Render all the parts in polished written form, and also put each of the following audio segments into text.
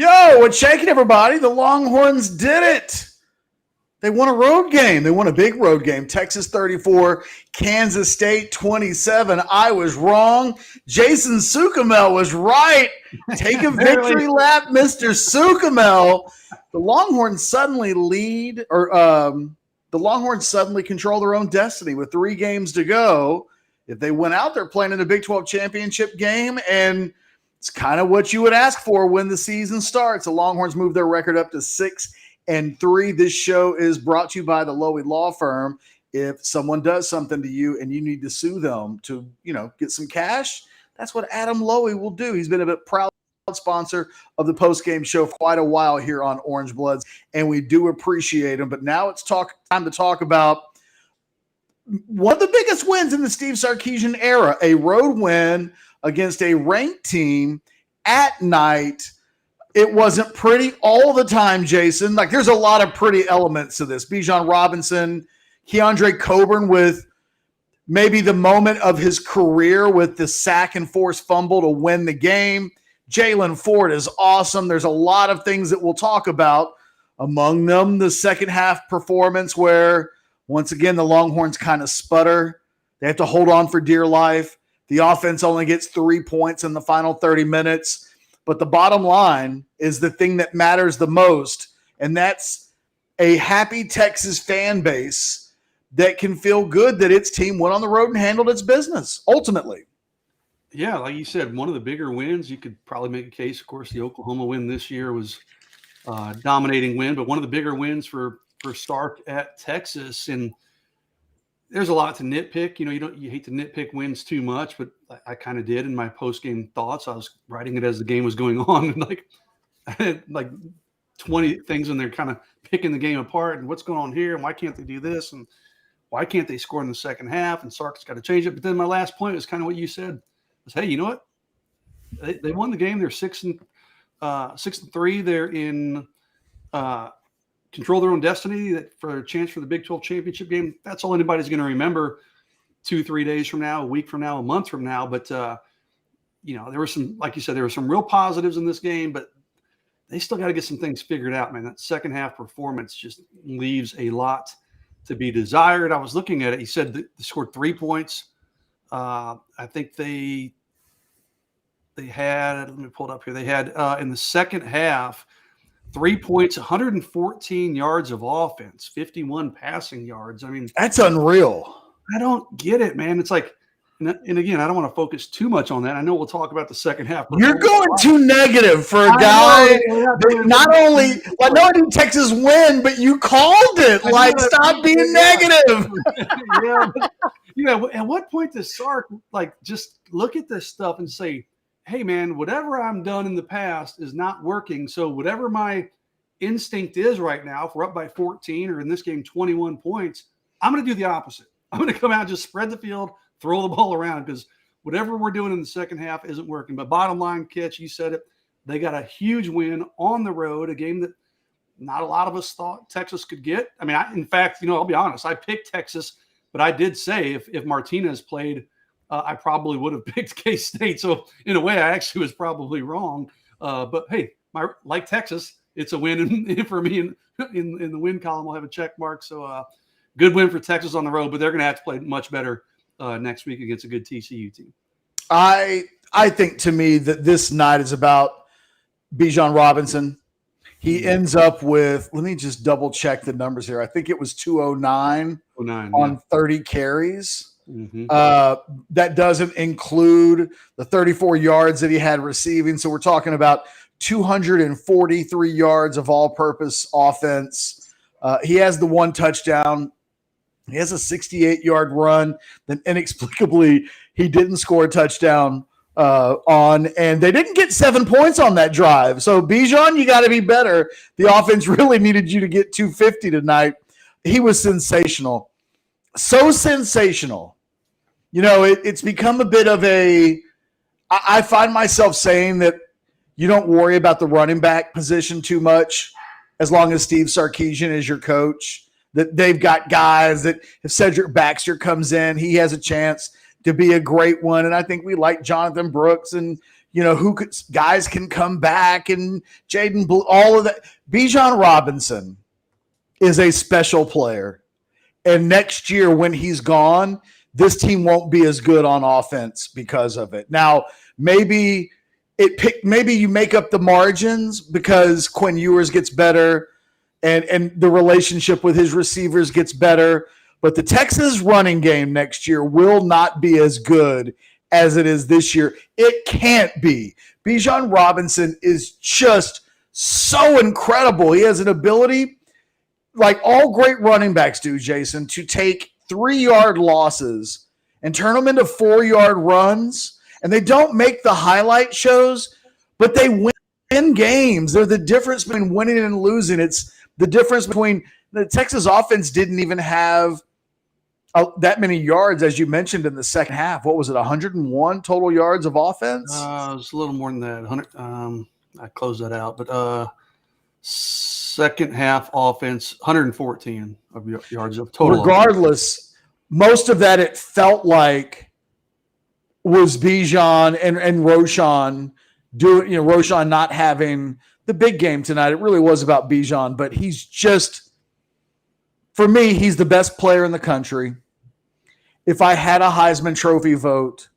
Yo, what's shaking, everybody? The Longhorns did it. They won a road game. They won a big road game. Texas 34, Kansas State 27. I was wrong. Jason Sukamel was right. Take a victory lap, Mr. Sukamel. The Longhorns suddenly lead, the Longhorns suddenly control their own destiny with 3 games to go. If they went out, they're playing in the Big 12 championship game, and it's kind of what you would ask for when the season starts. The Longhorns move their record up to 6-3. This show is brought to you by the Loewy law firm. If someone does something to you and you need to sue them to, get some cash, that's what Adam Loewy will do. He's been a proud sponsor of the Postgame show for quite a while here on Orangebloods, and we do appreciate him. But now it's time to talk about one of the biggest wins in the Steve Sarkisian era, a road win against a ranked team at night. It wasn't pretty all the time, Jason. Like, there's a lot of pretty elements to this. Bijan Robinson, Keandre Coburn with maybe the moment of his career with the sack and forced fumble to win the game. Jalen Ford is awesome. There's a lot of things that we'll talk about. Among them, the second half performance where, once again, the Longhorns kind of sputter. They have to hold on for dear life. The offense only gets 3 points in the final 30 minutes. But the bottom line is the thing that matters the most, and that's a happy Texas fan base that can feel good that its team went on the road and handled its business, ultimately. Yeah, like you said, one of the bigger wins. You could probably make a case, of course, the Oklahoma win this year was a dominating win, but one of the bigger wins for Sark at Texas. And there's a lot to nitpick. You hate to nitpick wins too much, but I kind of did in my post-game thoughts. I was writing it as the game was going on, and I had 20 things in there kind of picking the game apart and what's going on here and why can't they do this and why can't they score in the second half and Sark's got to change it. But then my last point was kind of what you said was, hey, you know what? They won the game. They're 6-3. They're in control their own destiny for a chance for the Big 12 championship game. That's all anybody's going to remember 2-3 days from now, a week from now, a month from now. But, there were some, like you said, there were some real positives in this game, but they still got to get some things figured out, man. That second half performance just leaves a lot to be desired. I was looking at it. He said they scored 3 points. I think they had, let me pull it up here. They had in the second half, 3 points, 114 yards of offense, 51 passing yards. I mean, that's unreal. I don't get it, man. It's like, and again, I don't want to focus too much on that. I know we'll talk about the second half. You're going too negative for a guy that not only did Texas win, but you called it. Stop being negative. At what point does Sark just look at this stuff and say, hey, man, whatever I've done in the past is not working. So whatever my instinct is right now, if we're up by 14 or in this game 21 points, I'm going to do the opposite. I'm going to come out, just spread the field, throw the ball around because whatever we're doing in the second half isn't working. But bottom line, Kitch, you said it. They got a huge win on the road, a game that not a lot of us thought Texas could get. I mean, in fact, I'll be honest. I picked Texas, but I did say if Martinez played, I probably would have picked K-State. So in a way, I actually was probably wrong. But hey, like Texas, it's a win for me in the win column. I'll have a check mark. So good win for Texas on the road, but they're going to have to play much better next week against a good TCU team. I think to me that this night is about Bijan Robinson. He ends up with, let me just double check the numbers here. I think it was 209 on 30 carries. Mm-hmm. That doesn't include the 34 yards that he had receiving. So we're talking about 243 yards of all-purpose offense. He has the 1 touchdown. He has a 68-yard run. Then inexplicably, he didn't score a touchdown on, and they didn't get 7 points on that drive. So Bijan, you got to be better. The offense really needed you to get 250 tonight. He was sensational. So sensational. It's become a bit of I find myself saying that you don't worry about the running back position too much as long as Steve Sarkisian is your coach, that they've got guys that if Cedric Baxter comes in, he has a chance to be a great one. And I think we like Jonathan Brooks and guys can come back and Jaden Blue, all of that. Bijan Robinson is a special player. And next year when he's gone, this team won't be as good on offense because of it. Now, maybe you make up the margins because Quinn Ewers gets better and the relationship with his receivers gets better. But the Texas running game next year will not be as good as it is this year. It can't be. Bijan Robinson is just so incredible. He has an ability, like all great running backs do, Jason, to take 3-yard losses and turn them into 4-yard runs. And they don't make the highlight shows, but they win games. They're the difference between winning and losing. It's the difference between the Texas offense didn't even have that many yards, as you mentioned, in the second half. What was it, 101 total yards of offense? It was a little more than that. 100. I closed that out, but second half offense, 114 of yards of total. Regardless, most of that it felt like was Bijan and Roschon doing. Roschon not having the big game tonight. It really was about Bijan, but he's just, for me, he's the best player in the country. If I had a Heisman Trophy vote,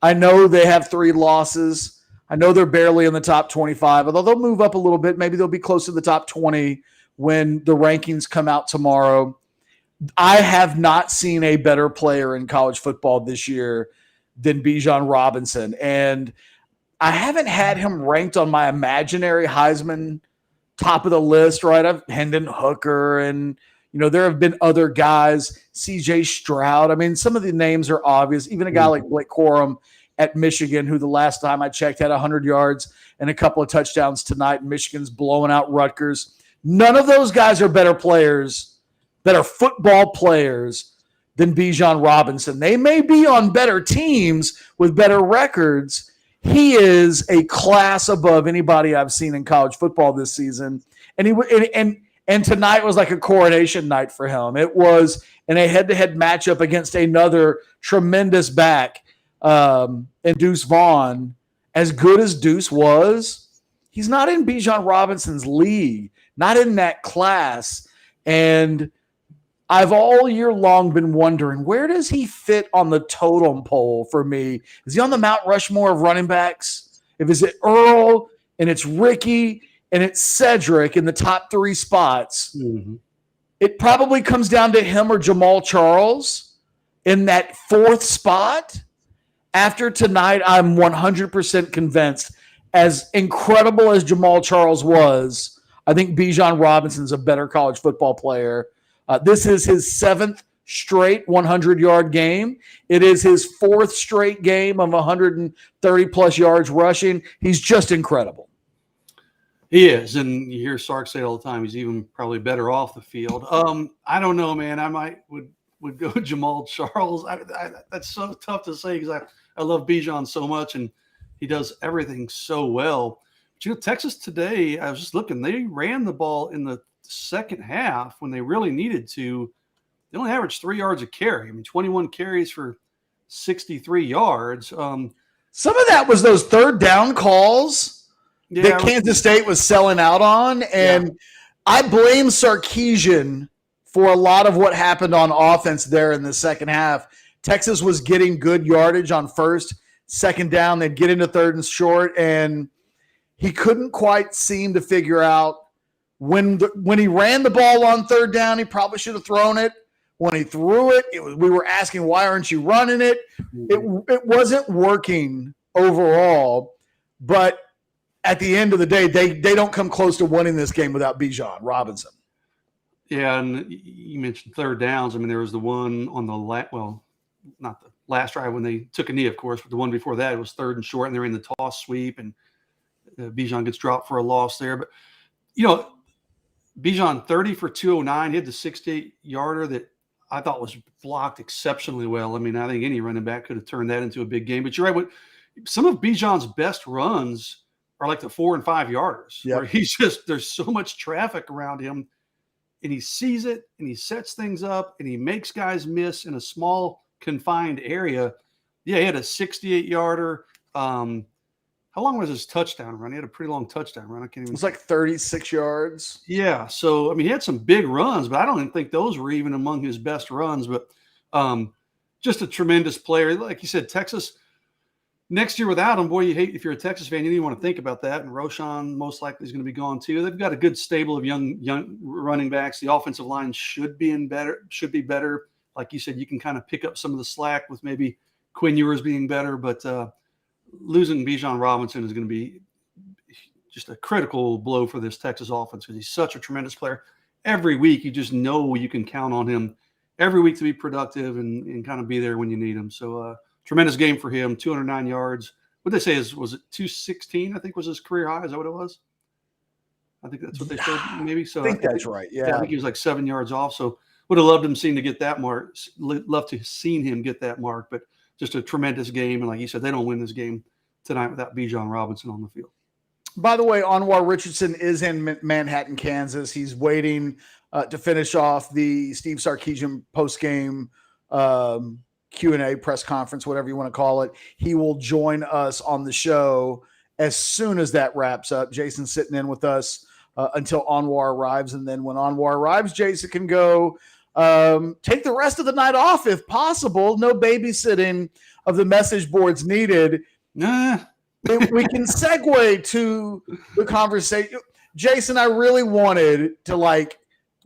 I know they have 3 losses. I know they're barely in the top 25, although they'll move up a little bit. Maybe they'll be close to the top 20 when the rankings come out tomorrow. I have not seen a better player in college football this year than Bijan Robinson. And I haven't had him ranked on my imaginary Heisman top of the list, right? I've Hendon Hooker and, there have been other guys, C.J. Stroud. I mean, some of the names are obvious. Even a guy like Blake Corum at Michigan, who the last time I checked had 100 yards and a couple of touchdowns tonight. Michigan's blowing out Rutgers. None of those guys are better players, better football players than Bijan Robinson. They may be on better teams with better records. He is a class above anybody I've seen in college football this season. And tonight was like a coronation night for him. It was in a head-to-head matchup against another tremendous back, and Deuce Vaughn. As good as Deuce was, he's not in Bijan Robinson's league, not in that class. And I've all year long been wondering, where does he fit on the totem pole for me? Is he on the Mount Rushmore of running backs? If it's Earl and it's Ricky and it's Cedric in the top 3 spots, it probably comes down to him or Jamal Charles in that 4th spot. After tonight, I'm 100% convinced, as incredible as Jamal Charles was, I think Bijan Robinson's a better college football player. This is his 7th straight 100-yard game. It is his 4th straight game of 130-plus yards rushing. He's just incredible. He is, and you hear Sark say all the time, he's even probably better off the field. I don't know, man. I would go Jamal Charles. That's so tough to say because I love Bijan so much, and he does everything so well. But, Texas today, I was just looking, they ran the ball in the second half when they really needed to. They only averaged 3 yards a carry. 21 carries for 63 yards. Some of that was those third down calls that Kansas State was selling out on. And I blame Sarkisian for a lot of what happened on offense there in the second half. Texas was getting good yardage on first, second down. They'd get into third and short, and he couldn't quite seem to figure out when he ran the ball on third down, he probably should have thrown it. When he threw it, we were asking, why aren't you running it? It wasn't working overall, but at the end of the day, they don't come close to winning this game without Bijan Robinson. Yeah, and you mentioned third downs. There was the one on the not the last drive when they took a knee, of course, but the one before that, it was third and short, and they were in the toss sweep, and Bijan gets dropped for a loss there. But, Bijan 30 for 209, he had the 68-yarder that I thought was blocked exceptionally well. I think any running back could have turned that into a big game. But you're right, some of Bijan's best runs are like the 4 and 5 yarders, where there's so much traffic around him, and he sees it, and he sets things up, and he makes guys miss in a small, confined area. Yeah, he had a 68-yarder. How how long was his touchdown run? He had a pretty long touchdown run. I can't even. It was like 36 yards. Yeah. So, I mean, he had some big runs, but I don't even think those were even among his best runs. But just a tremendous player. Like you said, Texas, next year without him, boy, you hate if you're a Texas fan, you didn't want to think about that. And Roshan most likely is going to be gone too. They've got a good stable of young running backs. The offensive line should be better. Like you said, you can kind of pick up some of the slack with maybe Quinn Ewers being better, but losing Bijan Robinson is going to be just a critical blow for this Texas offense because he's such a tremendous player. Every week, you just know you can count on him every week to be productive and kind of be there when you need him. So tremendous game for him, 209 yards. What they say was it 216, I think was his career high? Is that what it was? I think that's what they said maybe. So I think that's right. Yeah. I think he was like 7 yards off. So would have loved him to get that mark. Love to have seen him get that mark, but just a tremendous game. And like you said, they don't win this game tonight without Bijan Robinson on the field. By the way, Anwar Richardson is in Manhattan, Kansas. He's waiting to finish off the Steve Sarkisian postgame Q&A press conference, whatever you want to call it. He will join us on the show as soon as that wraps up. Jason's sitting in with us until Anwar arrives. And then when Anwar arrives, Jason can go take the rest of the night off if possible. No babysitting of the message boards needed. Nah. We can segue to the conversation. Jason, I really wanted to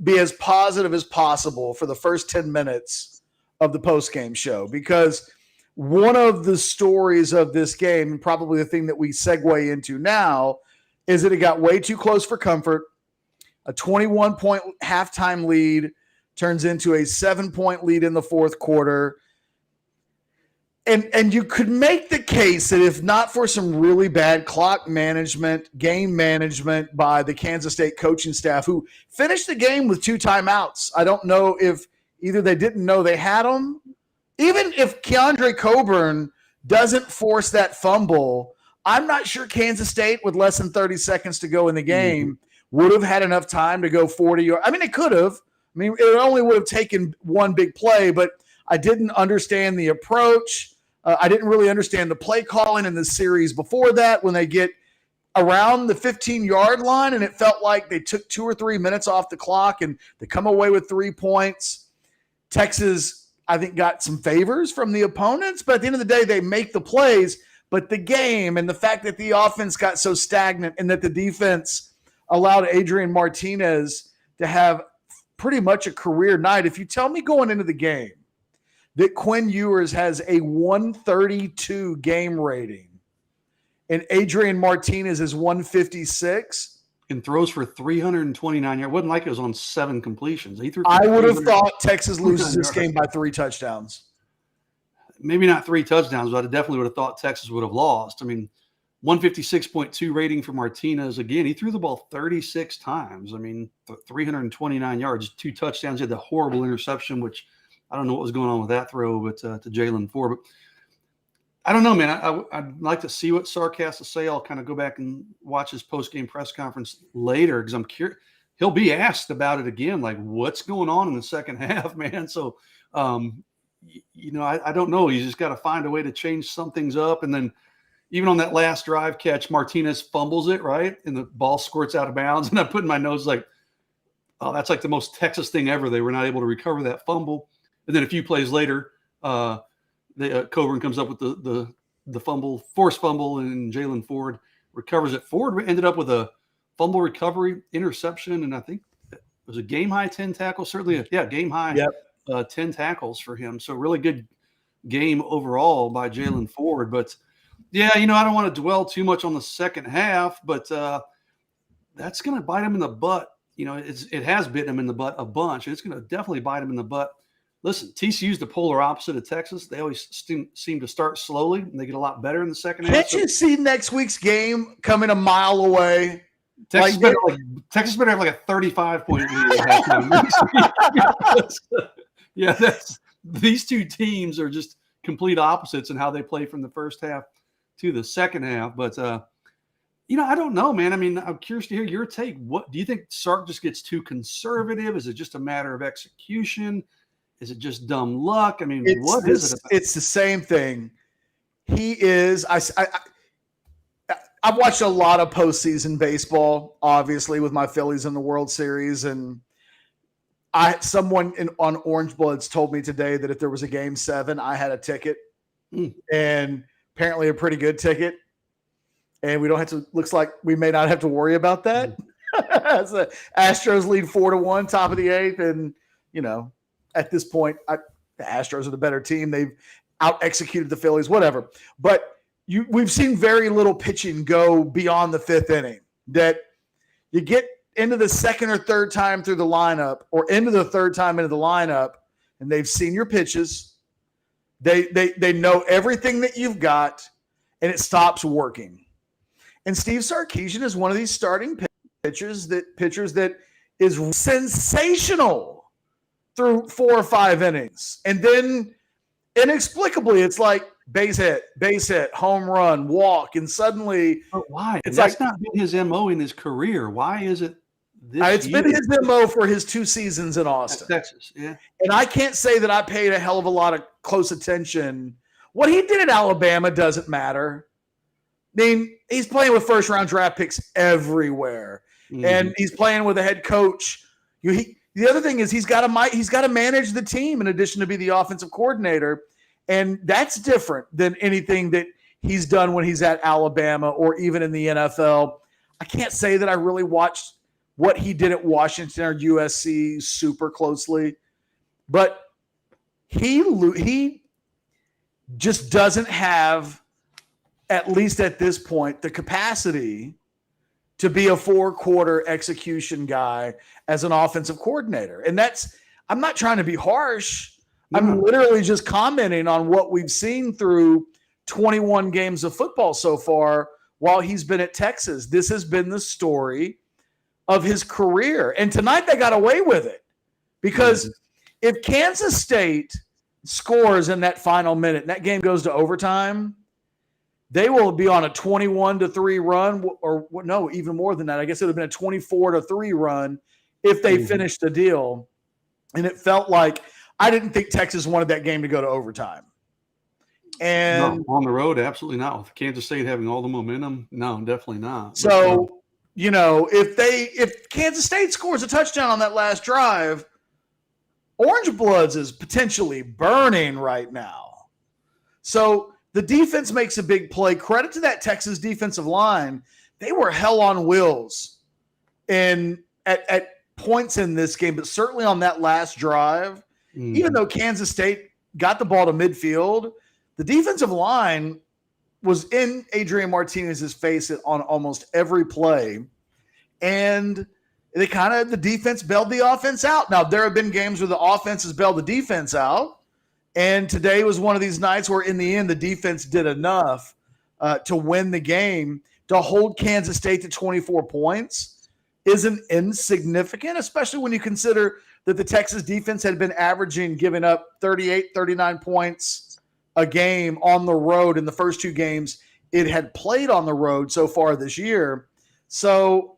be as positive as possible for the first 10 minutes of the post-game show because one of the stories of this game, and probably the thing that we segue into now, is that it got way too close for comfort. A 21-point halftime lead turns into a 7-point lead in the fourth quarter. And you could make the case that if not for some really bad clock management, game management by the Kansas State coaching staff, who finished the game with 2 timeouts. I don't know if either they didn't know they had them. Even if Keandre Coburn doesn't force that fumble, I'm not sure Kansas State, with less than 30 seconds to go in the game, would have had enough time to go 40 yards. I mean, it could have. I mean, it only would have taken one big play, but I didn't understand the approach. I didn't really understand the play calling in the series before that when they get around the 15-yard line, and it felt like they took 2 or 3 minutes off the clock and they come away with 3 points. Texas, I think, got some favors from the opponents, but at the end of the day, they make the plays. But the game and the fact that the offense got so stagnant and that the defense allowed Adrian Martinez to have pretty much a career night. If you tell me going into the game that Quinn Ewers has a 132 game rating and Adrian Martinez is 156 and throws for 329 yards. It wasn't like it was on 7 completions. He threw. I would have thought Texas loses this game by 3 touchdowns. Maybe not 3 touchdowns, but I definitely would have thought Texas would have lost. I mean, 156.2 rating for Martinez. Again, he threw the ball 36 times. I mean, 329 yards, 2 touchdowns. He had the horrible interception, which I don't know what was going on with that throw, but to Jalen Ford. But I don't know, man. I'd like to see what Sark has to say. I'll kind of go back and watch his post-game press conference later because I'm curious. He'll be asked about it again, like what's going on in the second half, man. So, I don't know. You just got to find a way to change some things up. And then even on that last drive catch, Martinez fumbles it, right? And the ball squirts out of bounds. And I put in my notes like, oh, that's like the most Texas thing ever. They were not able to recover that fumble. And then a few plays later, Coburn comes up with the fumble, forced fumble, and Jalen Ford recovers it. Ford ended up with a fumble recovery, interception, and I think it was a game-high 10 tackles. Certainly, game-high 10 tackles for him. So really good game overall by Jalen Ford. But, I don't want to dwell too much on the second half, but that's going to bite him in the butt. It has bitten him in the butt a bunch, and it's going to definitely bite him in the butt. Listen, TCU's the polar opposite of Texas. They always seem to start slowly, and they get a lot better in the second half. Can't you see next week's game coming a mile away? Texas better have like a 35-point lead. These two teams are just complete opposites in how they play from the first half to the second half. But I don't know, man. I mean, I'm curious to hear your take. What do you think? Sark just gets too conservative? Is it just a matter of execution? Is it just dumb luck? I mean, what is it about? It's the same thing. He is. I've watched a lot of postseason baseball, obviously, with my Phillies in the World Series, and someone on Orangebloods told me today that if there was a Game 7, I had a ticket, and apparently a pretty good ticket, and we don't have to. Looks like we may not have to worry about that. So Astros lead 4-1, top of the 8th, and at this point, the Astros are the better team. They've out executed the Phillies, whatever, but. We've seen very little pitching go beyond the 5th inning. That you get into the second or third time through the lineup, or into the third time into the lineup, and they've seen your pitches. They know everything that you've got, and it stops working. And Steve Sarkisian is one of these starting pitchers that is sensational through 4 or 5 innings, and then inexplicably, it's like base hit, home run, walk, and suddenly. But why? It's That's not been his MO in his career. Why is it this It's year? been his MO for his 2 seasons in Austin. Texas, yeah. And I can't say that I paid a hell of a lot of close attention. What he did at Alabama doesn't matter. I mean, he's playing with first-round draft picks everywhere. Mm-hmm. And he's playing with a head coach. The other thing is he's got to manage the team in addition to be the offensive coordinator, and that's different than anything that he's done when he's at Alabama or even in the NFL. I can't say that I really watched what he did at Washington or USC super closely, but he just doesn't have, at least at this point, the capacity to be a 4-quarter execution guy as an offensive coordinator. And I'm not trying to be harsh. I'm literally just commenting on what we've seen through 21 games of football so far while he's been at Texas. This has been the story of his career. And tonight they got away with it because if Kansas State scores in that final minute and that game goes to overtime, they will be on a 21-3 run, or no, even more than that. I guess it would have been a 24-3 run if they finished the deal. And it felt like I didn't think Texas wanted that game to go to overtime. And no, on the road, absolutely not. With Kansas State having all the momentum, no, definitely not. So, if Kansas State scores a touchdown on that last drive, Orangebloods is potentially burning right now. So the defense makes a big play. Credit to that Texas defensive line. They were hell on wheels at points in this game, but certainly on that last drive, even though Kansas State got the ball to midfield, the defensive line was in Adrian Martinez's face on almost every play. And the defense bailed the offense out. Now, there have been games where the offense has bailed the defense out. And today was one of these nights where, in the end, the defense did enough to win the game. To hold Kansas State to 24 points isn't insignificant, especially when you consider that the Texas defense had been averaging, giving up 38, 39 points a game on the road in the first 2 games it had played on the road so far this year. So,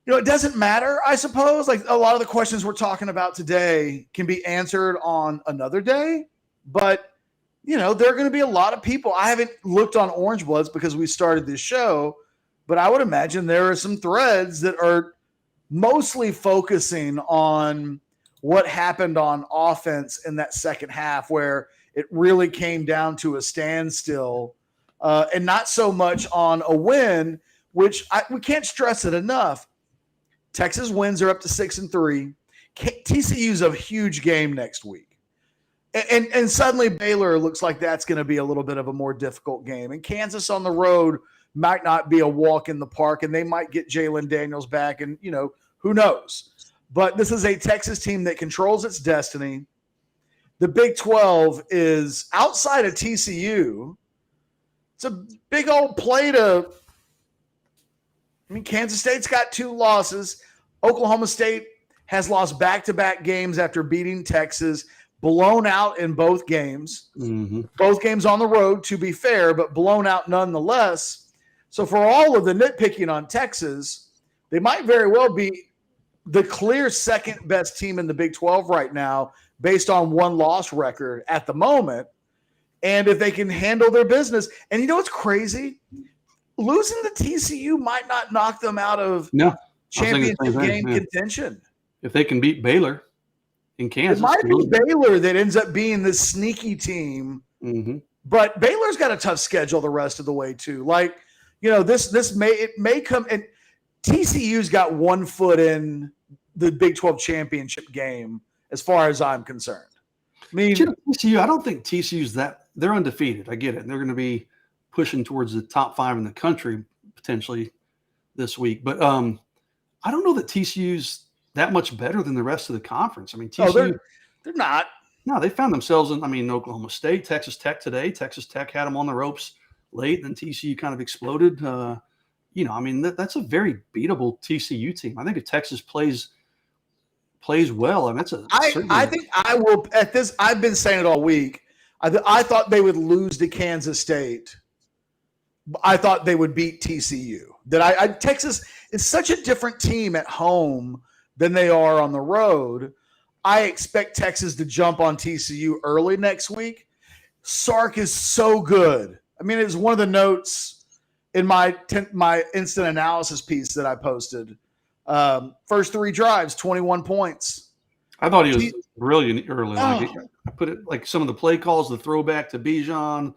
it doesn't matter, I suppose. Like, a lot of the questions we're talking about today can be answered on another day. But, there are going to be a lot of people. I haven't looked on Orangebloods because we started this show, but I would imagine there are some threads that are mostly focusing on what happened on offense in that second half, where it really came down to a standstill, and not so much on a win, which we can't stress it enough. Texas wins are up to 6-3. TCU's a huge game next week. And suddenly Baylor looks like that's going to be a little bit of a more difficult game. And Kansas on the road might not be a walk in the park, and they might get Jalen Daniels back, and, who knows. But this is a Texas team that controls its destiny. The Big 12 is outside of TCU. It's a big old play to – Kansas State's got 2 losses. Oklahoma State has lost back-to-back games after beating Texas, blown out in both games. Mm-hmm. Both games on the road, to be fair, but blown out nonetheless. So for all of the nitpicking on Texas, they might very well be the clear second-best team in the Big 12 right now based on 1-loss record at the moment. And if they can handle their business – and you know what's crazy? losing to TCU might not knock them out of No, championship game contention. If they can beat Baylor in Kansas. It might be Baylor that ends up being this sneaky team. Mm-hmm. But Baylor's got a tough schedule the rest of the way too. Like, this may come, and TCU's got one foot in the Big 12 championship game as far as I'm concerned. I mean, TCU, I don't think TCU's they're undefeated. I get it. They're going to be pushing towards the top 5 in the country potentially this week. But I don't know that TCU's that much better than the rest of the conference. I mean, TCU, they're not. No, they found themselves in Oklahoma State, Texas Tech today. Texas Tech had them on the ropes late, and then TCU kind of exploded. That's a very beatable TCU team. I think if Texas plays well, and I think I will at this. I've been saying it all week. I thought they would lose to Kansas State. I thought they would beat TCU. Texas is such a different team at home than they are on the road. I expect Texas to jump on TCU early next week. Sark is so good. I mean, it was one of the notes in my instant analysis piece that I posted. First 3 drives, 21 points. I thought he was brilliant early. I put it like some of the play calls, the throwback to Bijan,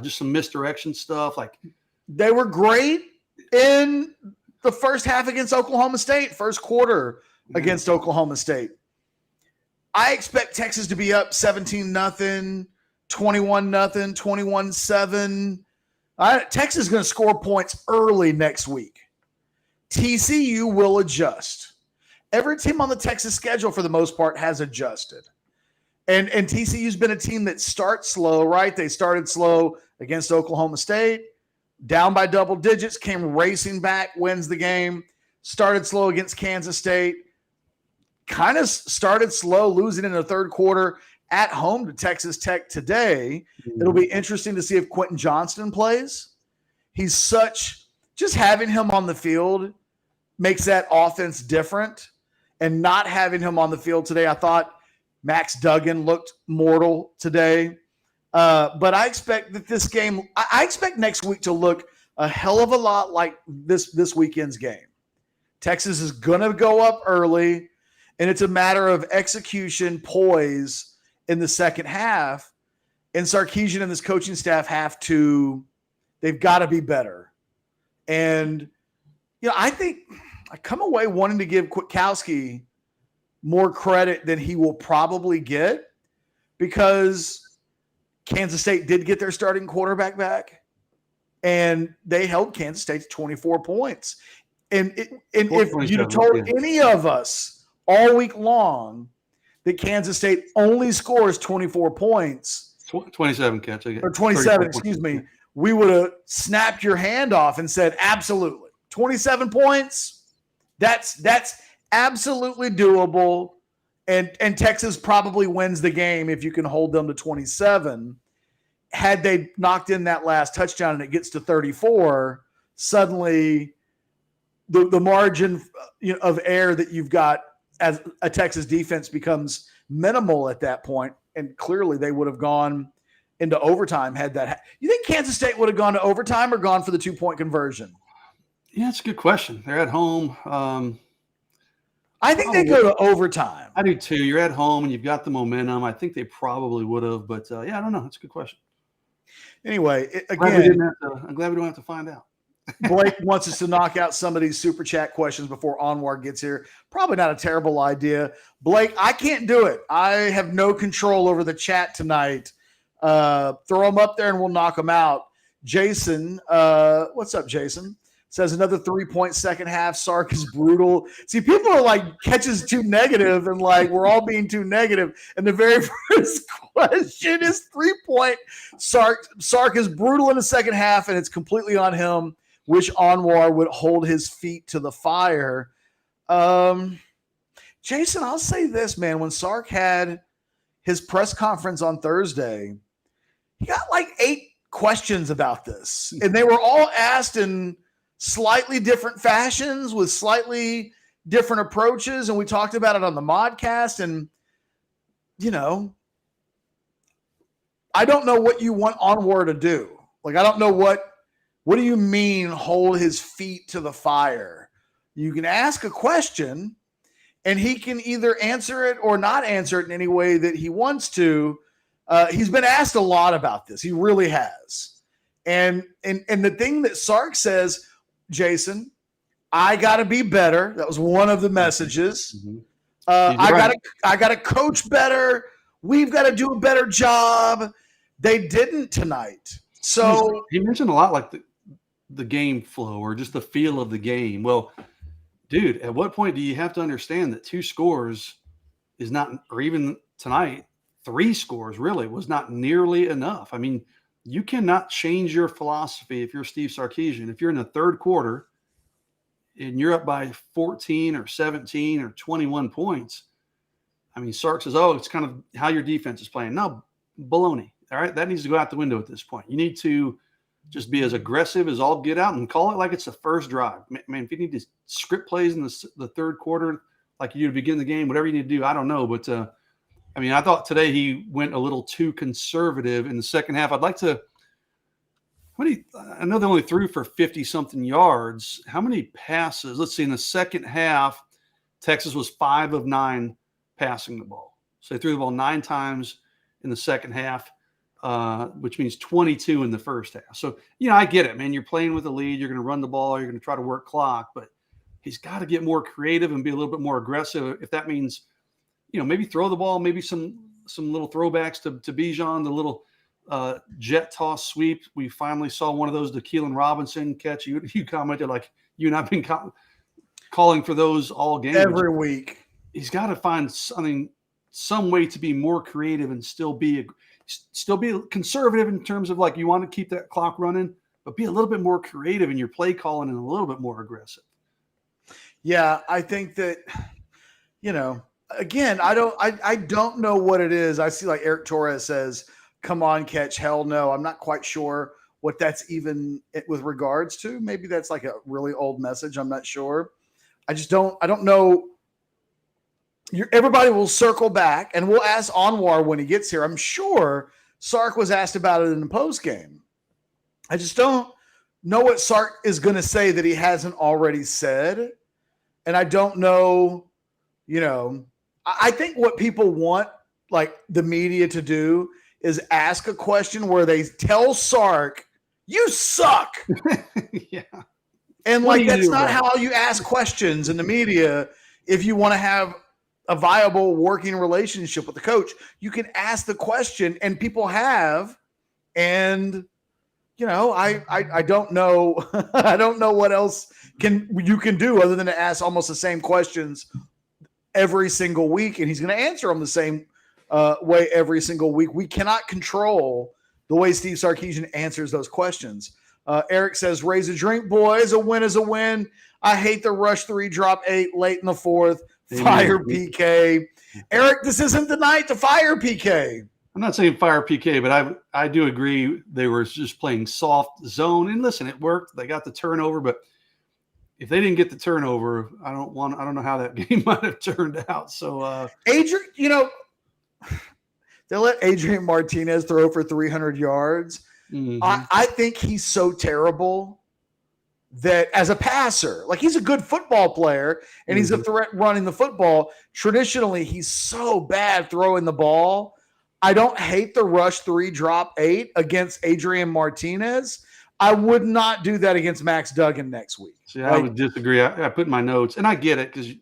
just some misdirection stuff. Like they were great in the first half against Oklahoma State, first quarter against Oklahoma State. I expect Texas to be up 17-0, 21-0, 21-7. Texas is going to score points early next week. TCU will adjust. Every team on the Texas schedule, for the most part, has adjusted. And TCU's been a team that starts slow, right? They started slow against Oklahoma State, down by double digits, came racing back, wins the game, started slow against Kansas State, kind of started slow, losing in the third quarter at home to Texas Tech today. It'll be interesting to see if Quentin Johnston plays. Just having him on the field makes that offense different. And not having him on the field today, I thought Max Duggan looked mortal today. But I expect that this game, I expect next week to look a hell of a lot like this weekend's game. Texas is going to go up early, and it's a matter of execution, poise in the second half. And Sarkisian and this coaching staff they've got to be better. And, I think I come away wanting to give Kwiatkowski more credit than he will probably get, because Kansas State did get their starting quarterback back, and they held Kansas State to 24 points. And if you'd have told any of us all week long that Kansas State only scores 24 points, 27 catch, or 27, excuse me, we would have snapped your hand off and said, absolutely. 27 points, that's absolutely doable. And Texas probably wins the game if you can hold them to 27. Had they knocked in that last touchdown and it gets to 34, suddenly the margin of error that you've got as a Texas defense becomes minimal at that point. And clearly they would have gone into overtime had that. You think Kansas State would have gone to overtime or gone for the 2-point conversion? Yeah, it's a good question. They're at home. I think they go to overtime. I do too. You're at home and you've got the momentum. I think they probably would have, but I don't know. It's a good question. Anyway, I'm glad we don't have to find out. Blake wants us to knock out some of these super chat questions before Onward gets here. Probably not a terrible idea. Blake, I can't do it. I have no control over the chat tonight. Throw them up there and we'll knock them out. Jason, what's up, Jason? Says another 3-point second half. Sark is brutal. See, people are like, catches too negative, and like we're all being too negative. And the very first question is 3-point. Sark is brutal in the second half, and it's completely on him. Wish Anwar would hold his feet to the fire. Jason, I'll say this, man. When Sark had his press conference on Thursday, he got like 8 questions about this, and they were all asked in slightly different fashions with slightly different approaches. And we talked about it on the modcast. And, I don't know what you want Onward to do. Like, I don't know what What do you mean hold his feet to the fire? You can ask a question and he can either answer it or not answer it in any way that he wants to. He's been asked a lot about this. He really has. And the thing that Sark says, Jason, I got to be better. That was one of the messages. Mm-hmm. I got to coach better. We've got to do a better job. They didn't tonight. So he mentioned a lot like the game flow or just the feel of the game. Well, dude, at what point do you have to understand that 2 scores is not, or even tonight, 3 scores really was not nearly enough. I mean, you cannot change your philosophy if you're Steve Sarkisian. If you're in the third quarter and you're up by 14 or 17 or 21 points, I mean, Sark says, oh, it's kind of how your defense is playing. No, baloney. All right, that needs to go out the window at this point. You need to just be as aggressive as all get out and call it like it's the first drive. Man, if you need to script plays in the third quarter like you do to begin the game, whatever you need to do, I don't know. But, I mean, I thought today he went a little too conservative in the second half. I'd like to – I know they only threw for 50-something yards. How many passes? Let's see. In the second half, Texas was 5 of 9 passing the ball. So they threw the ball 9 times in the second half. Which means 22 in the first half. So, I get it, man. You're playing with a lead. You're going to run the ball. You're going to try to work clock. But he's got to get more creative and be a little bit more aggressive. If that means, maybe throw the ball, maybe some little throwbacks to Bijan, the little jet toss sweep. We finally saw one of those to Keelan Robinson catch. You commented like you and I have been calling for those all game. Every week. He's got to find some way to be more creative and still be conservative in terms of like you want to keep that clock running, but be a little bit more creative in your play calling and a little bit more aggressive. Yeah, I think that, again, I don't know what it is. I see like Eric Torres says, come on, catch. Hell no. I'm not quite sure what that's even with regards to. Maybe that's like a really old message. I'm not sure. I don't know. Everybody will circle back, and we'll ask Anwar when he gets here. I'm sure Sark was asked about it in the postgame. I just don't know what Sark is going to say that he hasn't already said. And I don't know, I think what people want, like the media to do, is ask a question where they tell Sark, you suck. Yeah. And that's not how you ask questions in the media if you want to have a viable working relationship with the coach. You can ask the question, and people have, and I don't know. I don't know what else you can do other than to ask almost the same questions every single week, and he's going to answer them the same way every single week. We cannot control the way Steve Sarkisian answers those questions. Eric says, raise a drink, boys. A win is a win. I hate the rush 3, drop 8 late in the fourth. Fire PK. Eric, this isn't the night to fire PK. I'm not saying fire PK, but I do agree they were just playing soft zone. And listen, it worked. They got the turnover, but if they didn't get the turnover, I don't know how that game might have turned out. So Adrian, they let Adrian Martinez throw for 300 yards. Mm-hmm. I think he's so terrible that as a passer, like he's a good football player and he's a threat running the football. Traditionally, he's so bad throwing the ball. I don't hate the rush 3, drop 8 against Adrian Martinez. I would not do that against Max Duggan next week. See, I would disagree. I put in my notes, and I get it because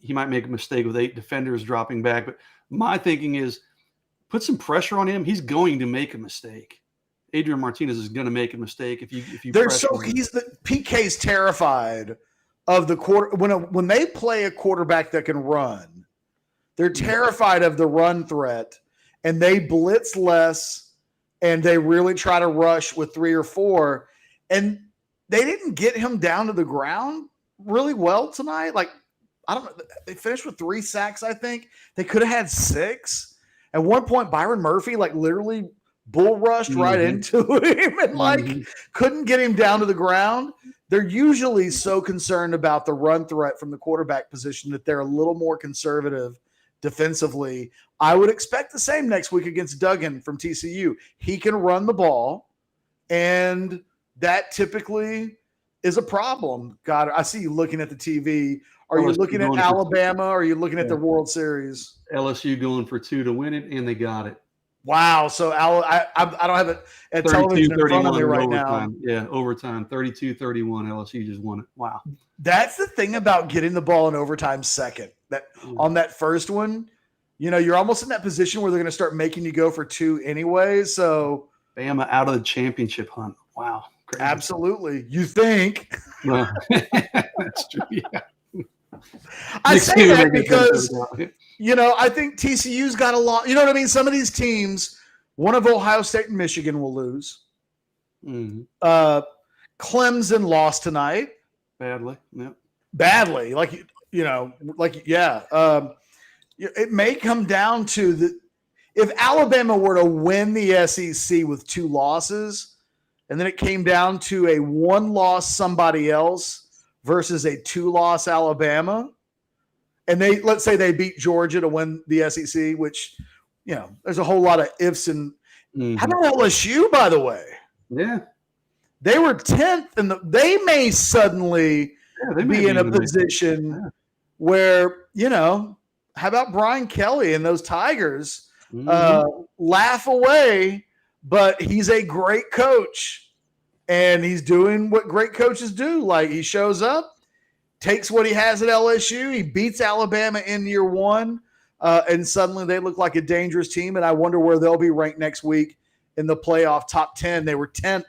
he might make a mistake with 8 defenders dropping back. But my thinking is put some pressure on him. He's going to make a mistake. Adrian Martinez is going to make a mistake if you. PK's terrified of the quarter when they play a quarterback that can run. They're terrified of the run threat, and they blitz less, and they really try to rush with 3 or 4, and they didn't get him down to the ground really well tonight. Like I don't know, they finished with 3 sacks. I think they could have had 6. At one point, Byron Murphy literally bull rushed right into him and couldn't get him down to the ground. They're usually so concerned about the run threat from the quarterback position that they're a little more conservative defensively. I would expect the same next week against Duggan from TCU. He can run the ball, and that typically is a problem. God, I see you looking at the TV. Are you LSU looking at going for Alabama? Or are you looking at the Yeah. World Series? LSU going for 2 to win it, and they got it. Wow. So I don't have it at television in front of me right now. Yeah, overtime, 32-31. LSU just won it. Wow. That's the thing about getting the ball in overtime second. That on that first one, you're almost in that position where they're going to start making you go for 2 anyway. So Bama out of the championship hunt. Wow. Crazy. Absolutely. You think. Well, that's true. Yeah. I say that because, I think TCU's got a lot. You know what I mean? Some of these teams, one of Ohio State and Michigan will lose. Mm-hmm. Clemson lost tonight. Badly. Yeah. Badly. It may come down to if Alabama were to win the SEC with 2 losses, and then it came down to a 1-loss somebody else versus a 2-loss Alabama, and let's say they beat Georgia to win the SEC, which, there's a whole lot of ifs and how about LSU, by the way? Yeah. They were 10th, and they may suddenly be in a position where, how about Brian Kelly and those Tigers laugh away, but he's a great coach, and he's doing what great coaches do. Like, he shows up, takes what he has at LSU, he beats Alabama in year 1, and suddenly they look like a dangerous team, and I wonder where they'll be ranked next week in the playoff top 10. They were 10th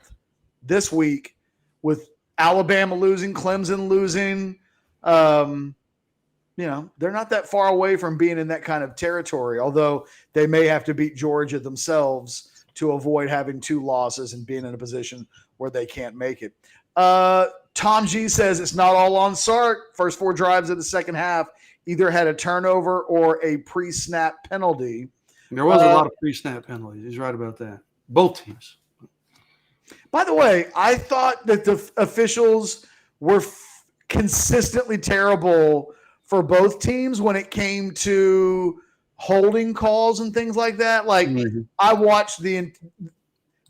this week with Alabama losing, Clemson losing. They're not that far away from being in that kind of territory, although they may have to beat Georgia themselves to avoid having 2 losses and being in a position where they can't make it. Tom G says it's not all on Sark. First 4 drives of the second half either had a turnover or a pre-snap penalty. There was a lot of pre-snap penalties. He's right about that. Both teams. By the way, I thought that the officials were consistently terrible for both teams when it came to holding calls and things like that. Like, I watched they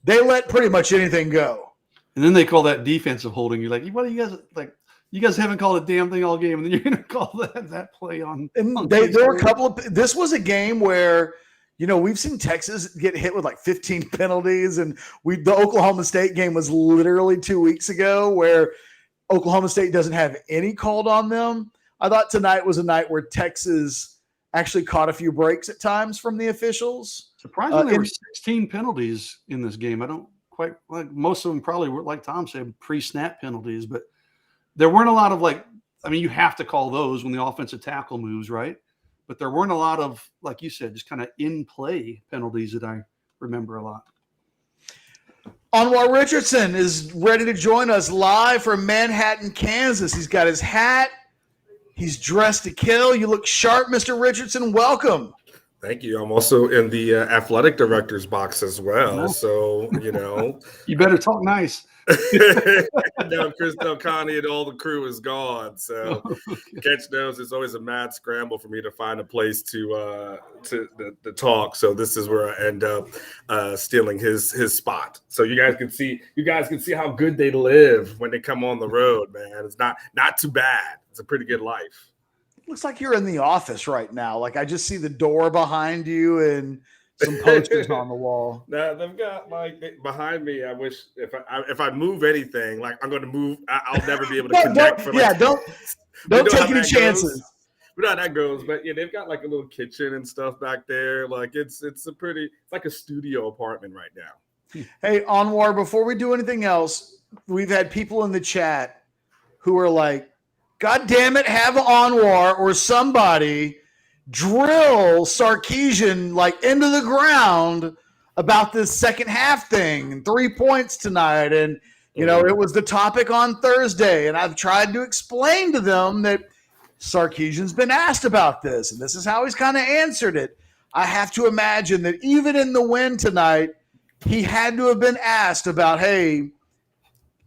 let pretty much anything go. And then they call that defensive holding. You're like, what are you guys like? You guys haven't called a damn thing all game, and then you're going to call that play on. And there were a couple of. This was a game where, we've seen Texas get hit with like 15 penalties, and the Oklahoma State game was literally 2 weeks ago where Oklahoma State doesn't have any called on them. I thought tonight was a night where Texas actually caught a few breaks at times from the officials. Surprisingly, there were 16 penalties in this game. I don't quite like most of them probably were, like Tom said, pre-snap penalties, but there weren't a lot of you have to call those when the offensive tackle moves, right? But there weren't a lot of, like you said, just kind of in-play penalties that I remember a lot. Anwar Richardson is ready to join us live from Manhattan, Kansas. He's got his hat. He's dressed to kill. You look sharp, Mr. Richardson. Welcome. Thank you. I'm also in the athletic director's box as well. So, You better talk nice. No, Chris Delcani and all the crew is gone. So, Catch knows it's always a mad scramble for me to find a place to talk. So this is where I end up stealing his spot. So you guys can see how good they live when they come on the road, man. It's not too bad. It's a pretty good life. Looks like you're in the office right now. Like, I just see the door behind you and some posters on the wall. No, they've got behind me. I wish if I move anything, I'm going to move. I'll never be able to connect. Don't take any chances. But not that goes. But yeah, they've got a little kitchen and stuff back there. It's like a studio apartment right now. Hey, Anwar, before we do anything else, we've had people in the chat who are like, God damn it, have Anwar or somebody drill Sarkisian into the ground about this second half thing and 3 points tonight. And, it was the topic on Thursday. And I've tried to explain to them that Sarkisian's been asked about this. And this is how he's kind of answered it. I have to imagine that even in the win tonight, he had to have been asked about, hey,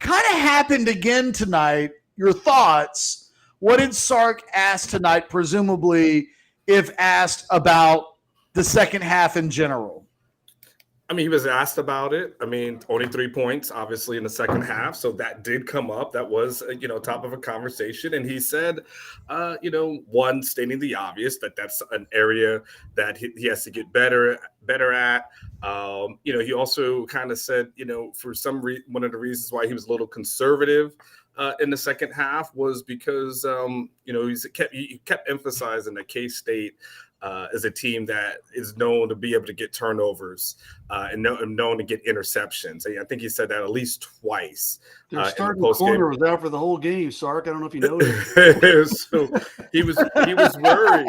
kind of happened again tonight. Your thoughts. What did Sark ask tonight, presumably, if asked about the second half in general? I mean, he was asked about it. I mean, only 3 points, obviously, in the second half. So that did come up. That was, top of a conversation. And he said, one, stating the obvious, that's an area that he has to get better at. He also kind of said, for one of the reasons why he was a little conservative in the second half was because, he kept emphasizing that K-State is a team that is known to be able to get turnovers and known to get interceptions. I think he said that at least twice. Their starting corner was out for the whole game, Sark. I don't know if you noticed. So he was worried.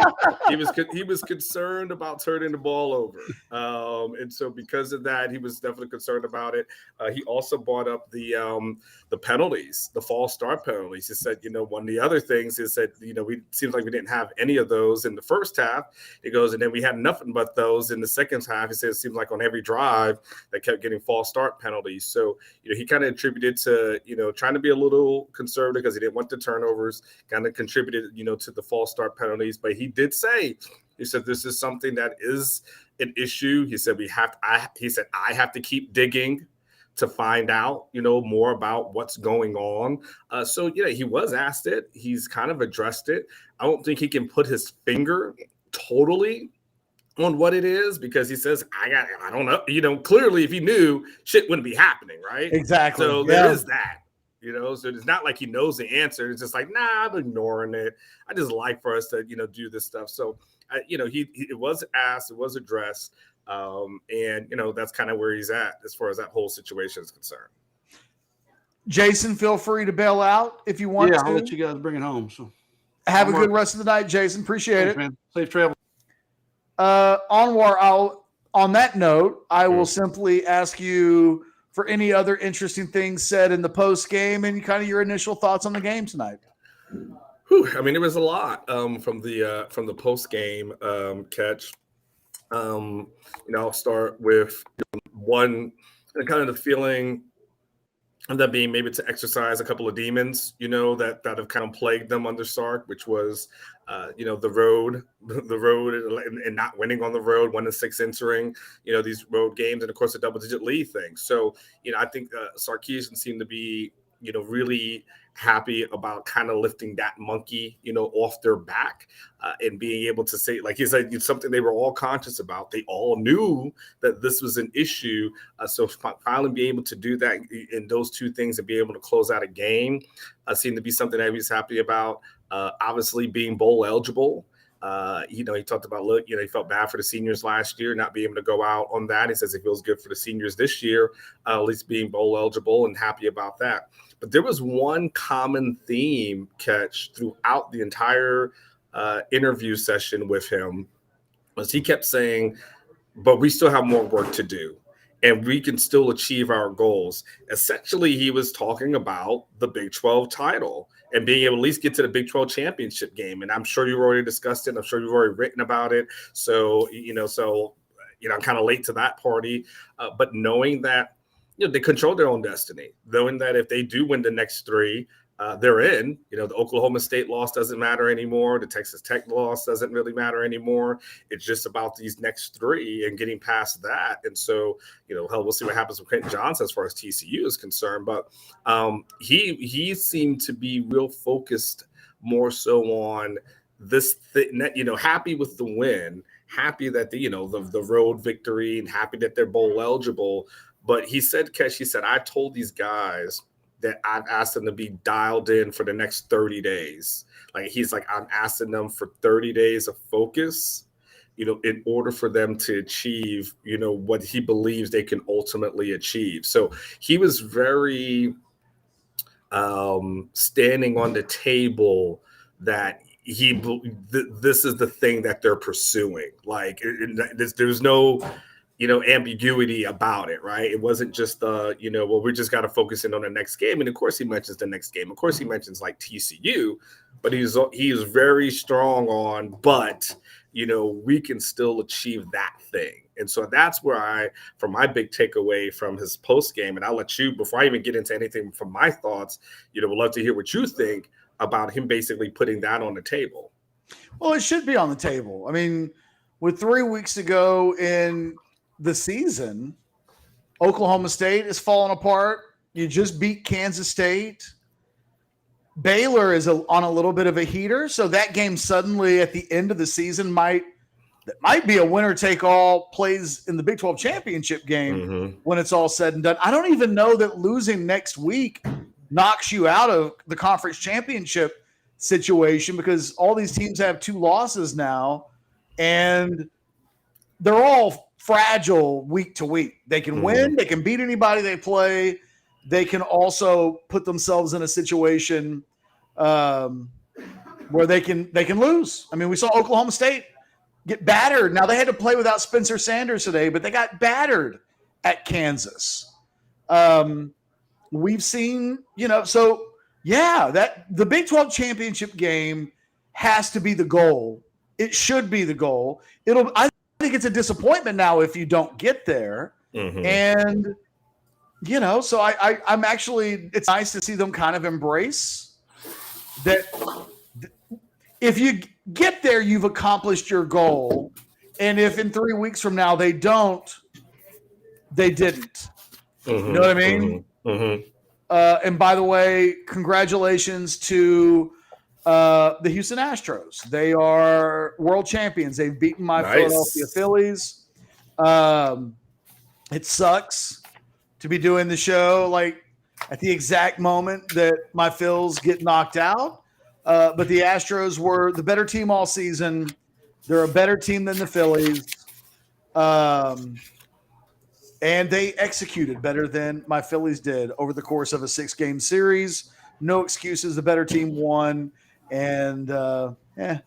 He was concerned about turning the ball over, and so because of that, he was definitely concerned about it. He also brought up the penalties, the false start penalties. He said, one of the other things is that we seems like we didn't have any of those in the first half. He goes, and then we had nothing but those in the second half. He said it seems like on every drive that kept getting false start penalties. So he kind of attributed to trying to be a little conservative because he didn't want the turnovers, kind of contributed, to the false start penalties. But he did say, he said, this is something that is an issue. He said, I have to keep digging to find out, more about what's going on. So he was asked it. He's kind of addressed it. I don't think he can put his finger totally on what it is because he says, I don't know. Clearly if he knew, shit wouldn't be happening, right? Exactly. So there is that. So it's not like he knows the answer. It's just like, nah, I'm ignoring it. I just like for us to, do this stuff. So, it was asked, it was addressed. And that's kind of where he's at as far as that whole situation is concerned. Jason, feel free to bail out if you want to. I'll let you guys bring it home. So have a good rest of the night, Jason. Appreciate it. Man. Safe travel. Anwar, on that note, I will simply ask you for any other interesting things said in the post game and kind of your initial thoughts on the game tonight. I mean, it was a lot from the post game catch. I'll start with one, kind of the feeling of that being maybe to exercise a couple of demons, that have kind of plagued them under Sark, which was, the road and not winning on the road, 1-6 entering, these road games, and of course the double-digit lead thing. So, I think Sarkisian seemed to be, really happy about kind of lifting that monkey, off their back and being able to say, like he said, it's something they were all conscious about. They all knew that this was an issue. So finally being able to do that in those two things and be able to close out a game seemed to be something that he was happy about. Obviously being bowl eligible. He talked about, he felt bad for the seniors last year, not being able to go out on that. He says it feels good for the seniors this year, at least being bowl eligible and happy about that. But there was one common theme catch throughout the entire interview session with him was he kept saying, but we still have more work to do and we can still achieve our goals. Essentially, he was talking about the Big 12 title and being able to at least get to the Big 12 championship game. And I'm sure you've already discussed it. I'm sure you've already written about it. So, I'm kind of late to that party. But knowing that, they control their own destiny, knowing that if they do win the next three, they're in. The Oklahoma State loss doesn't matter anymore. The Texas Tech loss doesn't really matter anymore. It's just about these next three and getting past that. And so, we'll see what happens with Quentin Johnson as far as TCU is concerned. But he seemed to be real focused more so on this thing, happy with the win, happy that the road victory, and happy that they're bowl eligible. But he said, I told these guys that I've asked them to be dialed in for the next 30 days. He's like, I'm asking them for 30 days of focus, in order for them to achieve, what he believes they can ultimately achieve. So he was very standing on the table that this is the thing that they're pursuing. There's no ambiguity about it, right? It wasn't just we just got to focus in on the next game. And of course he mentions the next game. Of course he mentions like TCU, but he is very strong on, but we can still achieve that thing. And so that's where from my big takeaway from his post game, and I'll let you, before I even get into anything from my thoughts, would love to hear what you think about him basically putting that on the table. Well, it should be on the table. I mean, with 3 weeks to go in the season, Oklahoma State is falling apart. You just beat Kansas State. Baylor is on a little bit of a heater, so that game suddenly at the end of the season might be a winner-take-all plays in the Big 12 championship game when it's all said and done. I don't even know that losing next week knocks you out of the conference championship situation because all these teams have 2 losses now, and they're all fragile week to week. They can win. They can beat anybody they play. They can also put themselves in a situation where they can lose. I mean, we saw Oklahoma State get battered. Now they had to play without Spencer Sanders today, but they got battered at Kansas. We've seen, so yeah, that the Big 12 championship game has to be the goal. It should be the goal. I think it's a disappointment now if you don't get there. And so I'm actually, it's nice to see them kind of embrace that if you get there, you've accomplished your goal. And if in 3 weeks from now they don't, they didn't. You know what I mean? And by the way, congratulations to the Houston Astros. They are world champions. They've beaten my Philadelphia Phillies. It sucks to be doing the show like at the exact moment that my Phils get knocked out. But the Astros were the better team all season. They're a better team than the Phillies. And they executed better than my Phillies did over the course of a 6-game series. No excuses. The better team won. And, there's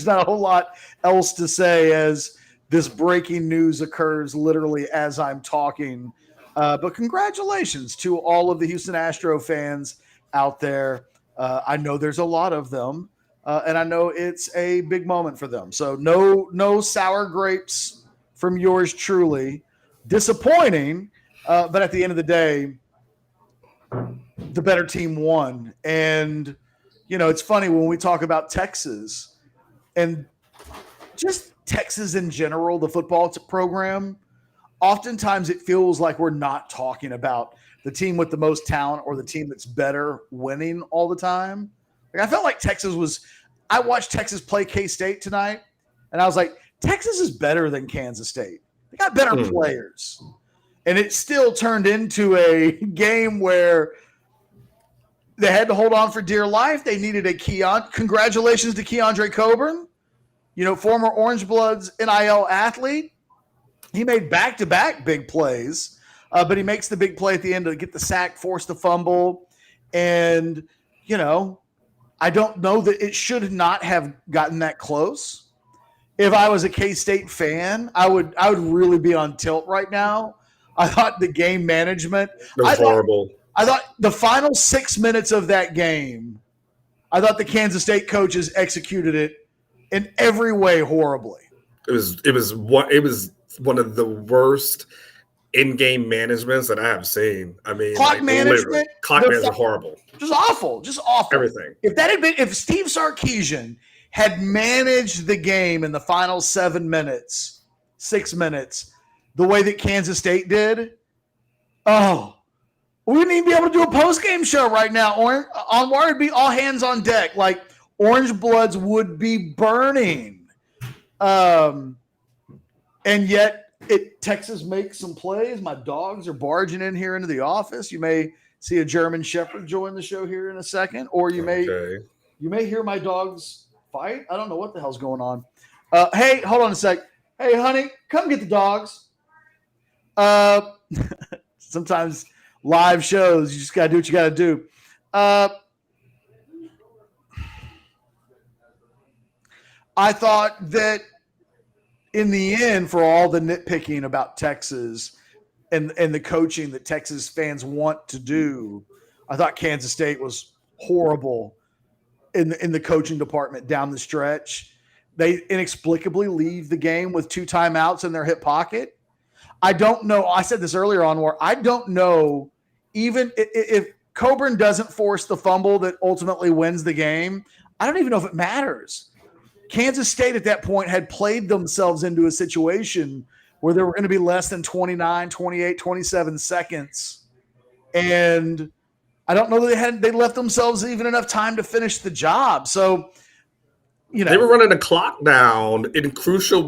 not a whole lot else to say as this breaking news occurs literally as I'm talking. But congratulations to all of the Houston Astro fans out there. I know there's a lot of them, and I know it's a big moment for them. So no sour grapes from yours truly. Disappointing, but at the end of the day, the better team won. And, it's funny when we talk about Texas and just Texas in general, the football program, oftentimes it feels like we're not talking about the team with the most talent or the team that's better winning all the time. Like I felt like I watched Texas play K-State tonight, and I was like, Texas is better than Kansas State. They got better players. And it still turned into a game where they had to hold on for dear life. They needed congratulations to Keandre Coburn, former Orangebloods NIL athlete. He made back-to-back big plays, but he makes the big play at the end to get the sack, force the fumble. And, I don't know that it should not have gotten that close. If I was a K-State fan, I would really be on tilt right now. I thought the game management was horrible. I thought the final 6 minutes of that game, I thought the Kansas State coaches executed it in every way horribly. It was one of the worst in-game managements that I have seen. I mean, clock management are horrible. Just awful. Everything. If Steve Sarkisian had managed the game in the final 6 minutes, the way that Kansas State did, we wouldn't even be able to do a post-game show right now. Onward would be all hands on deck. Like Orangebloods would be burning. And yet Texas makes some plays. My dogs are barging in here into the office. You may see a German Shepherd join the show here in a second, or you may hear my dogs fight. I don't know what the hell's going on. Hey, hold on a sec. Hey, honey, come get the dogs. Sometimes live shows, you just got to do what you got to do. I thought that in the end, for all the nitpicking about Texas and the coaching that Texas fans want to do, I thought Kansas State was horrible in the coaching department down the stretch. They inexplicably leave the game with 2 timeouts in their hip pocket. I don't know. I said this earlier on where I don't know even if Coburn doesn't force the fumble that ultimately wins the game. I don't even know if it matters. Kansas State at that point had played themselves into a situation where there were going to be less than 29, 28, 27 seconds. And I don't know that they left themselves even enough time to finish the job. So, they were running the clock down in crucial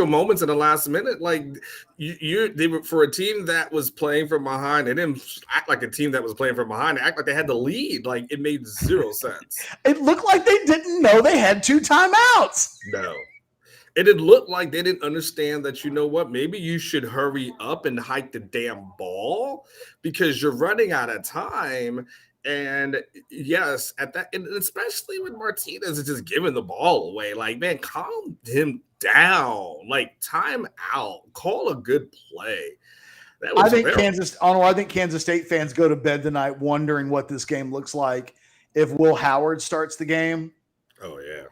moments in the last minute. Like they were, for a team that was playing from behind. They didn't act like a team that was playing from behind. They act like they had the lead. Like it made zero sense. It looked like they didn't know they had 2 timeouts. No. It looked like they didn't understand that, you know what, maybe you should hurry up and hike the damn ball because you're running out of time. And yes, at that, and especially when Martinez is just giving the ball away, like, man, calm him down, like time out, call a good play. I think Kansas State fans go to bed tonight wondering what this game looks like if Will Howard starts the game. Oh yeah.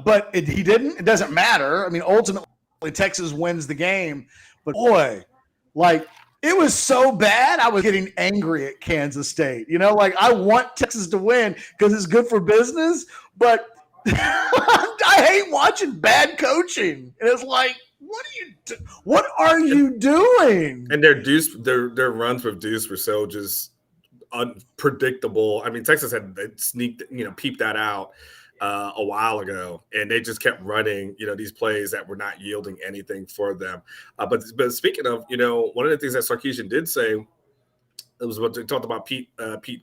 But he didn't. It doesn't matter. I mean, ultimately, Texas wins the game. But boy, like it was so bad, I was getting angry at Kansas State. Like I want Texas to win because it's good for business. But I hate watching bad coaching. And it's like, what are you doing? And their runs with Deuce were so just unpredictable. I mean, Texas had peeped that out a while ago, and they just kept running, these plays that were not yielding anything for them. But speaking of, one of the things that Sarkisian did say, it was what they talked about Pete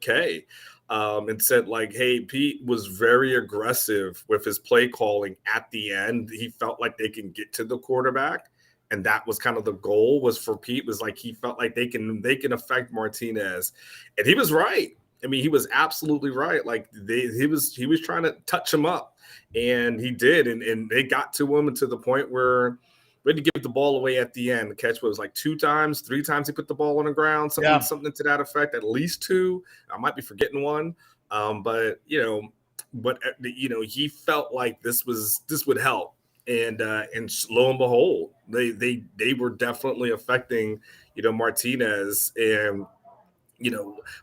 K, and said like, hey, Pete was very aggressive with his play calling at the end. He felt like they can get to the quarterback. And that was kind of the goal was for Pete, was like he felt like they can affect Martinez. And he was right. I mean, he was absolutely right. Like he was trying to touch him up, and he did, and they got to him to the point where we had to give the ball away at the end. The catch was like 3 times he put the ball on the ground, something to that effect, at least 2. I might be forgetting one, but he felt like this would help, and lo and behold, they were definitely affecting Martinez and.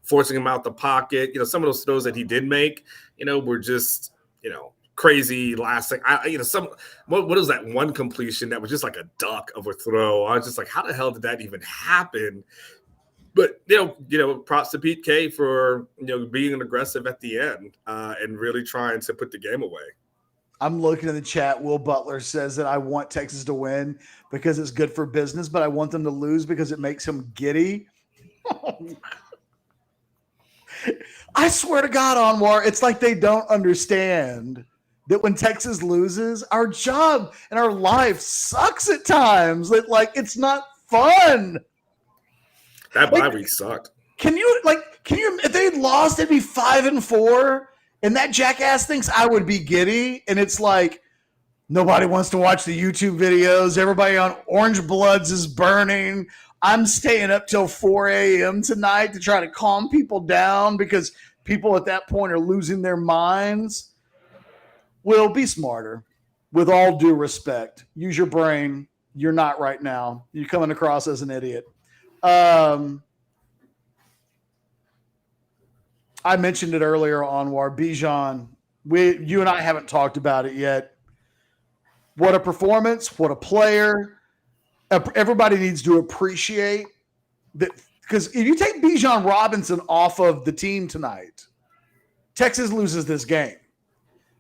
Forcing him out the pocket. Some of those throws that he did make, were just, crazy last thing. What was that one completion that was just like a duck of a throw? I was just like, how the hell did that even happen? But, props to Pete K for, being aggressive at the end and really trying to put the game away. I'm looking in the chat. Will Butler says that I want Texas to win because it's good for business, but I want them to lose because it makes him giddy. I swear to God, Anwar, it's like they don't understand that when Texas loses, our job and our life sucks at times. That it's not fun. That bye week sucked. Can you if they had lost, it'd be 5-4, and that jackass thinks I would be giddy, and it's like nobody wants to watch the YouTube videos. Everybody on Orangebloods is burning. I'm staying up till 4 a.m. tonight to try to calm people down because people at that point are losing their minds. Will, be smarter. With all due respect, use your brain. You're not right now. You're coming across as an idiot. I mentioned it earlier, Anwar. Bijan, you and I haven't talked about it yet. What a performance. What a player. Everybody needs to appreciate that, because if you take Bijan Robinson off of the team tonight, Texas loses this game.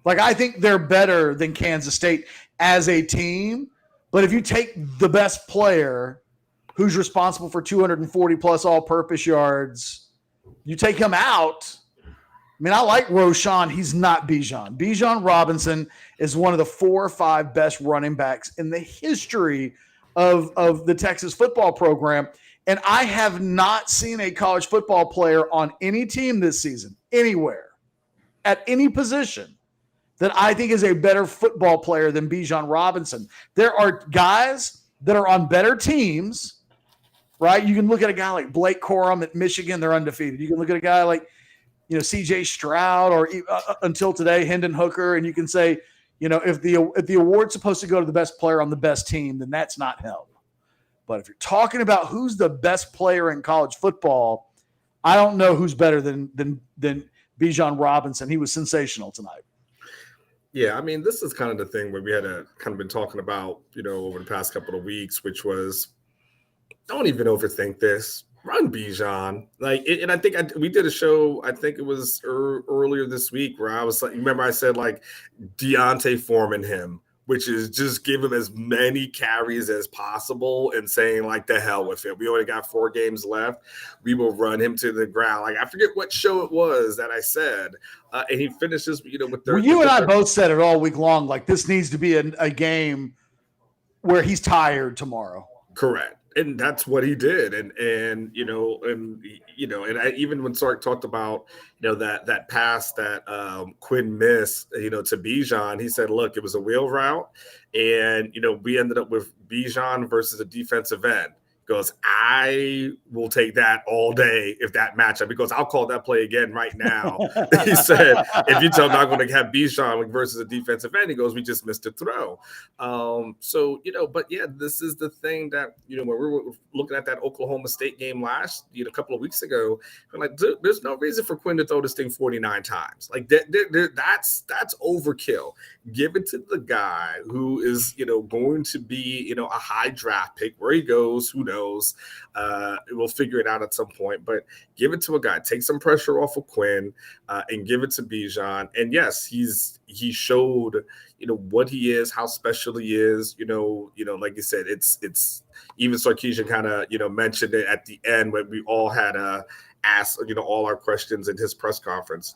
Like, I think they're better than Kansas State as a team, but if you take the best player who's responsible for 240-plus all-purpose yards, you take him out. I mean, I like Roshan. He's not Bijan. Bijan Robinson is one of the 4 or 5 best running backs in the history of the Texas football program. And I have not seen a college football player on any team this season, anywhere, at any position, that I think is a better football player than Bijan Robinson. There are guys that are on better teams, right? You can look at a guy like Blake Corum at Michigan, they're undefeated. You can look at a guy like, C.J. Stroud or until today, Hendon Hooker, and you can say, if the award's supposed to go to the best player on the best team, then that's not him. But if you're talking about who's the best player in college football, I don't know who's better than Bijan Robinson. He was sensational tonight. Yeah, I mean, this is kind of the thing where we had kind of been talking about, over the past couple of weeks, which was don't even overthink this. Run Bijan. And I think we did a show, I think it was earlier this week, where I was like, remember I said like Deontay Foreman him, which is just give him as many carries as possible and saying like the hell with it. We only got 4 games left. We will run him to the ground. Like I forget what show it was that I said. And he finishes, with you and I both said it all week long. Like this needs to be a game where he's tired tomorrow. Correct. And that's what he did. And I even when Sark talked about, that pass that Quinn missed, to Bijan, he said, look, it was a wheel route. And, we ended up with Bijan versus a defensive end. Goes, I will take that all day if that matchup. He goes, I'll call that play again right now. He said, if you tell me I'm going to have Bijan versus a defensive end, he goes, we just missed a throw. But yeah, this is the thing that, when we were looking at that Oklahoma State game a couple of weeks ago, we're like, there's no reason for Quinn to throw this thing 49 times. Like that's overkill. Give it to the guy who is, going to be, a high draft pick. Where he goes, who knows? We'll figure it out at some point, but give it to a guy, take some pressure off of Quinn, and give it to Bijan. And yes, he showed, what he is, how special he is, like you said, it's even Sarkisian kind of, mentioned it at the end when we all had asked, all our questions in his press conference.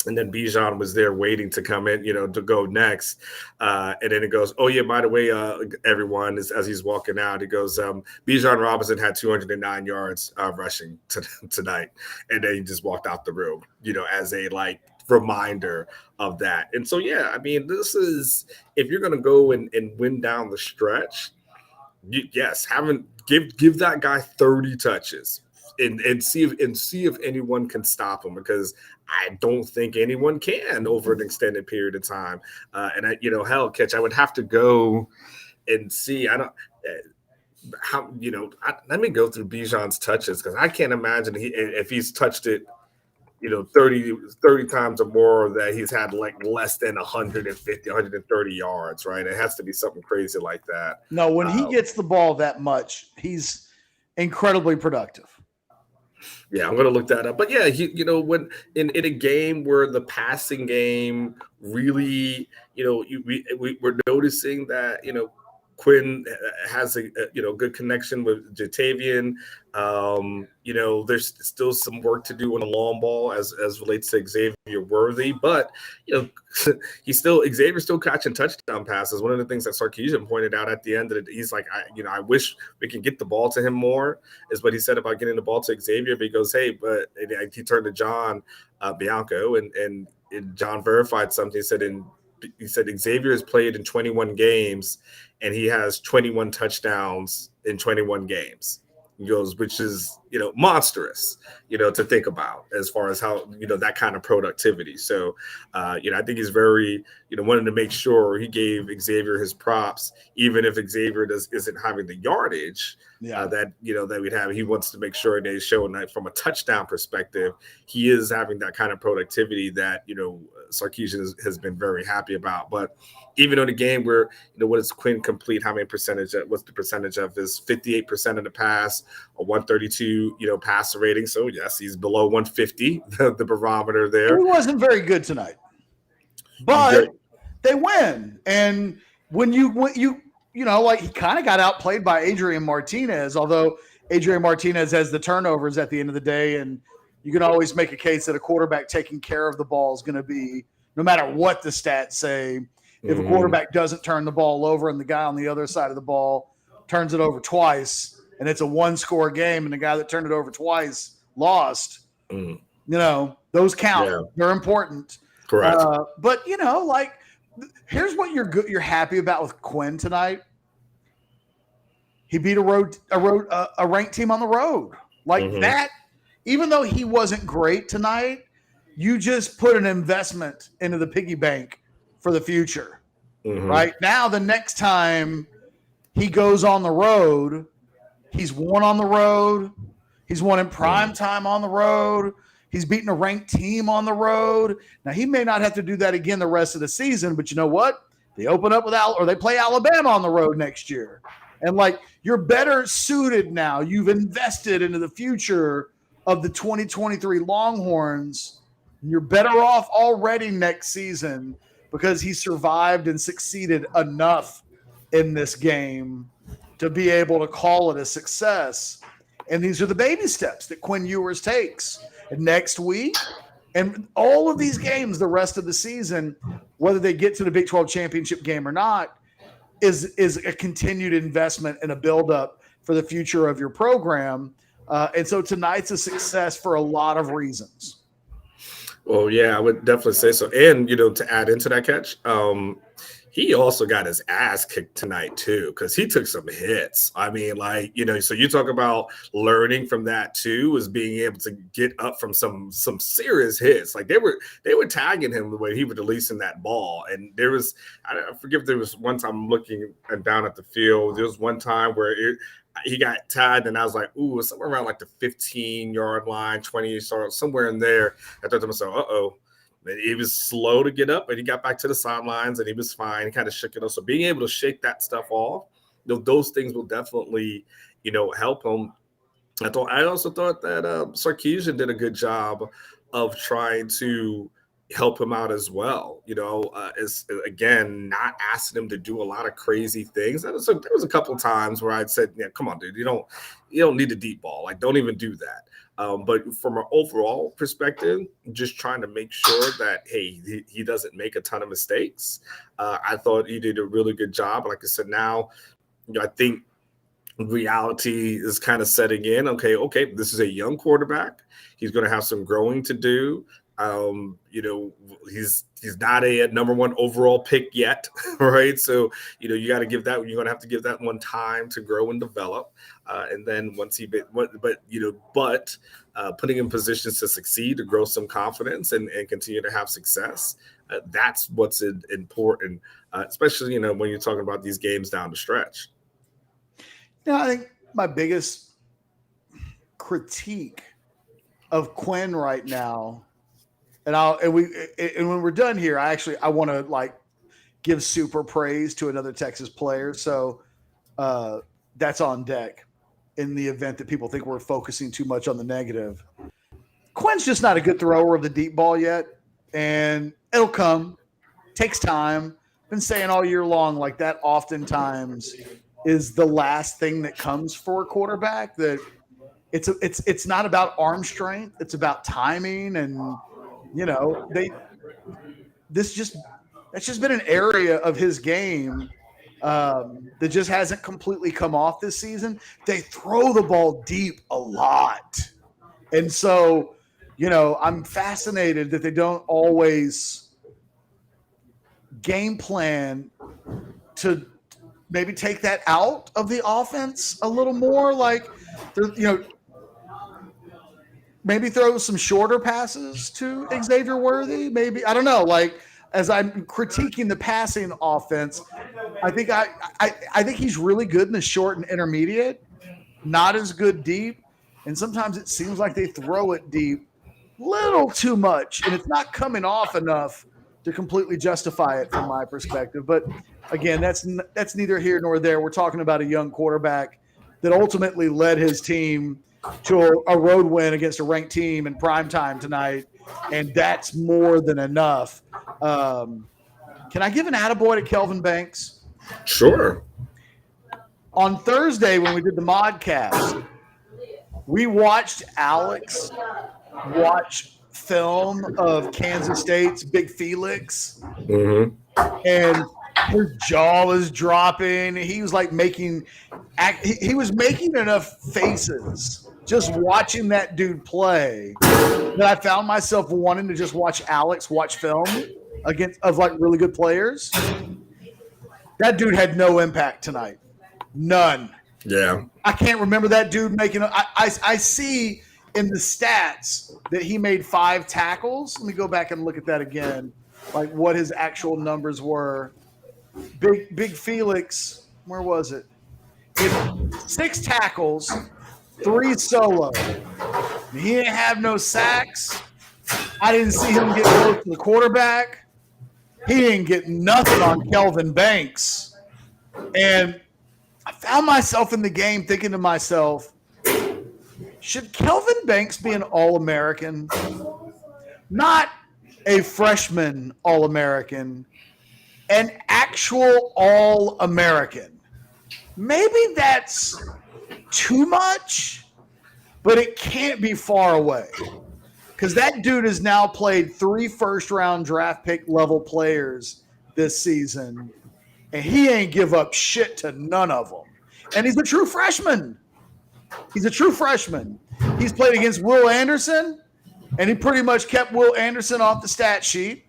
And then Bijan was there waiting to come in, to go next. And then it goes, oh, yeah, by the way, everyone, as he's walking out, he goes, Bijan Robinson had 209 yards rushing tonight. And then he just walked out the room, as a reminder of that. And so, yeah, I mean, this is, if you're going to go and win down the stretch, yes, give that guy 30 touches. And see if anyone can stop him, because I don't think anyone can over an extended period of time. Catch, I would have to go and see. I don't let me go through Bijan's touches, because I can't imagine if he's touched it, 30 times or more, that he's had less than 150, 130 yards, right? It has to be something crazy like that. No, when he gets the ball that much, he's incredibly productive. Yeah, I'm going to look that up. But yeah, when in a game where the passing game really, we're noticing that, Quinn has a good connection with Jatavian. There's still some work to do on the long ball as relates to Xavier Worthy, but Xavier's still catching touchdown passes. One of the things that Sarkisian pointed out at the end of it, he's like, I wish we can get the ball to him more, is what he said about getting the ball to Xavier. But he goes, hey, but he turned to John Bianco and John verified something. He said Xavier has played in 21 games and he has 21 touchdowns in 21 games. He goes, which is, monstrous, to think about as far as how, that kind of productivity. So, I think he's very, wanted to make sure he gave Xavier his props, even if Xavier isn't having the yardage that we'd have. He wants to make sure they show that from a touchdown perspective, he is having that kind of productivity that, Sarkisian has been very happy about. But even on a game where, what does Quinn complete? What's the percentage of his 58% of the pass, a 132, passer rating. So yes, he's below 150, the barometer there. He wasn't very good tonight, but they win. And when he kind of got outplayed by Adrian Martinez, although Adrian Martinez has the turnovers at the end of the day. And you can always make a case that a quarterback taking care of the ball is going to be, no matter what the stats say, if a quarterback doesn't turn the ball over and the guy on the other side of the ball turns it over twice and it's a 1-score game and the guy that turned it over twice lost, those count. Yeah. They're important. Correct. But, here's what you're happy about with Quinn tonight. He beat a ranked team on the road. That, even though he wasn't great tonight, you just put an investment into the piggy bank for the future. Right now, the next time he goes on the road, he's won on the road. He's won in prime time on the road. He's beaten a ranked team on the road. Now, he may not have to do that again the rest of the season, but you know what? They open up with or they play Alabama on the road next year. And, like, you're better suited now. You've invested into the future of the 2023 Longhorns. You're better off already next season because he survived and succeeded enough in this game to be able to call it a success. And these are the baby steps that Quinn Ewers takes. And next week, and all of these games the rest of the season, whether they get to the Big 12 championship game or not, is a continued investment and a buildup for the future of your program. And so tonight's a success for a lot of reasons. Well, yeah, I would definitely say so. And, to add into that, Catch, he also got his ass kicked tonight too, because he took some hits. I mean, so you talk about learning from that too, is being able to get up from some serious hits. Like they were tagging him the way he was releasing that ball. And there was, I forget if there was one time I'm looking down at the field. There was one time where he got tagged, and I was like, ooh, somewhere around like the 15-yard line, 20, somewhere in there. I thought to myself, uh-oh. He was slow to get up, but he got back to the sidelines, and he was fine. He kind of shook it off. So being able to shake that stuff off, those things will definitely, help him. I also thought that Sarkisian did a good job of trying to help him out as well. Is again not asking him to do a lot of crazy things. There was a couple of times where I'd said, "Yeah, come on, dude, you don't need a deep ball. Like, don't even do that." But from an overall perspective, just trying to make sure that, hey, he doesn't make a ton of mistakes. I thought he did a really good job. Like I said, now, I think reality is kind of setting in. Okay, this is a young quarterback. He's going to have some growing to do. He's not a number one overall pick yet, right? So, you got to give that, you're going to have to give that one time to grow and develop. And then once putting him in positions to succeed, to grow some confidence and continue to have success, that's what's important, especially, when you're talking about these games down the stretch. I think my biggest critique of Quinn right now, and when we're done here, I want to give super praise to another Texas player. So that's on deck in the event that people think we're focusing too much on the negative. Quinn's just not a good thrower of the deep ball yet, and it'll come. Takes time. Been saying all year long, like that oftentimes is the last thing that comes for a quarterback. That it's not about arm strength. It's about timing, and that's just been an area of his game that just hasn't completely come off this season. They throw the ball deep a lot. And so, I'm fascinated that they don't always game plan to maybe take that out of the offense a little more. Maybe throw some shorter passes to Xavier Worthy. Maybe, I don't know. As I'm critiquing the passing offense, I think he's really good in the short and intermediate, not as good deep. And sometimes it seems like they throw it deep little too much, and it's not coming off enough to completely justify it from my perspective. But again, that's neither here nor there. We're talking about a young quarterback that ultimately led his team to a road win against a ranked team in primetime tonight, and that's more than enough. Can I give an attaboy to Kelvin Banks? Sure. On Thursday when we did the modcast, we watched Alex watch film of Kansas State's Big Felix, and his jaw was dropping. He was making enough faces just watching that dude play that I found myself wanting to just watch Alex watch film of really good players. That dude had no impact tonight. None. Yeah. I can't remember that dude making I see in the stats that he made 5 tackles. Let me go back and look at that again, what his actual numbers were. Big Felix, where was it? 6 tackles, 3 solo. He didn't have no sacks. I didn't see him get close to the quarterback. He didn't get nothing on Kelvin Banks. And I found myself in the game thinking to myself, should Kelvin Banks be an All-American? Not a freshman All-American, an actual All-American. Maybe that's too much, but it can't be far away. Because that dude has now played 3 first-round draft pick level players this season, and he ain't give up shit to none of them. And he's a true freshman. He's a true freshman. He's played against Will Anderson, and he pretty much kept Will Anderson off the stat sheet.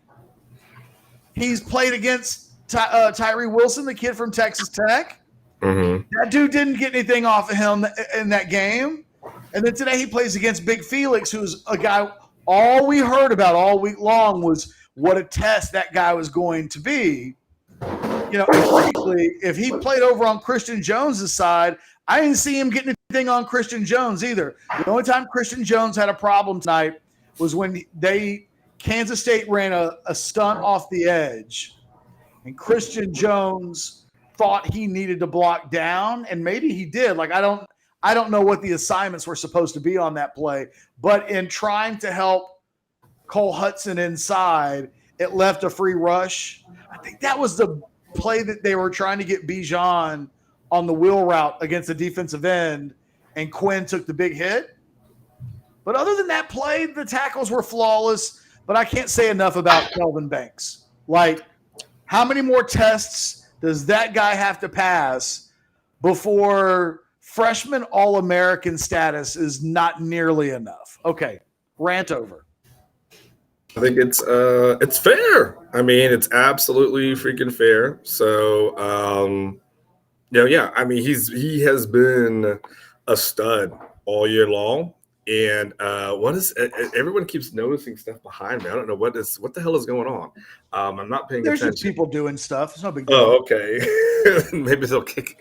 He's played against Tyree Wilson, the kid from Texas Tech. Mm-hmm. That dude didn't get anything off of him in that game. And then today he plays against Big Felix, who's a guy all we heard about all week long was what a test that guy was going to be. You know, frankly, if he played over on Christian Jones' side, I didn't see him getting anything on Christian Jones either. The only time Christian Jones had a problem tonight was when Kansas State ran a stunt off the edge, and Christian Jones thought he needed to block down, and maybe he did. Like, I don't know what the assignments were supposed to be on that play, but in trying to help Cole Hudson inside, it left a free rush. I think that was the play that they were trying to get Bijan on the wheel route against the defensive end, and Quinn took the big hit. But other than that play, the tackles were flawless, but I can't say enough about Kelvin Banks. Like, how many more tests does that guy have to pass before freshman All-American status is not nearly enough? Okay, rant over. I think it's fair. I mean, it's absolutely freaking fair. So, yeah. I mean, he has been a stud all year long. And everyone keeps noticing stuff behind me. I don't know what the hell is going on. I'm not paying attention. There's just people doing stuff. It's no big deal. Oh, okay. Maybe they'll kick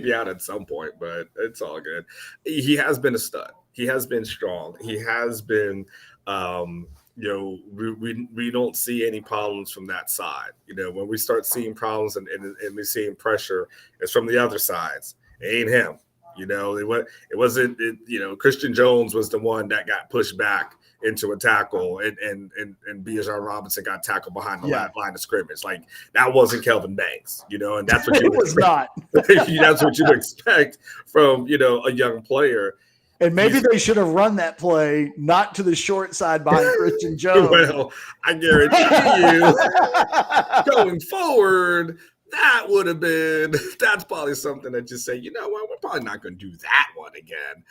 me out at some point, but it's all good. He has been a stud. He has been strong. He has been. We don't see any problems from that side. You know, when we start seeing problems and we're seeing pressure, it's from the other sides. It ain't him. You know, it wasn't. Christian Jones was the one that got pushed back into a tackle, and Bijan Robinson got tackled behind the line of scrimmage. Like, that wasn't Kelvin Banks. You know, and that's what you it was not. That's what you expect from a young player. And maybe they should have run that play not to the short side behind Christian Jones. Well, I guarantee you, going forward, that's probably something that you say, you know what, we're probably not going to do that one again.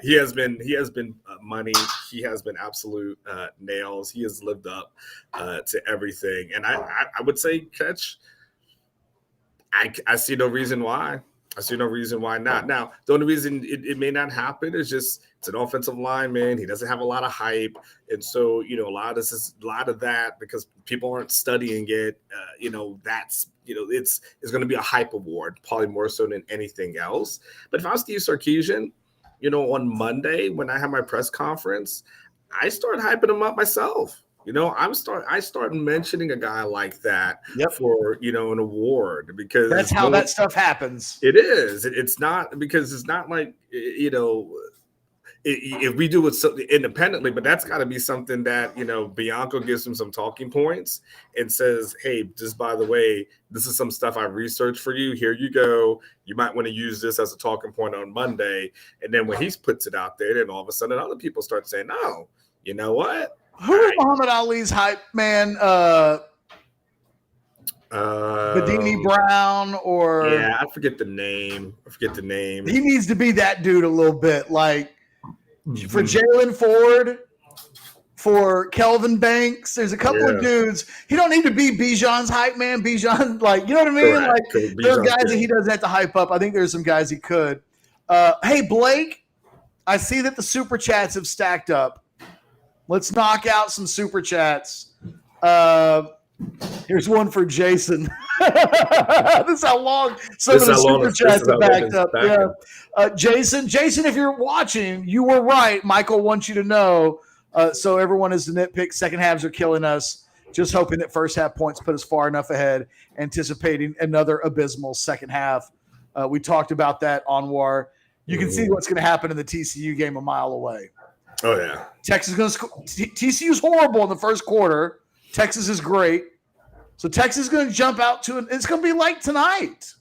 He has been money. He has been absolute nails. He has lived up to everything. And I would say, Catch, I see no reason why. I see no reason why not. Now, the only reason it may not happen is just it's an offensive lineman. He doesn't have a lot of hype. And so, a lot of that, because people aren't studying it, it's going to be a hype award, probably more so than anything else. But if I was Steve Sarkisian, on Monday when I have my press conference, I start hyping him up myself. I start mentioning a guy like that for, an award, because that's how that stuff happens. It is. It's not, because it's not like, if we do it independently, but that's got to be something that, Bianco gives him some talking points and says, hey, just by the way, this is some stuff I researched for you. Here you go. You might want to use this as a talking point on Monday. And then when he puts it out there, then all of a sudden other people start saying, no, you know what? Who is Muhammad Ali's hype man? Badini Brown, or I forget the name. He needs to be that dude a little bit, like for Jalen Ford, for Kelvin Banks. There's a couple of dudes. He don't need to be Bijan's hype man. Bijan, like, you know what I mean? Correct. Like, there's guys that he doesn't have to hype up. I think there's some guys he could. Hey, Blake, I see that the super chats have stacked up. Let's knock out some super chats. Here's one for Jason. This is how long some of the super chats are backed up. Yeah. Jason, if you're watching, you were right. Michael wants you to know. So everyone is the nitpick. Second halves are killing us. Just hoping that first half points put us far enough ahead. Anticipating another abysmal second half. We talked about that, Anwar. You can see what's going to happen in the TCU game a mile away. Oh, yeah. Texas is going to score. TCU's horrible in the first quarter. Texas is great. So Texas is going to jump out to it. It's going to be like tonight.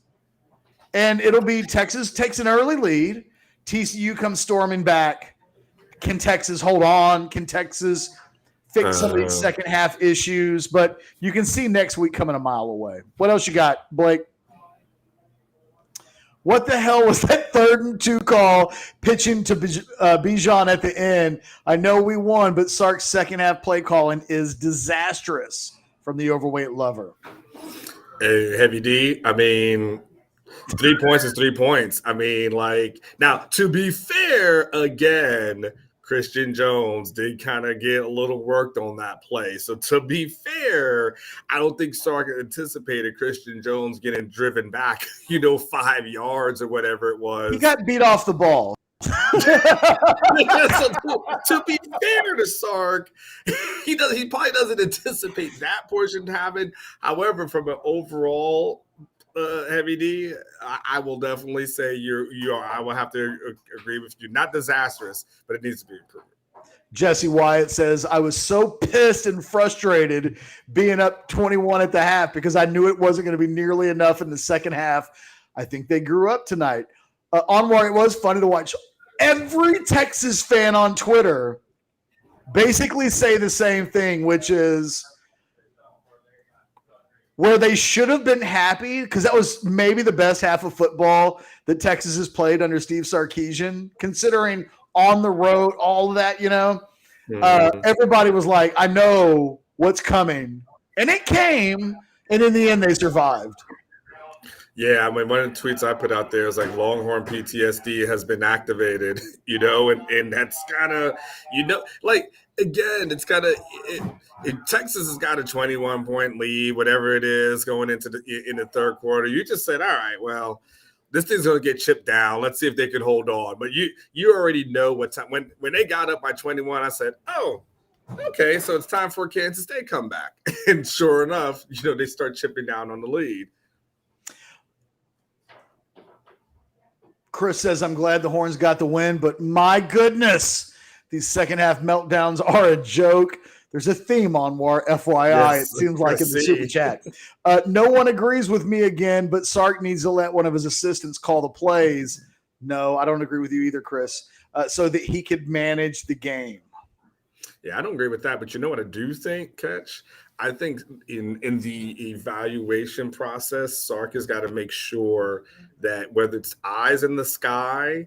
And it'll be Texas takes an early lead. TCU comes storming back. Can Texas hold on? Can Texas fix some of these second half issues? But you can see next week coming a mile away. What else you got, Blake? What the hell was that 3rd and 2 call pitching to Bijan at the end? I know we won, but Sark's second half play calling is disastrous from the overweight lover. Hey, Heavy D, I mean, 3 points is 3 points. I mean, now, to be fair, again, Christian Jones did kind of get a little worked on that play. So to be fair, I don't think Sark anticipated Christian Jones getting driven back, 5 yards or whatever it was. He got beat off the ball. So to be fair to Sark, he probably doesn't anticipate that portion to happen. However, from an overall Heavy D, I will definitely say you are. I will have to agree with you. Not disastrous, but it needs to be improved. Jesse Wyatt says, I was so pissed and frustrated being up 21 at the half because I knew it wasn't going to be nearly enough in the second half. I think they grew up tonight. Anwar, it was funny to watch every Texas fan on Twitter basically say the same thing, which is where they should have been happy, because that was maybe the best half of football that Texas has played under Steve Sarkisian, considering on the road, all of that, everybody was like, I know what's coming. And it came, and in the end, they survived. Yeah, I mean, one of the tweets I put out there is like Longhorn PTSD has been activated, and that's kind of, again, it's kind of Texas has got a 21-point lead, whatever it is, going into in the third quarter. You just said, all right, well, this thing's going to get chipped down. Let's see if they can hold on. But you already know what time. When they got up by 21, I said, oh, okay, so it's time for a Kansas State comeback. And sure enough, they start chipping down on the lead. Chris says, I'm glad the Horns got the win, but my goodness, these second half meltdowns are a joke. There's a theme on War, FYI. Yes, it seems like in the super chat. No one agrees with me again, but Sark needs to let one of his assistants call the plays. No, I don't agree with you either, Chris, so that he could manage the game. Yeah, I don't agree with that, but you know what I do think, Catch? I think in the evaluation process, Sark has got to make sure that whether it's eyes in the sky,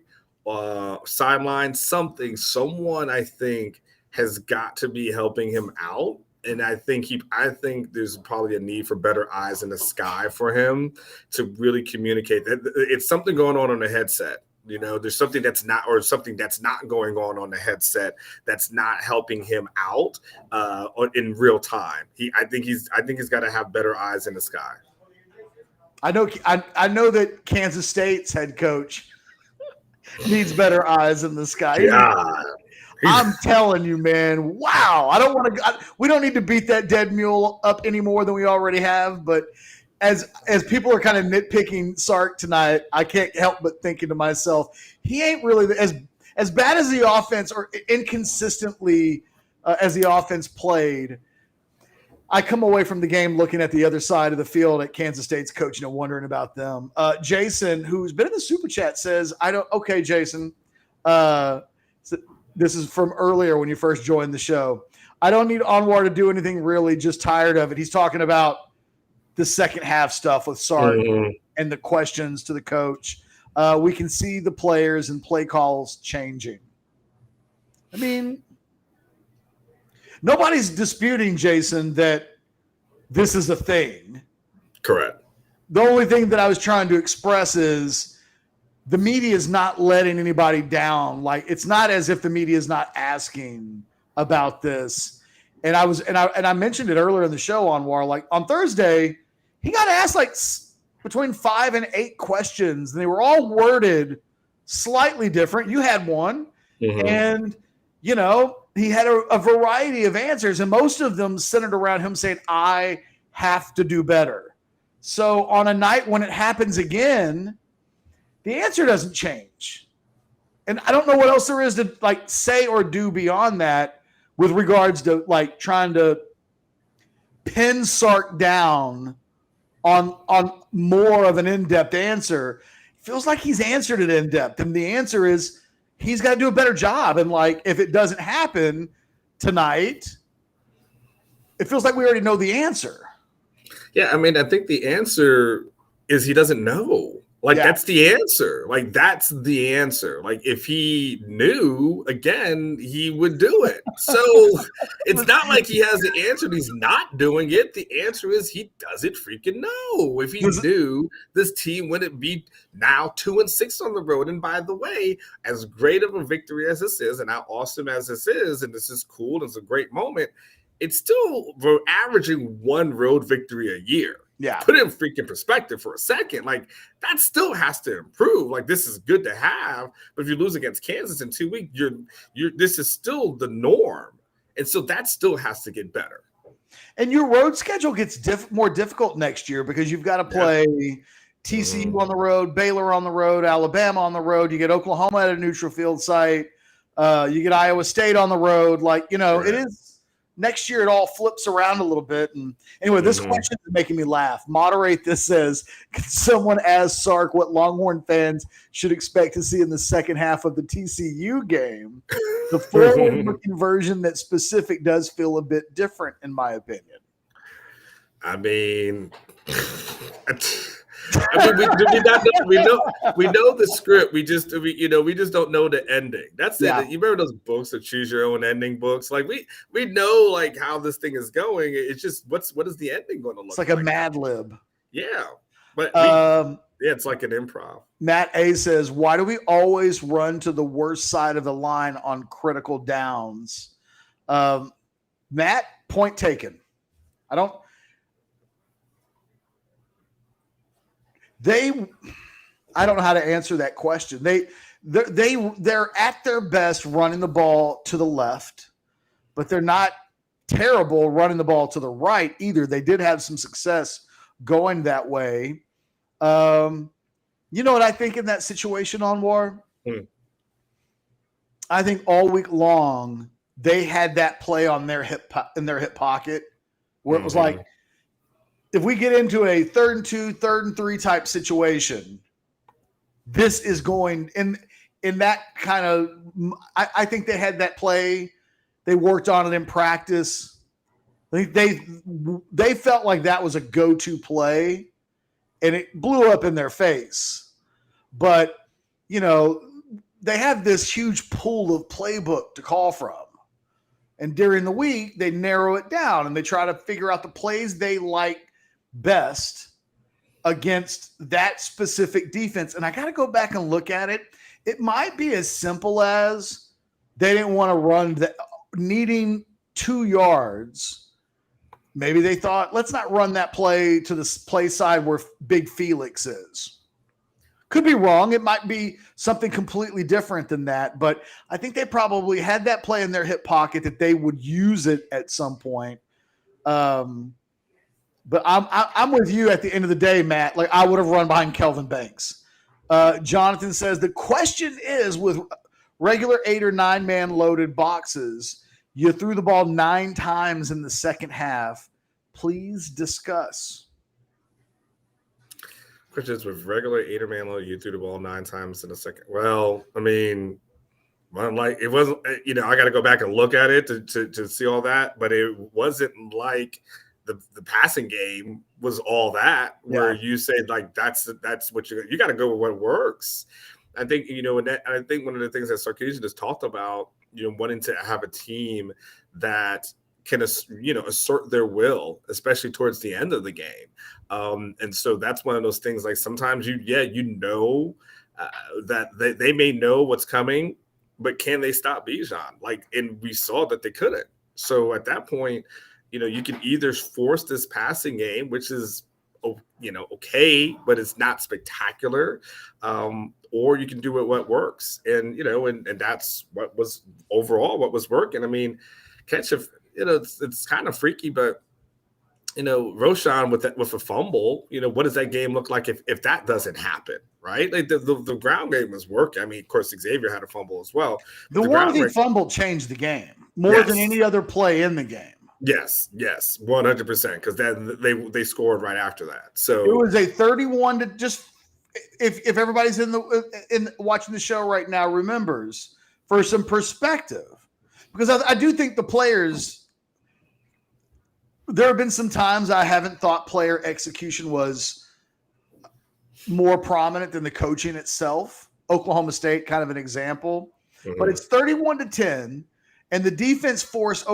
sideline, someone I think has got to be helping him out. And I think there's probably a need for better eyes in the sky for him to really communicate that it's something going on the headset. There's something that's not going on the headset that's not helping him out in real time. I think he's got to have better eyes in the sky. I know that Kansas State's head coach needs better eyes in the sky. Yeah. I'm telling you, man. Wow. We don't need to beat that dead mule up any more than we already have, but as people are kind of nitpicking Sark tonight, I can't help but thinking to myself, he ain't really as bad as the offense or inconsistently as the offense played. I come away from the game looking at the other side of the field at Kansas State's coach, wondering about them. Jason, who's been in the super chat, says, okay, Jason, this is from earlier when you first joined the show. I don't need Anwar to do anything really, just tired of it. He's talking about the second half stuff with Sark and the questions to the coach. We can see the players and play calls changing. I mean, nobody's disputing, Jason, that this is a thing. Correct. The only thing that I was trying to express is the media is not letting anybody down. Like, it's not as if the media is not asking about this. And I mentioned it earlier in the show on War. Like on Thursday, he got asked like between 5 and 8 questions, and they were all worded slightly different. You had one, and you know, he had a variety of answers, and most of them centered around him saying, I have to do better. So on a night when it happens again, the answer doesn't change. And I don't know what else there is to like say or do beyond that with regards to like trying to pin Sark down on more of an in-depth answer. It feels like he's answered it in-depth. And the answer is he's got to do a better job. And like, if it doesn't happen tonight, it feels like we already know the answer. Yeah, I mean, I think the answer is he doesn't know. Like, that's the answer. Like, that's the answer. Like, if he knew, again, he would do it. So it's not like he has the answer and he's not doing it. The answer is he doesn't freaking know. If he knew, this team wouldn't be now 2-6 on the road. And by the way, as great of a victory as this is and how awesome as this is, and this is cool, and it's a great moment, it's still we're averaging 1 road victory a year. Yeah. Put it in freaking perspective for a second. Like, that still has to improve. Like, this is good to have, but if you lose against Kansas in 2 weeks, this is still the norm. And so that still has to get better. And your road schedule gets more difficult next year because you've got to play TCU on the road, Baylor on the road, Alabama on the road. You get Oklahoma at a neutral field site. You get Iowa State on the road. Like, you know, it is. Next year, it all flips around a little bit. And anyway, this question is making me laugh. Moderate this says, can someone ask Sark what Longhorn fans should expect to see in the second half of the TCU game? The forward-looking version that's specific does feel a bit different, in my opinion. I mean, we know the script. We just don't know the ending. That's it. You remember those books, the choose your own ending books? Like we know like how this thing is going. It's just what is the ending going to look like? It's like a Mad Lib. Yeah, but it's like an improv. Matt A says, "Why do we always run to the worst side of the line on critical downs?" Matt, point taken. I don't know how to answer that question. They're at their best running the ball to the left, but they're not terrible running the ball to the right either. They did have some success going that way. You know what I think in that situation on War? I think all week long they had that play on their hip pocket where it was like, if we get into a 3rd and 2, 3rd and 3 type situation, this is going in that kind of. I think they had that play. They worked on it in practice. They felt like that was a go-to play, and it blew up in their face. But you know, they have this huge pool of playbook to call from, and during the week they narrow it down and they try to figure out the plays they like best against that specific defense. And I got to go back and look at it. It might be as simple as they didn't want to run needing 2 yards. Maybe they thought, let's not run that play to the play side where Big Felix is. Could be wrong. It might be something completely different than that. But I think they probably had that play in their hip pocket that they would use it at some point. But I'm with you at the end of the day, Matt. Like, I would have run behind Kelvin Banks. Jonathan says the question is, with regular 8 or 9 man loaded boxes, you threw the ball 9 times in the second half. Please discuss. Questions with regular 8 or man load, you threw the ball 9 times in the second. Well, I mean, like it wasn't. You know, I got to go back and look at it to see all that, but it wasn't like the passing game was all that where you said like that's what you got to go with what works. I think, you know, and I think one of the things that Sarkisian has talked about, you know, wanting to have a team that can, you know, assert their will, especially towards the end of the game. And so that's one of those things, like sometimes that they may know what's coming, but can they stop Bijan? Like, and we saw that they couldn't. So at that point, you can either force this passing game, which is, okay, but it's not spectacular, or you can do it what works. And, and that's what was overall what was working. I mean, Ketchup, it's kind of freaky, but Roshan with a fumble, what does that game look like if that doesn't happen, right? Like the ground game was working. I mean, of course, Xavier had a fumble as well. The Worthy fumble changed the game more than any other play in the game. Yes, 100%. Because then they scored right after that. So it was a 31 to just. If everybody's in watching the show right now remembers, for some perspective, because I do think the players. There have been some times I haven't thought player execution was more prominent than the coaching itself. Oklahoma State, kind of an example, but it's 31-10, and the defense forced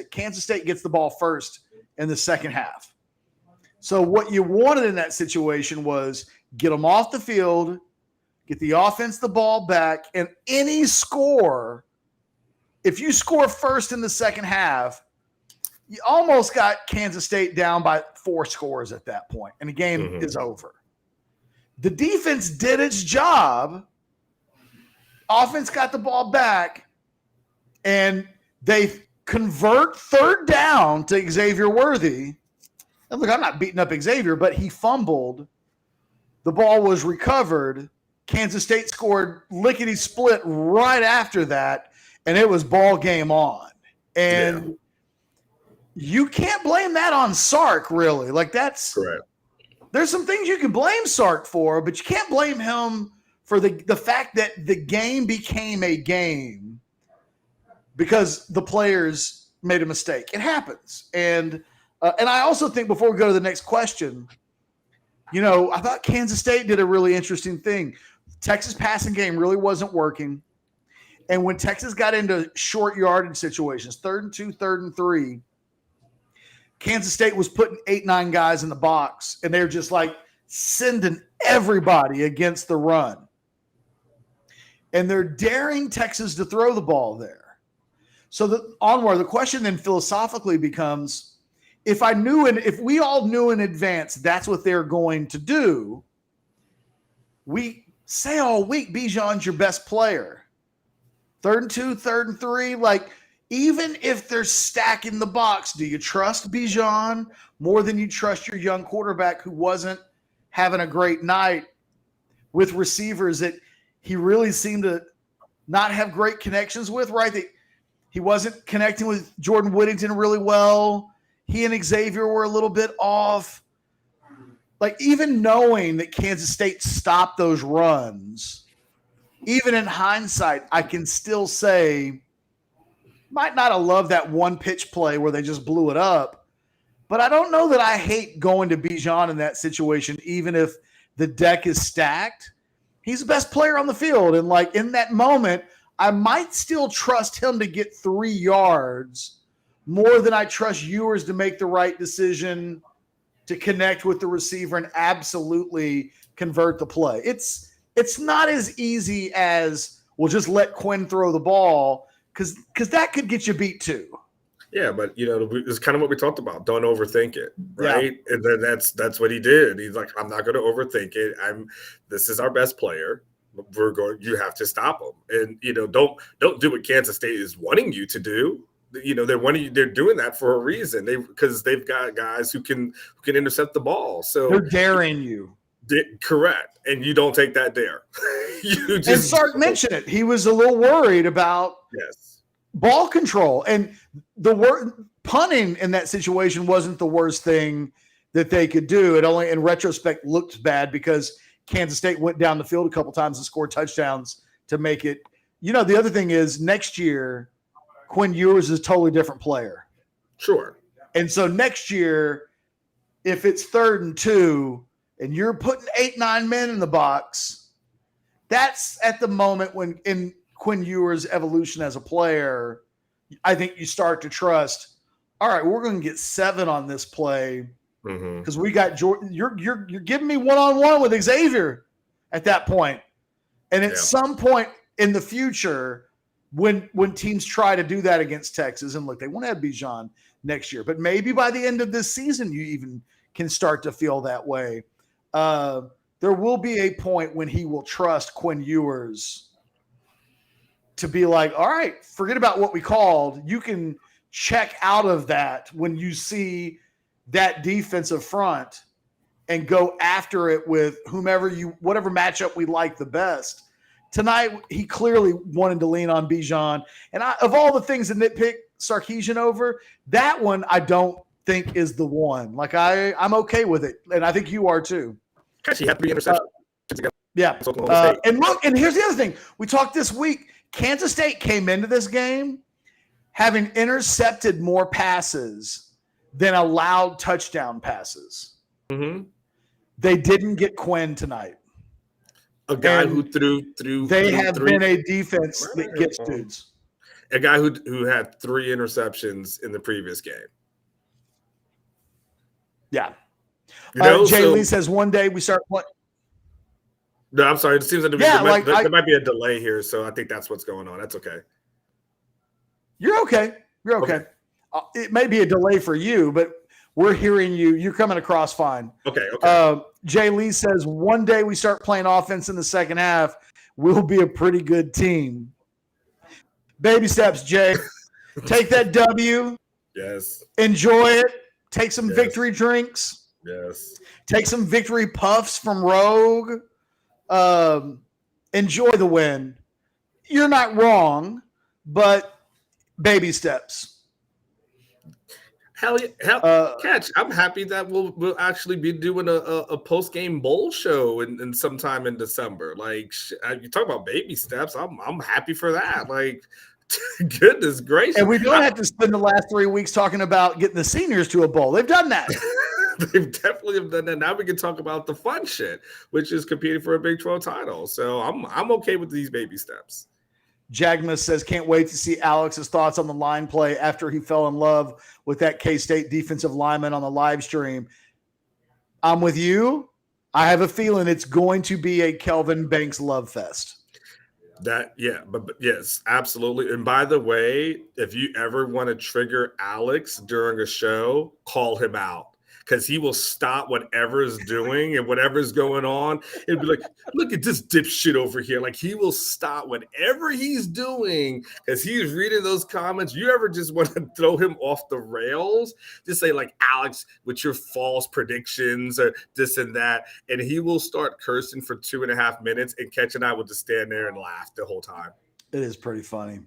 Kansas State gets the ball first in the second half. So what you wanted in that situation was get them off the field, get the offense the ball back, and any score, if you score first in the second half, you almost got Kansas State down by 4 scores at that point, and the game is over. The defense did its job. Offense got the ball back, and they convert third down to Xavier Worthy. And look, I'm not beating up Xavier, but he fumbled. The ball was recovered. Kansas State scored lickety-split right after that, and it was ball game on. And you can't blame that on Sark, really. Like, that's correct. There's some things you can blame Sark for, but you can't blame him for the fact that the game became a game because the players made a mistake. It happens. And I also think, before we go to the next question, I thought Kansas State did a really interesting thing. Texas passing game really wasn't working. And when Texas got into short yardage situations, 3rd and 2, 3rd and 3, Kansas State was putting 8-9 guys in the box, and they're just like sending everybody against the run. And they're daring Texas to throw the ball there. So the question then philosophically becomes, if we all knew in advance that's what they're going to do, we say all week Bijan's your best player. 3rd and 2, 3rd and 3, like, even if they're stacking the box, do you trust Bijan more than you trust your young quarterback who wasn't having a great night with receivers that he really seemed to not have great connections with, right? He wasn't connecting with Jordan Whittington really well. He and Xavier were a little bit off. Like, even knowing that Kansas State stopped those runs, even in hindsight, I can still say, might not have loved that one pitch play where they just blew it up, but I don't know that I hate going to Bijan in that situation, even if the deck is stacked. He's the best player on the field. And like, in that moment, I might still trust him to get 3 yards more than I trust Ewers to make the right decision to connect with the receiver and absolutely convert the play. It's not as easy as, we'll just let Quinn throw the ball, because that could get you beat too. Yeah, but it's kind of what we talked about. Don't overthink it, right? Yeah. And then that's what he did. He's like, I'm not going to overthink it. This is our best player. You have to stop him, and don't do what Kansas State is wanting you to do. They're doing that for a reason. Because they've got guys who can intercept the ball. So they're daring you. Correct, and you don't take that dare. And Sark mentioned it. He was a little worried about ball control, and the word punting in that situation wasn't the worst thing that they could do. It only, in retrospect, looked bad because Kansas State went down the field a couple times and scored touchdowns to make it. The other thing is, next year, Quinn Ewers is a totally different player. Sure. And so next year, if it's 3rd and 2 and you're putting 8-9 men in the box, that's at the moment when, in Quinn Ewers' evolution as a player, I think you start to trust, all right, we're going to get 7 on this play because we got Jordan. You're giving me one-on-one with Xavier at that point. And at some point in the future, when teams try to do that against Texas, and look, they want to have Bijan next year, but maybe by the end of this season, you even can start to feel that way. There will be a point when he will trust Quinn Ewers to be like, all right, forget about what we called. You can check out of that when you see that defensive front and go after it with whatever matchup we like the best. Tonight, he clearly wanted to lean on Bijan. And of all the things to nitpick Sarkisian over, that one I don't think is the one. Like, I'm okay with it, and I think you are too. Actually, had 3 interceptions. Yeah. And look, and here's the other thing. We talked this week. Kansas State came into this game having intercepted more passes than allowed touchdown passes. Mm-hmm. They didn't get Quinn tonight. A guy who threw. They have been a defense that gets dudes. A guy who had 3 interceptions in the previous game. Yeah. Jay Lee says one day we start playing. No, I'm sorry. It seems like there might be a delay here, so I think that's what's going on. That's okay. You're okay. You're okay. It may be a delay for you, but we're hearing you. You're coming across fine. Okay. Jay Lee says one day we start playing offense in the second half, we'll be a pretty good team. Baby steps, Jay. Take that W. Yes. Enjoy it. Take some victory drinks. Yes. Take some victory puffs from Rogue. Enjoy the win. You're not wrong, but baby steps. Hell yeah. Catch. I'm happy that we'll actually be doing a post-game bowl show in sometime in December. Like, you talk about baby steps. I'm happy for that. Like, goodness gracious. And we don't have to spend the last 3 weeks talking about getting the seniors to a bowl. They've done that. They've definitely done that. Now we can talk about the fun shit, which is competing for a Big 12 title. So I'm okay with these baby steps. Jagma says, can't wait to see Alex's thoughts on the line play after he fell in love with that K-State defensive lineman on the live stream. I'm with you. I have a feeling it's going to be a Kelvin Banks love fest. But yes, absolutely. And by the way, if you ever want to trigger Alex during a show, call him out. Because he will stop whatever is doing and whatever is going on. It'd be like, look at this dipshit over here. Like, he will stop whatever he's doing because he's reading those comments. You ever just want to throw him off the rails? Just say, like, Alex, with your false predictions or this and that. And he will start cursing for 2.5 minutes, and Catch and I will just stand there and laugh the whole time. It is pretty funny.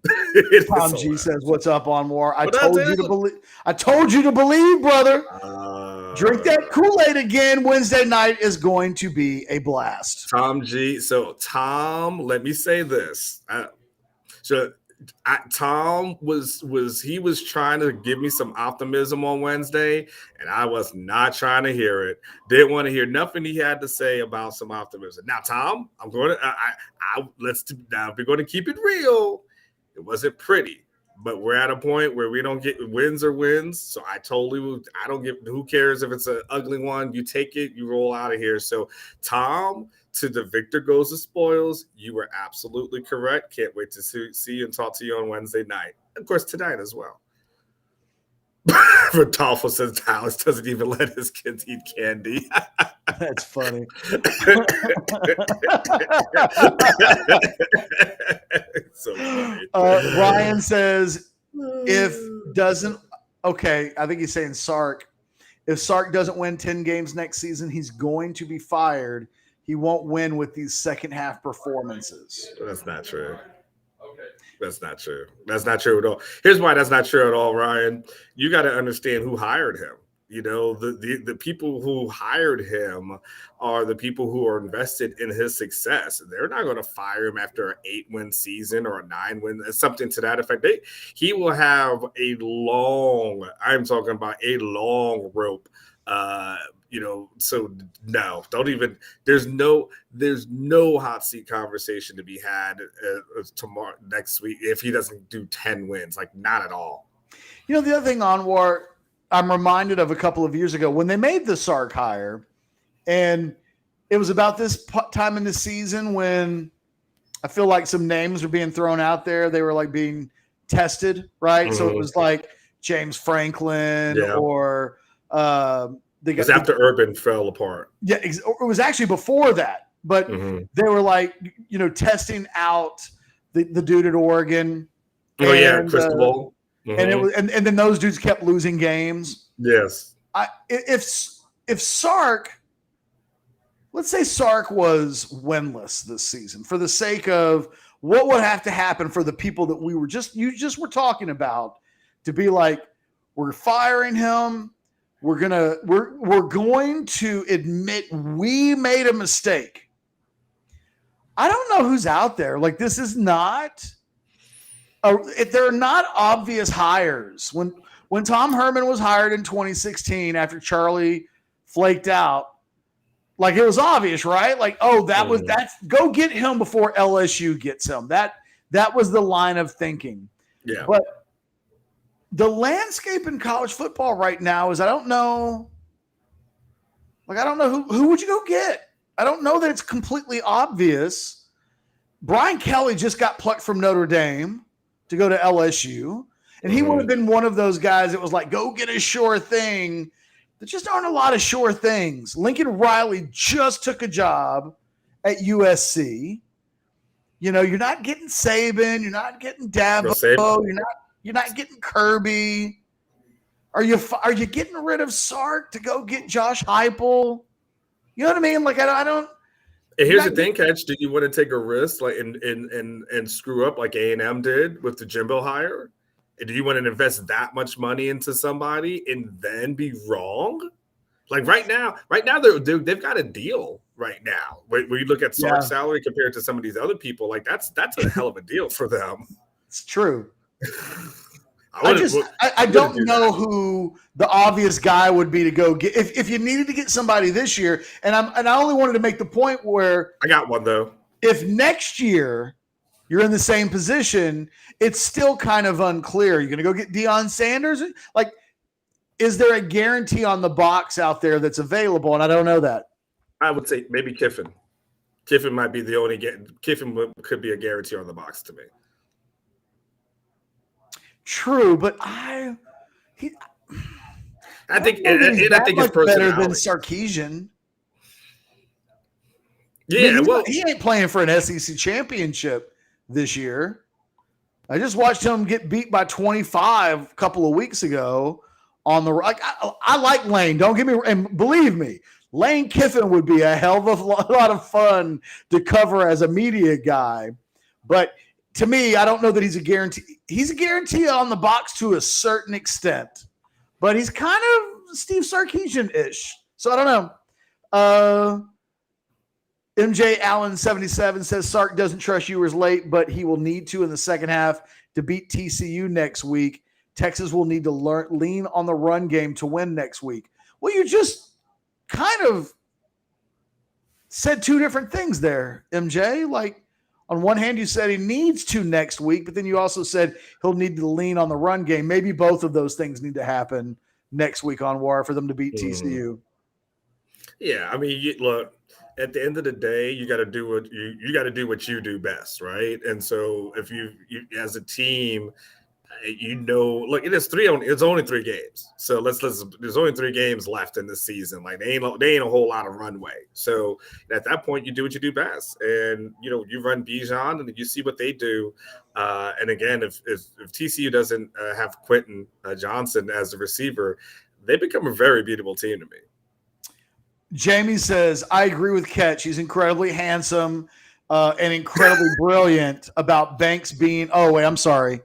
Tom G says, "What's up, on War? I told you to believe, brother. Drink that Kool-Aid again. Wednesday night is going to be a blast." Tom G. So Tom, let me say this. Tom was trying to give me some optimism on Wednesday, and I was not trying to hear it. Didn't want to hear nothing he had to say about some optimism. Now, Tom, I'm going to now if we're going to keep it real, it wasn't pretty, but we're at a point where we don't get wins or wins. So I don't give. Who cares if it's an ugly one? You take it, you roll out of here. So Tom, to the victor goes the spoils. You were absolutely correct. Can't wait to see you and talk to you on Wednesday night. Of course, tonight as well. Rodolfo says Dallas doesn't even let his kids eat candy. That's funny. So funny. Ryan says, I think he's saying Sark. If Sark doesn't win 10 games next season, he's going to be fired. He won't win with these second half performances. That's not true. That's not true. That's not true at all. Here's why that's not true at all, Ryan. You got to understand who hired him. You know, the people who hired him are the people who are invested in his success. They're not going to fire him after an 8-win season or a 9-win, something to that effect. He will have I'm talking about a long rope. So no, don't even. There's no hot seat conversation to be had tomorrow next week if he doesn't do 10 wins. Like, not at all. You know, the other thing, Anwar, I'm reminded of a couple of years ago when they made the Sark hire, and it was about this time in the season when I feel like some names were being thrown out there. They were like being tested, right? So it was like James Franklin or it was after Urban fell apart. Yeah, it was actually before that, but they were like, testing out the dude at Oregon. Oh yeah, Cristobal. And it was, and then those dudes kept losing games. Yes. If Sark, let's say Sark was winless this season, for the sake of what would have to happen for the people that you just were talking about to be like, we're firing him. We're going to admit we made a mistake. I don't know who's out there. Like, this is not. If there are not obvious hires, when Tom Herman was hired in 2016 after Charlie flaked out, like, it was obvious, right? Like, that's go get him before LSU gets him. That was the line of thinking. Yeah. But the landscape in college football right now is I don't know who would you go get? I don't know that it's completely obvious. Brian Kelly just got plucked from Notre Dame to go to LSU. And he would have been one of those guys that was like, go get a sure thing. There just aren't a lot of sure things. Lincoln Riley just took a job at USC. You're not getting Saban. You're not getting Dabo. You're not getting Kirby. Are you getting rid of Sark to go get Josh Heupel? You know what I mean? Like, I don't. And here's the thing, Catch. Do you want to take a risk like and screw up like A&M did with the Jimbo hire? And do you want to invest that much money into somebody and then be wrong? Like right now they've got a deal right now. When you look at Sark's salary compared to some of these other people, like that's a hell of a deal for them. It's true. I don't know who the obvious guy would be to go get if you needed to get somebody this year. And I only wanted to make the point where I got one though. If next year you're in the same position, it's still kind of unclear. You're going to go get Deion Sanders? Like, is there a guarantee on the box out there that's available? And I don't know that. I would say maybe Kiffin. Kiffin might be the only Kiffin could be a guarantee on the box to me. True, but I think his personality better than Sarkisian. Yeah, he ain't playing for an SEC championship this year. I just watched him get beat by 25 a couple of weeks ago on the. I like Lane. Don't get me, and believe me, Lane Kiffin would be a hell of a lot of fun to cover as a media guy, but. To me, I don't know that he's a guarantee. He's a guarantee on the box to a certain extent, but he's kind of Steve Sarkisian-ish. So I don't know. MJ Allen 77 says Sark doesn't trust Ewers late, but he will need to in the second half to beat TCU next week. Texas will need to lean on the run game to win next week. Well, you just kind of said two different things there, MJ. Like, on one hand, you said he needs to next week, but then you also said he'll need to lean on the run game. Maybe both of those things need to happen next week on WAR for them to beat TCU. Yeah, I mean, look, at the end of the day, you got to do what you do best, right? And so, if you as a team, look, it's only 3 games. So there's only 3 games left in this season. Like they ain't a whole lot of runway. So at that point, you do what you do best, and you run Bijan and you see what they do. And again, if TCU doesn't have Quentin Johnson as the receiver, they become a very beatable team to me. Jamie says, I agree with Ketch. He's incredibly handsome and incredibly brilliant about Banks being. Oh wait, I'm sorry.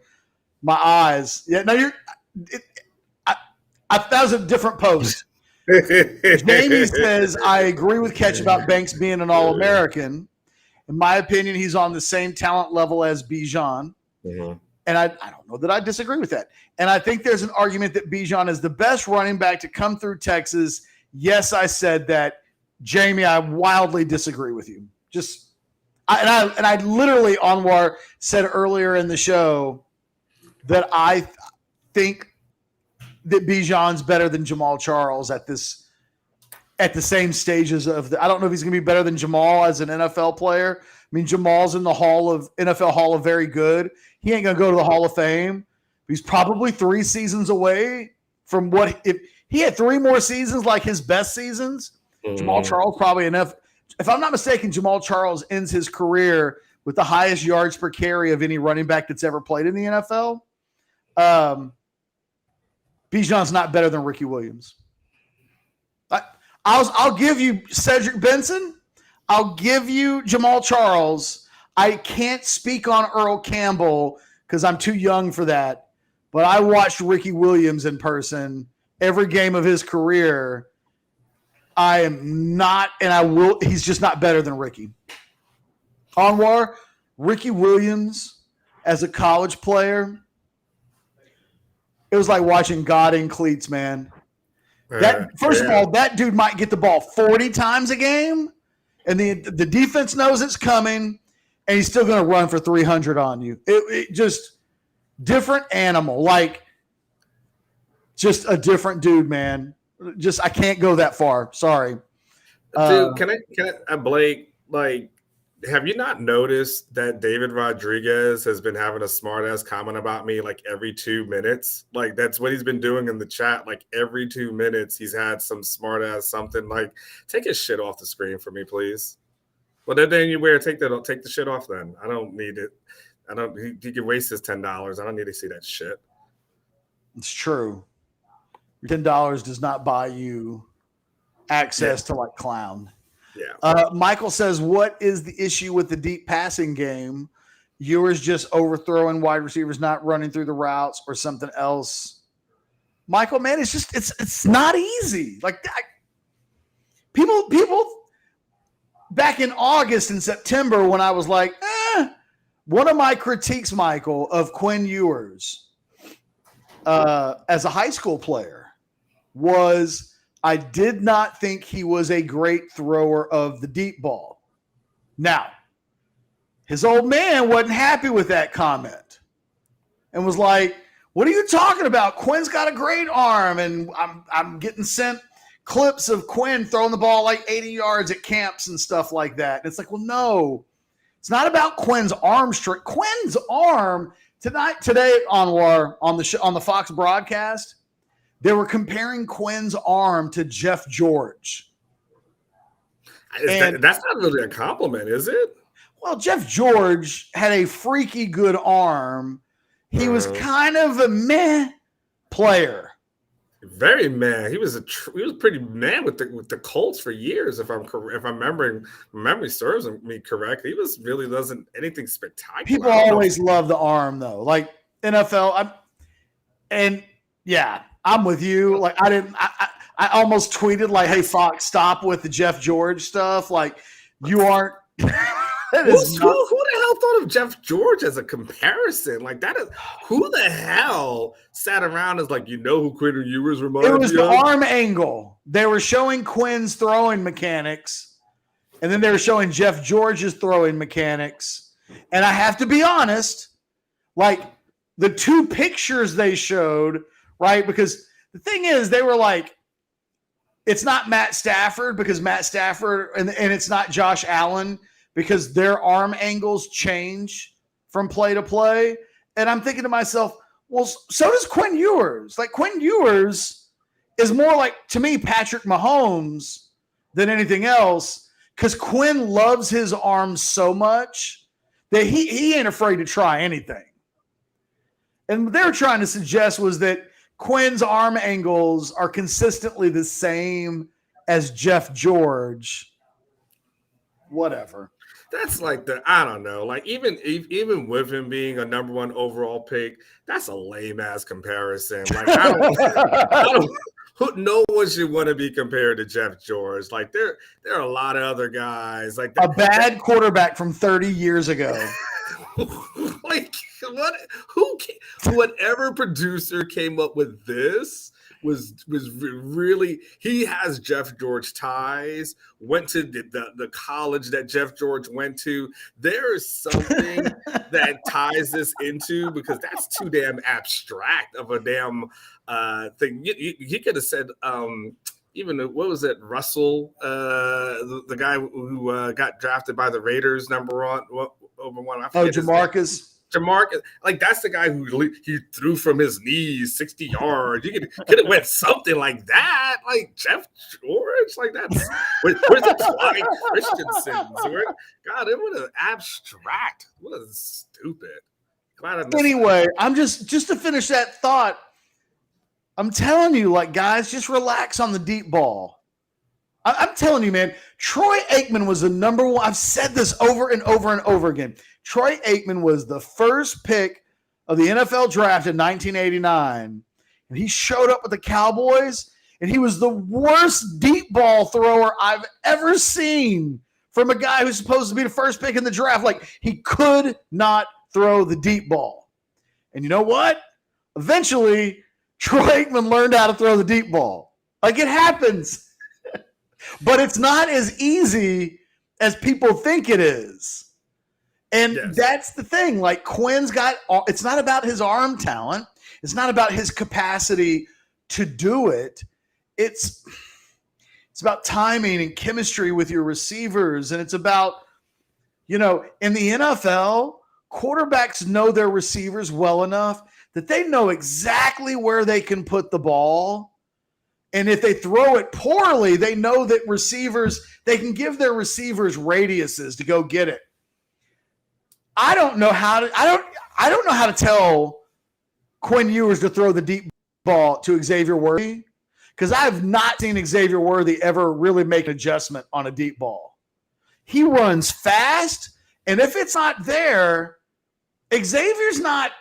My eyes. Yeah, no, that was a different post. Jamie says, I agree with Ketch about Banks being an All-American. In my opinion, he's on the same talent level as Bijan. Mm-hmm. And I don't know that I disagree with that. And I think there's an argument that Bijan is the best running back to come through Texas. Yes, I said that. Jamie, I wildly disagree with you. I literally, Anwar, said earlier in the show that I think that Bijan's better than Jamal Charles at the same stages of I don't know if he's going to be better than Jamal as an NFL player, mean, Jamal's in the NFL Hall of Very Good. He ain't gonna go to the Hall of Fame. He's probably 3 seasons away from what if he had 3 more seasons like his best seasons. Jamal Charles probably enough. If I'm not mistaken, Jamal Charles ends his career with the highest yards per carry of any running back that's ever played in the NFL. Bijan's not better than Ricky Williams. I'll give you Cedric Benson. I'll give you Jamal Charles. I can't speak on Earl Campbell because I'm too young for that. But I watched Ricky Williams in person every game of his career. I am not, and I will. He's just not better than Ricky. Anwar, Ricky Williams as a college player, it was like watching God in cleats, man. First of all, that dude might get the ball 40 times a game, and the defense knows it's coming, and he's still going to run for 300 on you. It just different animal, like just a different dude, man. Just I can't go that far. Sorry, dude. Can I, Blake? Like, have you not noticed that David Rodriguez has been having a smart ass comment about me like every 2 minutes? Like that's what he's been doing in the chat. Like every 2 minutes, he's had some smart ass something. Like, take his shit off the screen for me, please. Well, then you wear take the shit off. Then I don't need it. I don't. He can waste his $10. I don't need to see that shit. It's true. Your $10 does not buy you access to like clown. Yeah. Michael says, what is the issue with the deep passing game? Ewers just overthrowing wide receivers, not running through the routes or something else. Michael, man, it's not easy. Like people back in August and September when I was like, one of my critiques, Michael, of Quinn Ewers as a high school player was I did not think he was a great thrower of the deep ball. Now, his old man wasn't happy with that comment and was like, what are you talking about? Quinn's got a great arm. And I'm getting sent clips of Quinn throwing the ball like 80 yards at camps and stuff like that. And it's like, well, no, it's not about Quinn's arm strength. Quinn's arm today on the Fox broadcast, they were comparing Quinn's arm to Jeff George. That's not really a compliment, is it? Well, Jeff George had a freaky good arm. He was kind of a meh player. Very meh. He was pretty meh with the Colts for years. If I'm remembering, memory serves me correct, he really wasn't anything spectacular. People always love the arm though, like NFL. I'm with you. Like I almost tweeted like, "Hey Fox, stop with the Jeff George stuff." Like you aren't. Who the hell thought of Jeff George as a comparison? Like that is who the hell sat around as like who Quinn Ewers reminded me of? It was the arm angle. They were showing Quinn's throwing mechanics, and then they were showing Jeff George's throwing mechanics. And I have to be honest, like the 2 pictures they showed. Right? Because the thing is, they were like, it's not Matt Stafford because Matt Stafford, and it's not Josh Allen because their arm angles change from play to play. And I'm thinking to myself, well, so does Quinn Ewers. Like Quinn Ewers is more like, to me, Patrick Mahomes than anything else because Quinn loves his arms so much that he ain't afraid to try anything. And what they were trying to suggest was that Quinn's arm angles are consistently the same as Jeff George. Whatever. That's like I don't know. Like even with him being a number 1 overall pick, that's a lame ass comparison. Like no one should want to be compared to Jeff George. Like there are a lot of other guys like a bad quarterback from 30 years ago. Like whatever producer came up with this was really, he has Jeff George ties, went to the college that Jeff George went to. There is something that ties this into because that's too damn abstract of a damn thing. He could have said even what was it, Russell, the guy who got drafted by the Raiders, number one, over one. I forget Jamarcus. Jamarcus, like that's the guy who he threw from his knees 60 yards. You could have went something like that, like Jeff George, like that's where's the Clyde Christensen? God, it was abstract. What a stupid. Anyway, I'm just to finish that thought. I'm telling you, like, guys, just relax on the deep ball. I'm telling you, man, Troy Aikman was the number one. I've said this over and over and over again. Troy Aikman was the first pick of the NFL draft in 1989, and he showed up with the Cowboys, and he was the worst deep ball thrower I've ever seen from a guy who's supposed to be the first pick in the draft. Like, he could not throw the deep ball. And you know what? Eventually, Troy Aikman learned how to throw the deep ball. Like, it happens. But it's not as easy as people think it is. And that's the thing. Like, Quinn's got – it's not about his arm talent. It's not about his capacity to do it. It's about timing and chemistry with your receivers. And it's about, in the NFL, quarterbacks know their receivers well enough that they know exactly where they can put the ball. And if they throw it poorly, they know that they can give their receivers radiuses to go get it. I don't know how to tell Quinn Ewers to throw the deep ball to Xavier Worthy, because I've not seen Xavier Worthy ever really make an adjustment on a deep ball. He runs fast, and if it's not there, Xavier's got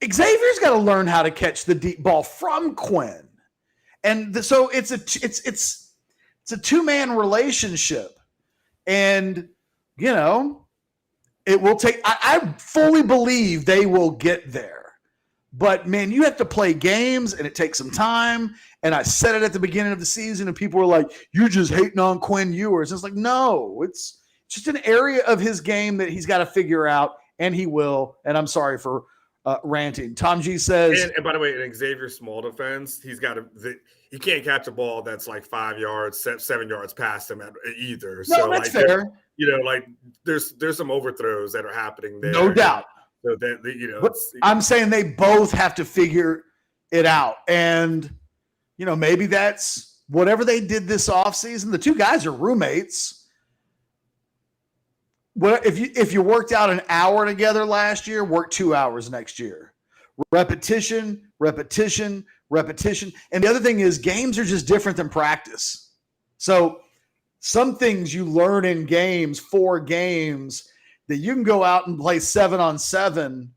to learn how to catch the deep ball from Quinn. And so it's a two-man relationship. And, it will take – I fully believe they will get there. But, man, you have to play games, and it takes some time. And I said it at the beginning of the season, and people were like, you're just hating on Quinn Ewers. It's like, no, it's just an area of his game that he's got to figure out, and he will. And I'm sorry for ranting. Tom G says – And by the way, in Xavier's small defense, he can't catch a ball that's like 5 yards, 7 yards past him either. No, so that's fair. There's some overthrows that are happening there. No doubt. So that but I'm saying they both have to figure it out. And, maybe that's whatever they did this offseason. The two guys are roommates. Well, if you worked out an hour together last year, work 2 hours next year. Repetition. And the other thing is, games are just different than practice. So some things you learn in games, 4 games, that you can go out and play 7-on-7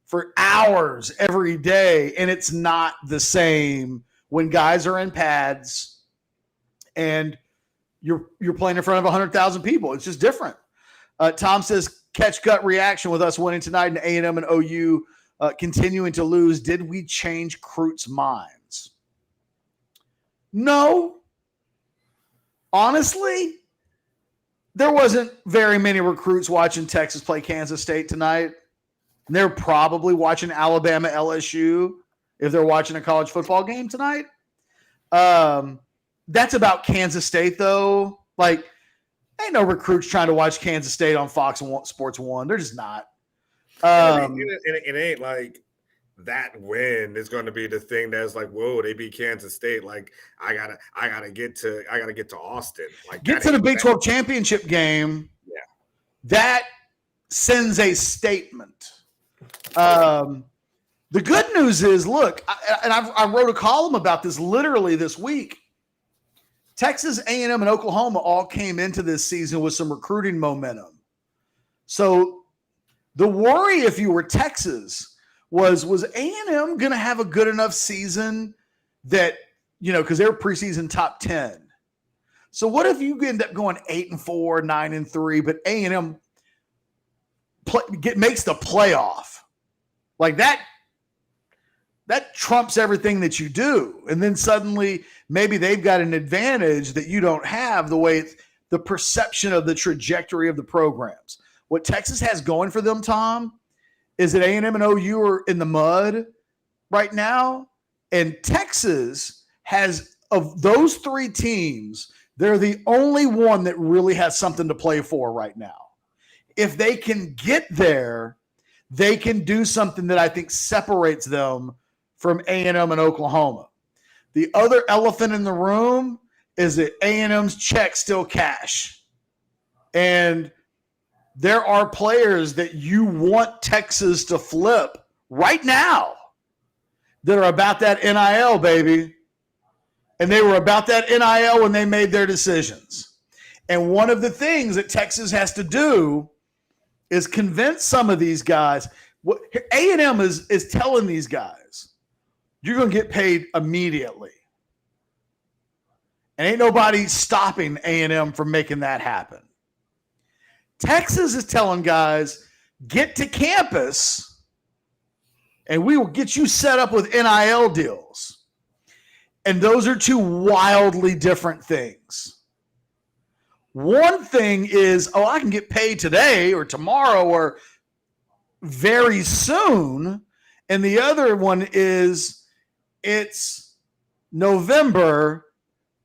for hours every day, and it's not the same when guys are in pads and you're playing in front of 100,000 people. It's just different. Tom says, catch gut reaction with us winning tonight and A&M and OU continuing to lose. Did we change Crut's minds? No. Honestly, there wasn't very many recruits watching Texas play Kansas State tonight. And they're probably watching Alabama LSU if they're watching a college football game tonight. That's about Kansas State, though. Like, ain't no recruits trying to watch Kansas State on Fox and Sports 1. They're just not. It ain't like that win is going to be the thing that's like, whoa, they beat Kansas State. Like, I gotta get to Austin. Like, get to the Big 12 championship game. Yeah, that sends a statement. The good news is, look, I wrote a column about this literally this week. Texas, A&M, and Oklahoma all came into this season with some recruiting momentum. So the worry, if you were Texas, was A&M going to have a good enough season that, because they're preseason top 10. So what if you end up going 8-4, 9-3, but A&M makes the playoff? Like that trumps everything that you do. And then suddenly maybe they've got an advantage that you don't have, the perception of the trajectory of the programs. What Texas has going for them, Tom, is that A&M and OU are in the mud right now, And Texas has, of those three teams, they're the only one that really has something to play for right now. If they can get there, they can do something that I think separates them from A&M and Oklahoma. The other elephant in the room is that A&M's check still cash. And there are players that you want Texas to flip right now that are about that NIL, baby. And they were about that NIL when they made their decisions. And one of the things that Texas has to do is convince some of these guys. A&M is telling these guys, you're going to get paid immediately. And ain't nobody stopping A&M from making that happen. Texas is telling guys, get to campus and we will get you set up with NIL deals. And those are two wildly different things. One thing is, I can get paid today or tomorrow or very soon. And the other one is, it's November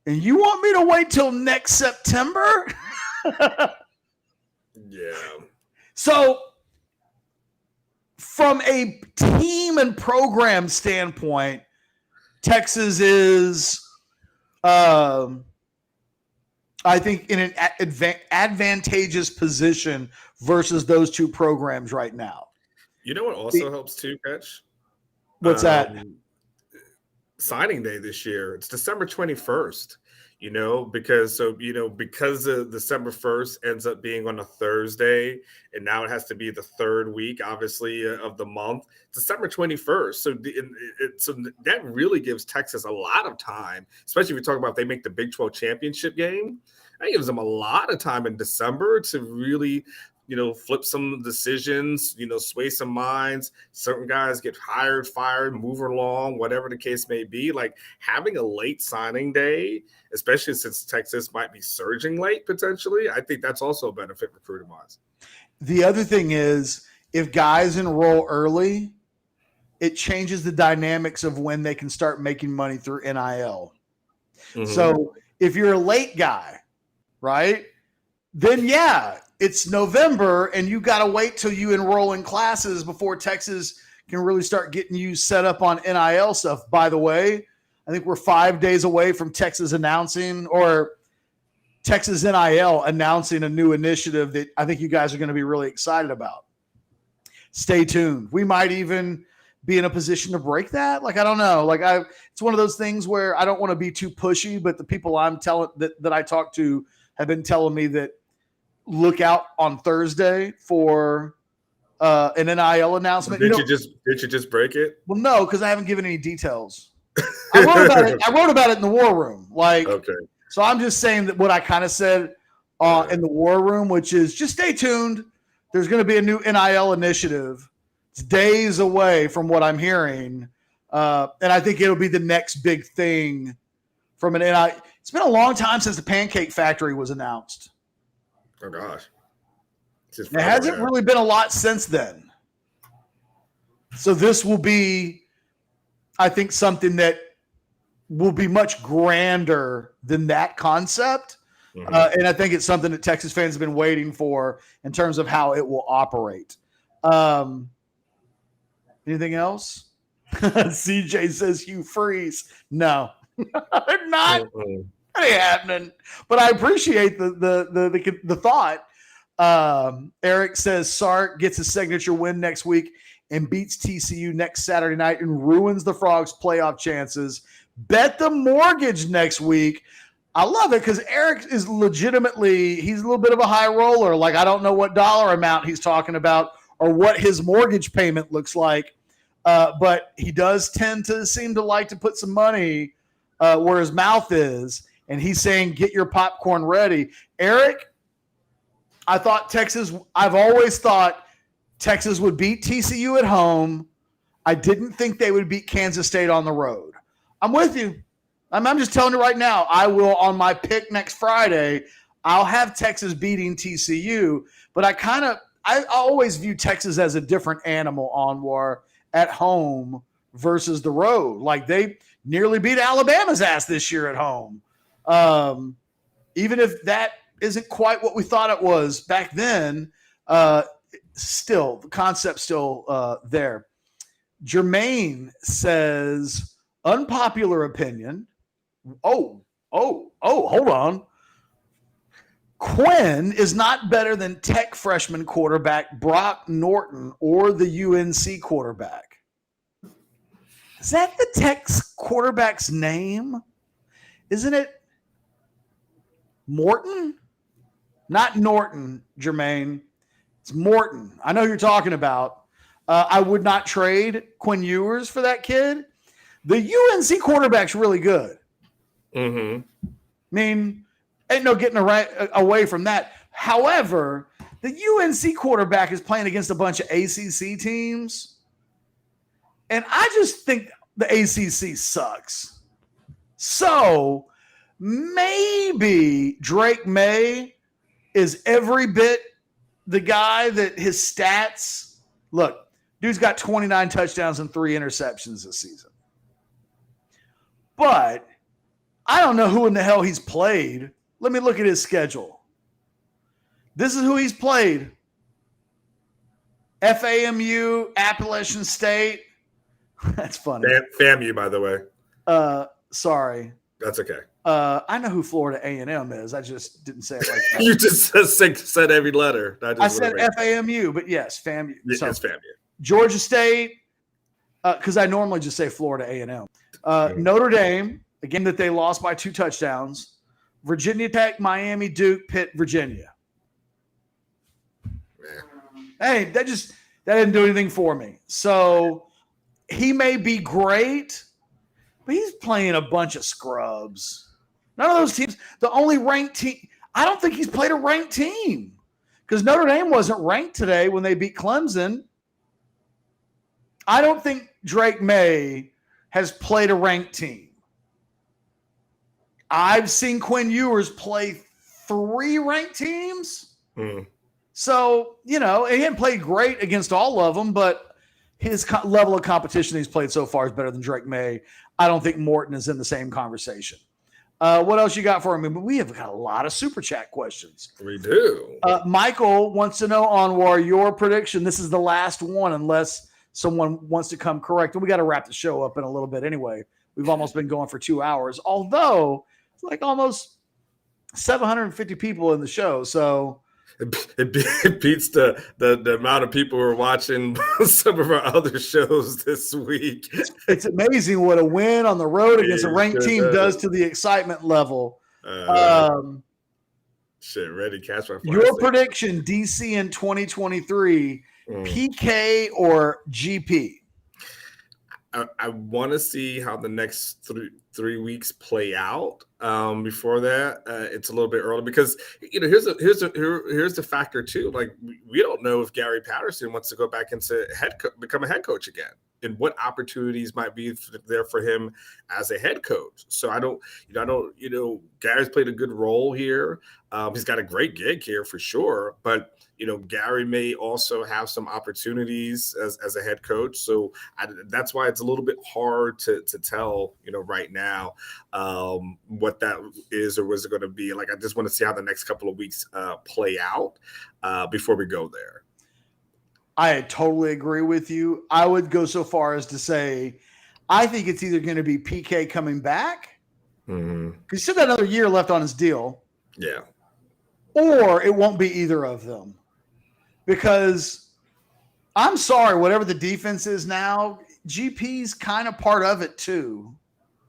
and you want me to wait till next September? Yeah. So from a team and program standpoint, Texas is, I think, in an advantageous position versus those two programs right now. You know what also helps too, Catch? What's that? Signing day this year. It's December 21st. Because December 1st ends up being on a Thursday, and now it has to be the third week, obviously, of the month. December 21st. So that really gives Texas a lot of time, especially if you're talking about if they make the Big 12 championship game. That gives them a lot of time in December to really flip some decisions, sway some minds. Certain guys get hired, fired, move along, whatever the case may be. Like having a late signing day, especially since Texas might be surging late potentially, I think that's also a benefit recruiting-wise. The other thing is, if guys enroll early, it changes the dynamics of when they can start making money through NIL. Mm-hmm. So if you're a late guy, right, then it's November and you got to wait till you enroll in classes before Texas can really start getting you set up on NIL stuff. By the way, I think we're 5 days away from Texas announcing, or Texas NIL announcing, a new initiative that I think you guys are going to be really excited about. Stay tuned. We might even be in a position to break that. I don't know. It's one of those things where I don't want to be too pushy, but the people I'm telling that I talk to have been telling me that look out on Thursday for an NIL announcement. Did you just break it? Well, no, because I haven't given any details. I wrote about it in the war room. Okay. So I'm just saying that what I kind of said in the war room, which is just stay tuned. There's going to be a new NIL initiative. It's days away from what I'm hearing. And I think it'll be the next big thing from an NIL. It's been a long time since the Pancake Factory was announced. Oh, gosh. There hasn't really been a lot since then. So this will be, I think, something that will be much grander than that concept. Mm-hmm. And I think it's something that Texas fans have been waiting for in terms of how it will operate. Anything else? CJ says Hugh Freeze. No, they're not. Mm-hmm. That ain't happening. But I appreciate the thought. Eric says Sark gets a signature win next week and beats TCU next Saturday night and ruins the Frogs' playoff chances. Bet the mortgage next week. I love it because Eric is legitimately, he's a little bit of a high roller. I don't know what dollar amount he's talking about or what his mortgage payment looks like. But he does tend to seem to like to put some money where his mouth is. And he's saying, get your popcorn ready. Eric, I've always thought Texas would beat TCU at home. I didn't think they would beat Kansas State on the road. I'm with you. I'm just telling you right now, I will, on my pick next Friday, I'll have Texas beating TCU. But I always view Texas as a different animal, Anwar, at home versus the road. Like they nearly beat Alabama's ass this year at home. Even if that isn't quite what we thought it was back then, still the concept's still there. Jermaine says, unpopular opinion. Oh, hold on. Quinn is not better than Tech freshman quarterback Brock Norton or the UNC quarterback. Is that the Tech's quarterback's name? Isn't it Morton? Not Norton, Jermaine. It's Morton. I know who you're talking about. I would not trade Quinn Ewers for that kid. The UNC quarterback's really good. Mm-hmm. I mean, ain't no getting away from that. However, the UNC quarterback is playing against a bunch of ACC teams. And I just think the ACC sucks. So maybe Drake May is every bit the guy that his stats – look, dude's got 29 touchdowns and 3 interceptions this season. But I don't know who in the hell he's played. Let me look at his schedule. This is who he's played. FAMU, Appalachian State. That's funny. FAMU, by the way. Sorry. That's okay. I know who Florida A&M is. I just didn't say it like that. You just said every letter. I said FAMU, but yes, FAMU. It's FAMU. Georgia State, because I normally just say Florida A&M. Notre Dame, a game that they lost by 2 touchdowns. Virginia Tech, Miami, Duke, Pitt, Virginia. Hey, that didn't do anything for me. So he may be great, but he's playing a bunch of scrubs. None of those teams, the only ranked team, I don't think he's played a ranked team because Notre Dame wasn't ranked today when they beat Clemson. I don't think Drake May has played a ranked team. I've seen Quinn Ewers play 3 ranked teams. So, he hadn't played great against all of them, but his level of competition he's played so far is better than Drake May. I don't think Morton is in the same conversation. What else you got for me? But we have got a lot of super chat questions. We do. Michael wants to know, Anwar, your prediction. This is the last one unless someone wants to come correct. And we got to wrap the show up in a little bit anyway. We've almost been going for 2 hours, although it's like almost 750 people in the show. So it beats the amount of people who are watching some of our other shows this week. It's amazing what a win on the road against a ranked team does to the excitement level. Ready, catch my fire. Your prediction, DC in 2023, PK or GP? I want to see how the next 3 weeks play out. Before that, it's a little bit early because here's the factor too. Like we don't know if Gary Patterson wants to go back into become a head coach again, and what opportunities might be there for him as a head coach. So I don't. Gary's played a good role here. He's got a great gig here for sure, but. Gary may also have some opportunities as a head coach. So that's why it's a little bit hard to tell, right now what that is or was it going to be. Like, I just want to see how the next couple of weeks play out before we go there. I totally agree with you. I would go so far as to say, I think it's either going to be PK coming back because he's still got another year left on his deal. Yeah. Or it won't be either of them. Because I'm sorry, whatever the defense is now, GP's kind of part of it too.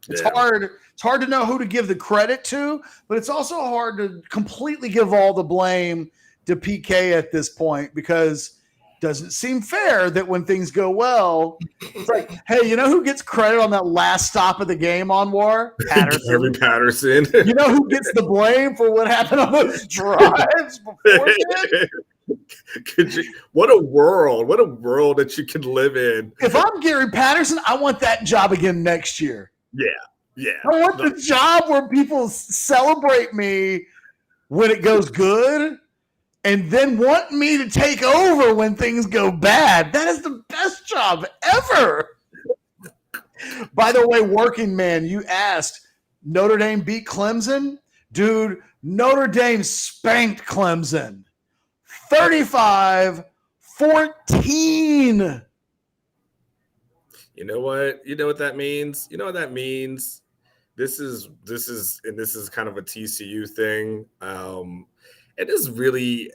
It's hard. It's hard to know who to give the credit to, but it's also hard to completely give all the blame to PK at this point because it doesn't seem fair that when things go well, it's like, hey, you know who gets credit on that last stop of the game, Anwar? Patterson. Patterson. You know who gets the blame for what happened on those drives beforehand? What a world that you can live in. If I'm Gary Patterson, I want that job again next year. Yeah. I want the job where people celebrate me when it goes good and then want me to take over when things go bad. That is the best job ever. By the way, working man, you asked, Notre Dame beat Clemson? Dude, Notre Dame spanked Clemson. 35-14. You know what? You know what that means? You know what that means? This is kind of a TCU thing. It is really,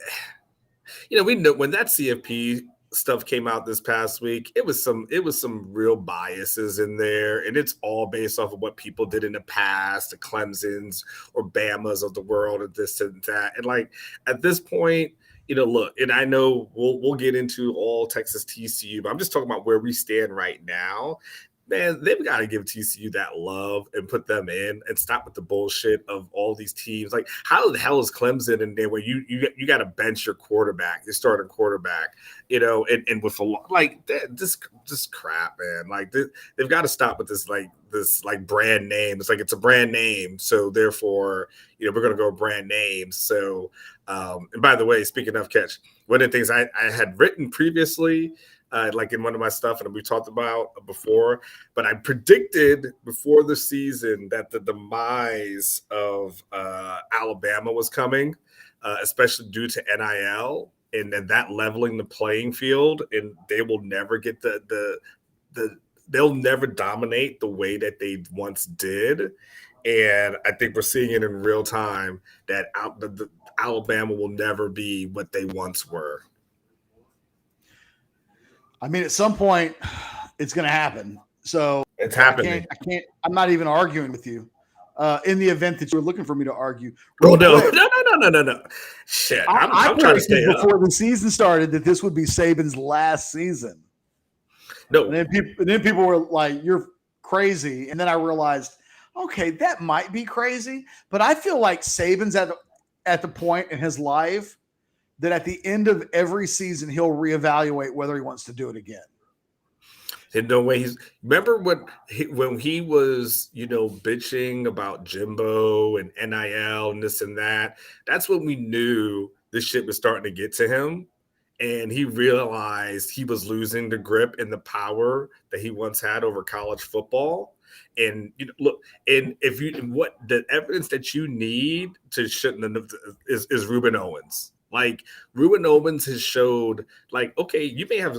we know when that CFP stuff came out this past week, it was some real biases in there, and it's all based off of what people did in the past, the Clemsons or Bamas of the world, and this and that. And like at this point, look, and I know we'll get into all Texas TCU, but I'm just talking about where we stand right now. Man, they've got to give TCU that love and put them in and stop with the bullshit of all these teams. Like, how the hell is Clemson in there where you got to bench your quarterback, your starting quarterback, and with a lot like that, just crap, man. Like they've got to stop with this brand name. It's like it's a brand name, so therefore, we're gonna go brand names. So, and by the way, speaking of Catch, one of the things I had written previously. Like in one of my stuff, and we talked about before, but I predicted before the season that the demise of Alabama was coming, especially due to NIL, and then that leveling the playing field, and they will never get they'll never dominate the way that they once did. And I think we're seeing it in real time that the Alabama will never be what they once were. I mean, at some point, it's going to happen. So it's happening. I'm not even arguing with you. In the event that you were looking for me to argue. No. Shit, I'm trying to stay before the season started that this would be Saban's last season. No, and then people were like, "You're crazy," and then I realized, okay, that might be crazy, but I feel like Saban's at the point in his life that at the end of every season, he'll reevaluate whether he wants to do it again. In no way. Remember when he was, bitching about Jimbo and NIL and this and that. That's when we knew this shit was starting to get to him, and he realized he was losing the grip and the power that he once had over college football. And look, and what the evidence that you need to shouldn't is Ruben Owens. Like Ruben Owens has showed, like, okay, you may have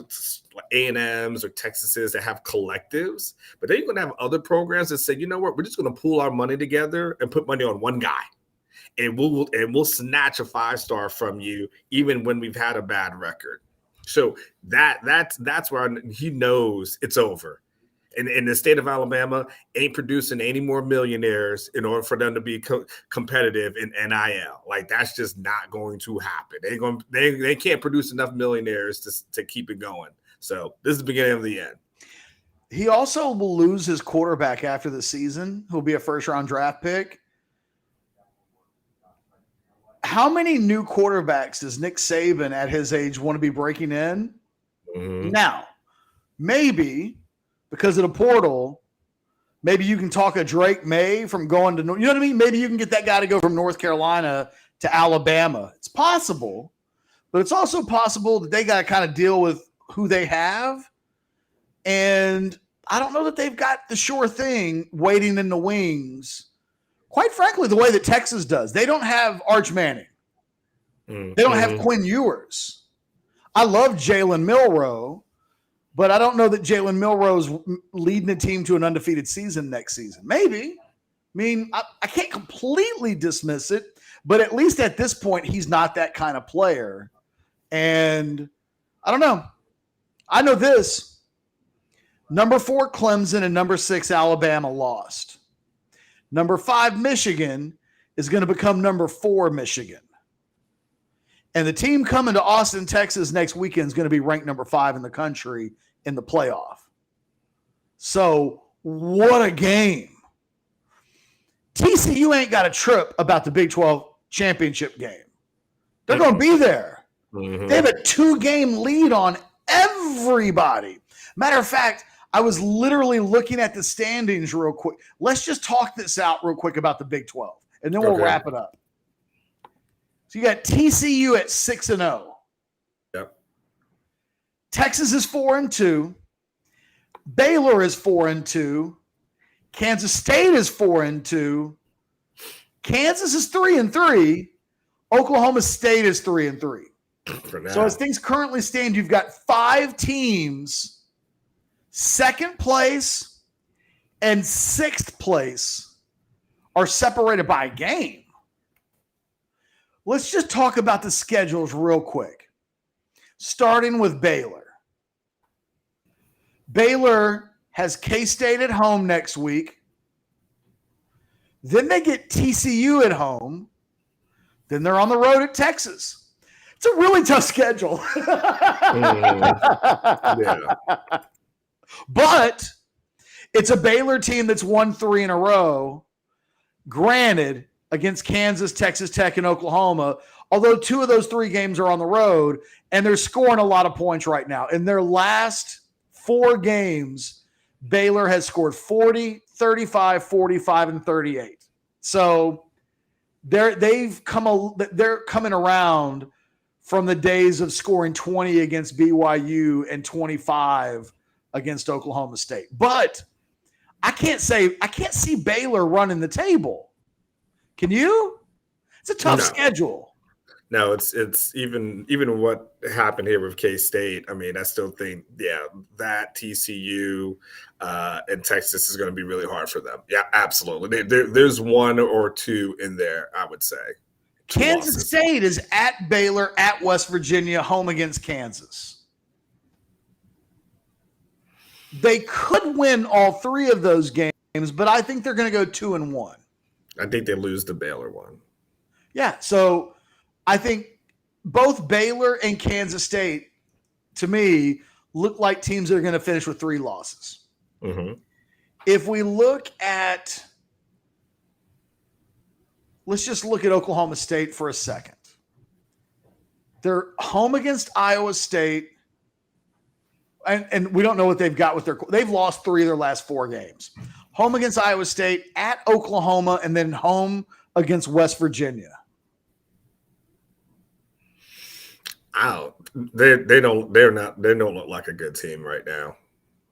A&Ms or Texases that have collectives, but then you're going to have other programs that say, you know what, we're just going to pool our money together and put money on one guy, and we'll snatch a 5-star from you even when we've had a bad record. So that's where he knows it's over. And the state of Alabama ain't producing any more millionaires in order for them to be competitive in NIL. Like, that's just not going to happen. They can't produce enough millionaires to keep it going. So this is the beginning of the end. He also will lose his quarterback after the season, who'll be a first-round draft pick. How many new quarterbacks does Nick Saban at his age want to be breaking in? Mm-hmm. Now, maybe – because of the portal, maybe you can talk a Drake May from going to, you know what I mean? Maybe you can get that guy to go from North Carolina to Alabama. It's possible, but it's also possible that they got to kind of deal with who they have. And I don't know that they've got the sure thing waiting in the wings. Quite frankly, the way that Texas does. They don't have Arch Manning. Mm-hmm. They don't have Quinn Ewers. I love Jalen Milroe. But I don't know that Jalen Milroe's leading the team to an undefeated season next season. Maybe. I mean, I can't completely dismiss it, but at least at this point, he's not that kind of player. And I don't know. I know this. Number 4, Clemson, and number 6, Alabama lost. Number 5, Michigan, is going to become number 4, Michigan. And the team coming to Austin, Texas next weekend is going to be ranked number 5 in the country in the playoff. So what a game. TCU ain't got a trip about the Big 12 championship game. They're going to be there. Mm-hmm. They have a 2-game lead on everybody. Matter of fact, I was literally looking at the standings real quick. Let's just talk this out real quick about the Big 12, and then we'll wrap it up. So you got TCU at 6-0. Yep. Texas is 4-2. Baylor is 4-2. Kansas State is 4-2. Kansas is 3-3. Oklahoma State is 3-3. So as things currently stand, you've got 5 teams, second place and sixth place are separated by a game. Let's just talk about the schedules real quick. Starting with Baylor. Baylor has K-State at home next week. Then they get TCU at home. Then they're on the road at Texas. It's a really tough schedule. Yeah. But it's a Baylor team that's won 3 in a row. Granted, against Kansas, Texas Tech, and Oklahoma, although 2 of those 3 games are on the road, and they're scoring a lot of points right now. In their last 4 games, Baylor has scored 40, 35, 45, and 38. So they're coming around from the days of scoring 20 against BYU and 25 against Oklahoma State. But I can't see Baylor running the table. Can you? It's a tough schedule. No, it's even what happened here with K-State. I mean, I still think, that TCU and Texas is going to be really hard for them. Yeah, absolutely. There's 1 or 2 in there, I would say. Kansas State is at Baylor, at West Virginia, home against Kansas. They could win all 3 of those games, but I think they're going to go 2-1. I think they lose the Baylor one. Yeah, so I think both Baylor and Kansas State, to me, look like teams that are going to finish with 3 losses. Mm-hmm. If we look at – let's just look at Oklahoma State for a second. They're home against Iowa State, and we don't know what they've got with their – they've lost 3 of their last 4 games. Home against Iowa State, at Oklahoma, and then home against West Virginia. They don't look like a good team right now.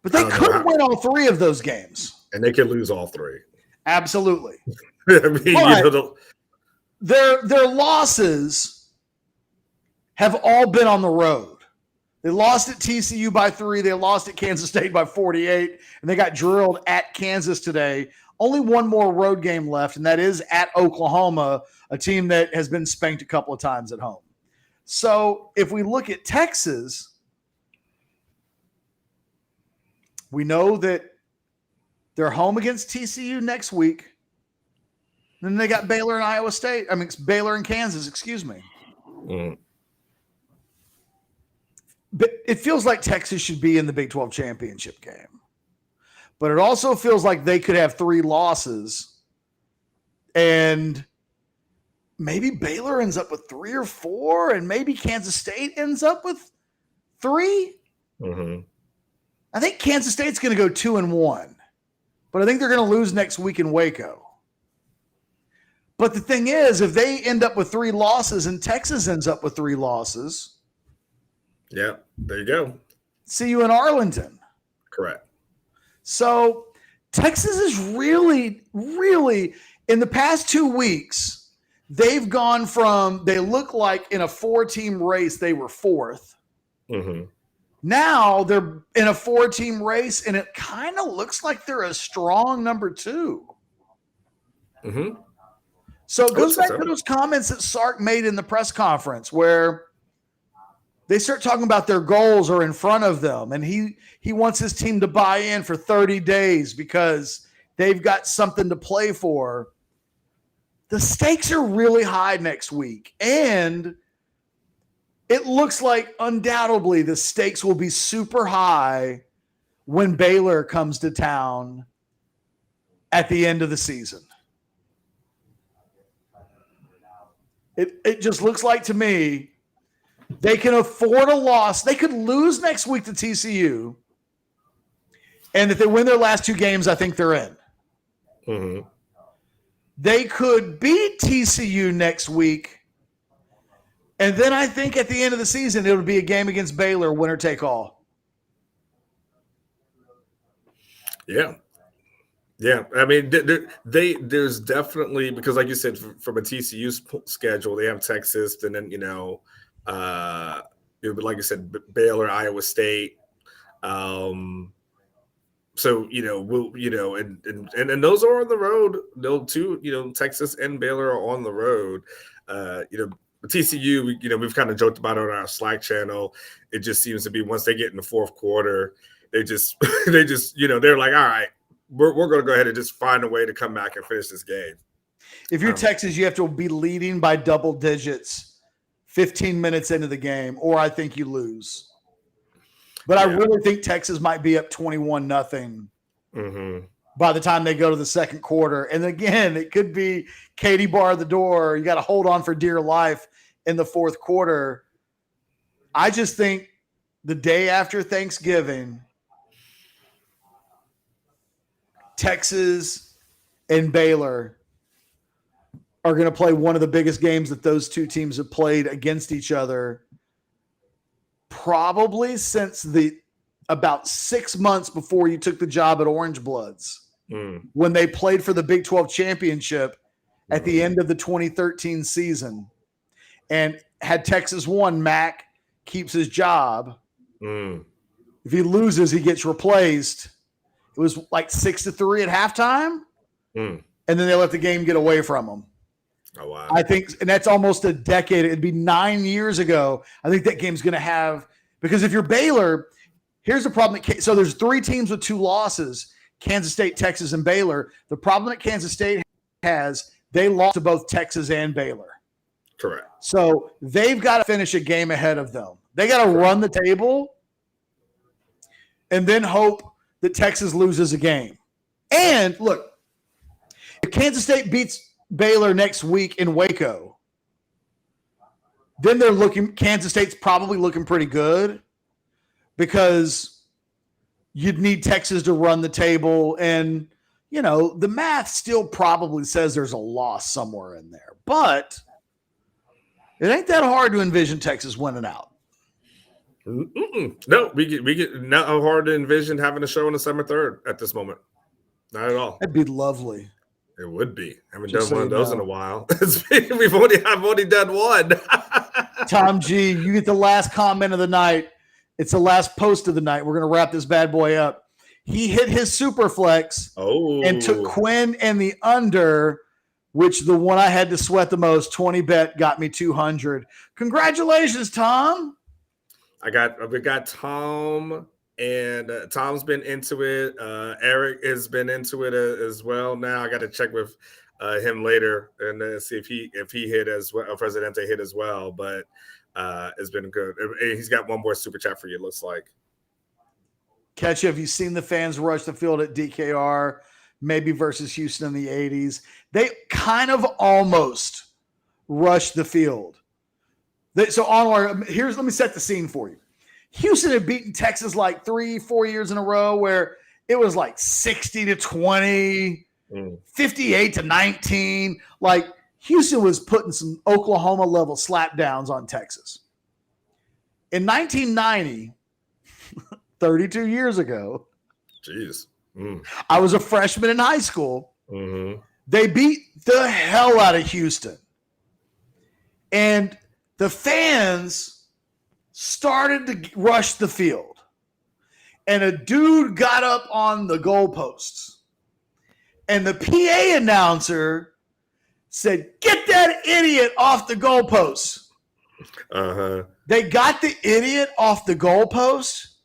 But they could win all 3 of those games. And they could lose all 3. Absolutely. I mean, their losses have all been on the road. They lost at TCU by 3. They lost at Kansas State by 48. And they got drilled at Kansas today. Only 1 more road game left, and that is at Oklahoma, a team that has been spanked a couple of times at home. So if we look at Texas, we know that they're home against TCU next week. Then they got Baylor and Iowa State. I mean, it's Baylor and Kansas, excuse me. Mm. But it feels like Texas should be in the Big 12 championship game. But it also feels like they could have 3 losses. And maybe Baylor ends up with 3 or 4, and maybe Kansas State ends up with 3. Mm-hmm. I think Kansas State's going to go 2-1, but I think they're going to lose next week in Waco. But the thing is, if they end up with 3 losses and Texas ends up with 3 losses, yeah, there you go. See you in Arlington. Correct. So Texas is really, really, in the past 2 weeks, they've gone from, they look like in a 4-team race, they were 4th. Mm-hmm. Now they're in a 4-team race, and it kind of looks like they're a strong number 2. Mm-hmm. So it goes back to those comments that Sark made in the press conference where they start talking about their goals are in front of them, and he wants his team to buy in for 30 days because they've got something to play for. The stakes are really high next week, and it looks like undoubtedly the stakes will be super high when Baylor comes to town at the end of the season. It just looks like to me they can afford a loss. They could lose next week to TCU, and if they win their last 2 games, I think they're in. Mm-hmm. They could beat TCU next week, and then I think at the end of the season, it'll be a game against Baylor, winner take all. Yeah. Yeah, I mean, there's definitely, because like you said, from a TCU schedule, they have Texas, and then like you said, Baylor, Iowa State. So and those are on the road. They'll too. Texas and Baylor are on the road. TCU, we've kind of joked about it on our Slack channel. It just seems to be once they get in the fourth quarter, they just they're like, all right, we're going to go ahead and just find a way to come back and finish this game. If you're Texas, you have to be leading by double digits 15 minutes into the game, or I think you lose. But I really think Texas might be up 21-0 by the time they go to the second quarter. And again, it could be Katie bar the door. You got to hold on for dear life in the fourth quarter. I just think the day after Thanksgiving, Texas and Baylor are going to play one of the biggest games that those two teams have played against each other probably since about 6 months before you took the job at Orangebloods, when they played for the Big 12 championship at the end of the 2013 season. And had Texas won, Mac keeps his job. If he loses, he gets replaced. It was like 6-3 at halftime. And then they let the game get away from them. Oh, wow. I think, and that's almost a decade. It'd be 9 years ago. I think that game's going to have, because if you're Baylor, here's the problem. So there's 3 teams with 2 losses, Kansas State, Texas, and Baylor. The problem that Kansas State has, they lost to both Texas and Baylor. Correct. So they've got to finish a game ahead of them. They got to run the table and then hope that Texas loses a game. And look, if Kansas State beats Baylor next week in Waco, then Kansas State's probably looking pretty good, because you'd need Texas to run the table. And, the math still probably says there's a loss somewhere in there, but it ain't that hard to envision Texas winning out. No, we get not hard to envision having a show on December 3rd at this moment. Not at all. That'd be lovely. It would be. I haven't done one of those in a while. I've only done one. Tom G, you get the last comment of the night. It's the last post of the night. We're going to wrap this bad boy up. He hit his super flex and took Quinn and the under, which the one I had to sweat the most, 20 bet, got me 200. Congratulations, Tom. We got Tom, and Tom's been into it. Eric has been into it as well. Now I got to check with him later and see if he hit as well. Presidente hit as well, but it's been good. He's got one more super chat for you, it looks like. Catch, have you seen the fans rush the field at DKR, maybe versus Houston in the 80s? They kind of almost rushed the field. So onward, let me set the scene for you. Houston had beaten Texas like 3-4 years in a row, where it was like 60-20, 58-19. Like, Houston was putting some Oklahoma level slapdowns on Texas. In 1990, 32 years ago, jeez, I was a freshman in high school. They beat the hell out of Houston. And the fans started to rush the field. And a dude got up on the goalposts. And the PA announcer said, "Get that idiot off the goalposts." They got the idiot off the goalposts.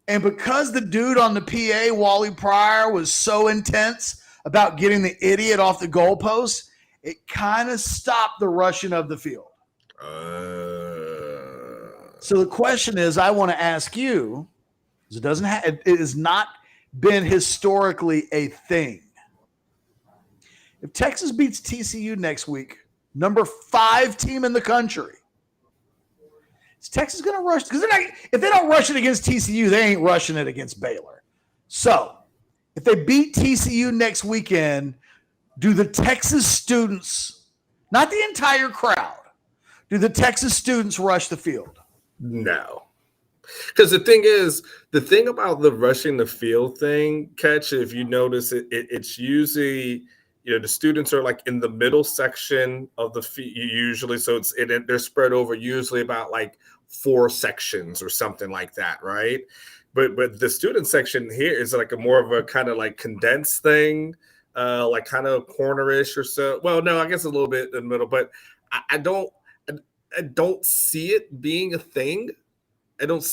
And because the dude on the PA, Wally Pryor, was so intense about getting the idiot off the goalposts, it kind of stopped the rushing of the field. So the question is, I want to ask you, because it has not been historically a thing. If Texas beats TCU next week, number 5 team in the country, is Texas going to rush? Because if they don't rush it against TCU, they ain't rushing it against Baylor. So if they beat TCU next weekend, do the Texas students, not the entire crowd, do the Texas students rush the field? No. Because the thing about the rushing the field thing, Catch, if you notice it's usually, the students are like in the middle section of the field usually. So they're spread over usually about like 4 sections or something like that, right? But the student section here is like a more of a kind of like condensed thing, like kind of cornerish or so. Well, no, I guess a little bit in the middle, but I don't see it being a thing. I don't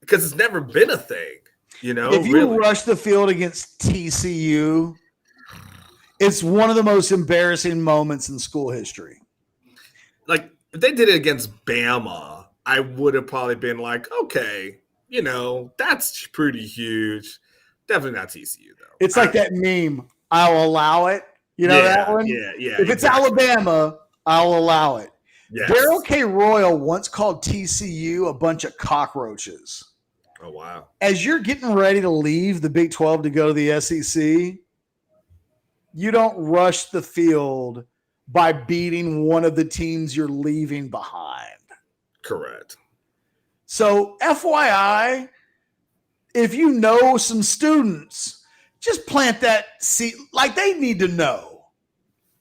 because it's never been a thing, If you really. rush the field against TCU, it's one of the most embarrassing moments in school history. Like, if they did it against Bama, I would have probably been like, okay, that's pretty huge. Definitely not TCU, though. It's like that meme, I'll allow it. That one? Yeah. If it's Alabama, I'll allow it. Yes. Daryl K. Royal once called TCU a bunch of cockroaches. Oh, wow. As you're getting ready to leave the Big 12 to go to the SEC, you don't rush the field by beating one of the teams you're leaving behind. Correct. So, FYI, if you know some students, just plant that seed. Like, they need to know.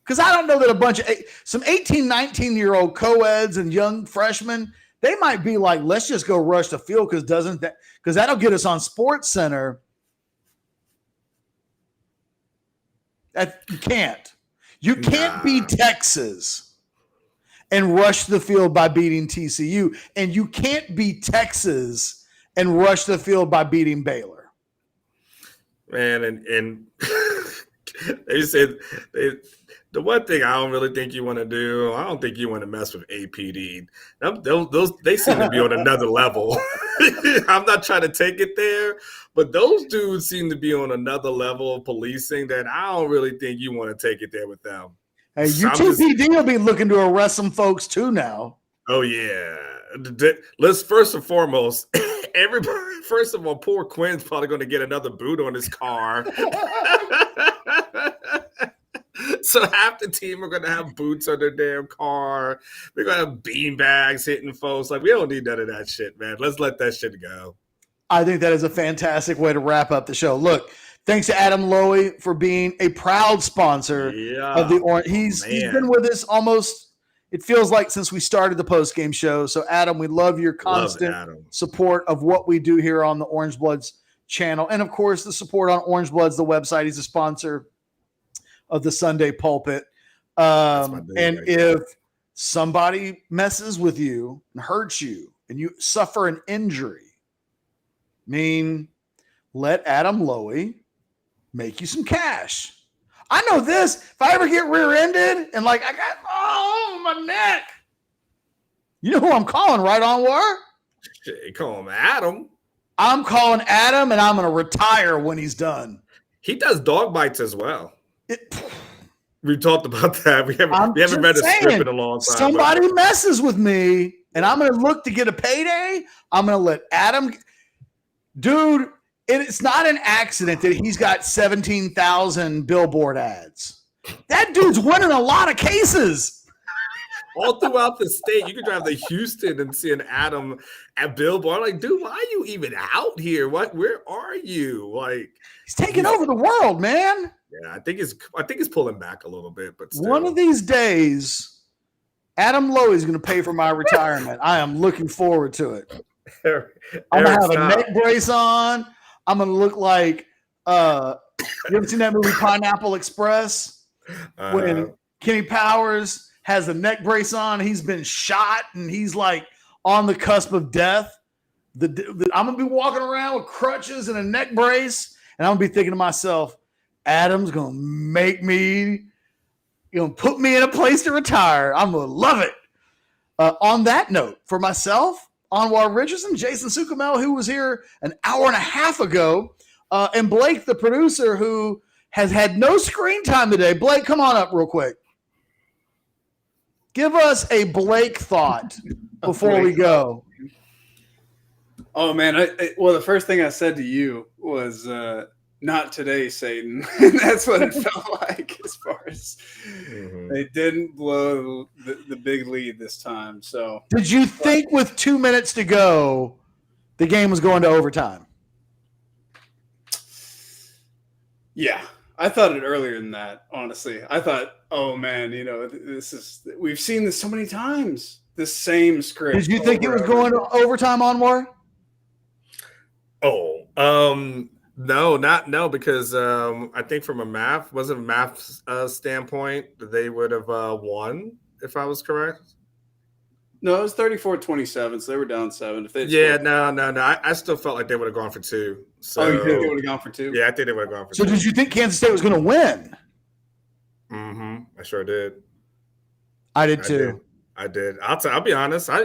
Because I don't know that some 18, 19-year-old co-eds and young freshmen, they might be like, let's just go rush the field because that'll get us on Sports Center. You can't. You can't beat Texas and rush the field by beating TCU. And you can't beat Texas and rush the field by beating Baylor. Man, and they said the one thing I don't really think you want to do, I don't think you want to mess with APD. Those they seem to be on another level. I'm not trying to take it there, but those dudes seem to be on another level of policing that I don't really think you want to take it there with them. Hey, UTPD will be looking to arrest some folks too now. Oh, yeah. Let's first and foremost, everybody, first of all, poor Quinn's probably going to get another boot on his car. So half the team are going to have boots on their damn car. They're going to have beanbags hitting folks. Like, we don't need none of that shit, man. Let's let that shit go. I think that is a fantastic way to wrap up the show. Look, thanks to Adam Loewy for being a proud sponsor of the Orange. He's been with us almost, it feels like, since we started the post-game show. So, Adam, we love your constant support of what we do here on the Orangebloods channel. And, of course, the support on Orangebloods, the website. He's a sponsor of the Sunday Pulpit. And if somebody messes with you and hurts you and you suffer an injury, let Adam Loewy make you some cash. I know this. If I ever get rear-ended and I got my neck, you know who I'm calling, right, Anwar? You call him Adam. I'm calling Adam, and I'm going to retire when he's done. He does dog bites as well. We talked about that. We haven't read a script in a long time. Somebody messes with me, and I'm going to look to get a payday. I'm going to let Adam. Dude, it's not an accident that he's got 17,000 billboard ads. That dude's winning a lot of cases. All throughout the state, you can drive to Houston and see an Adam at billboard. I'm like, dude, why are you even out here? Where are you? He's taking over the world, man. Yeah, I think he's pulling back a little bit, but still. One of these days, Adam Loewy is going to pay for my retirement. I am looking forward to it. I'm going to have a neck brace on. I'm going to look like you ever seen that movie Pineapple Express? When Kenny Powers has a neck brace on, he's been shot, and he's on the cusp of death. I'm going to be walking around with crutches and a neck brace, and I'm going to be thinking to myself, Adam's going to make me, put me in a place to retire. I'm going to love it. On that note, for myself, Anwar Richardson, Jason Sukamel, who was here an hour and a half ago, and Blake, the producer, who has had no screen time today. Blake, come on up real quick. Give us a Blake thought before we go. Oh, man. Well, the first thing I said to you was not today, Satan. That's what it felt like as far as they didn't blow the big lead this time. So, did you think with 2 minutes to go the game was going to overtime. Yeah, I thought it earlier than that, honestly. I thought, oh, man, we've seen this so many times, the same script. Did you think it was going to overtime, Anwar? Oh, no, because I think from a math standpoint, they would have won if I was correct. No, it was 34-27, so they were down 7. If they no. I still felt like they would have gone for 2. So, you think they would have gone for 2? Yeah, I think they would have gone for 2. So did you think Kansas State was going to win? Mm-hmm. I sure did. I did too. I did. I'll be honest. I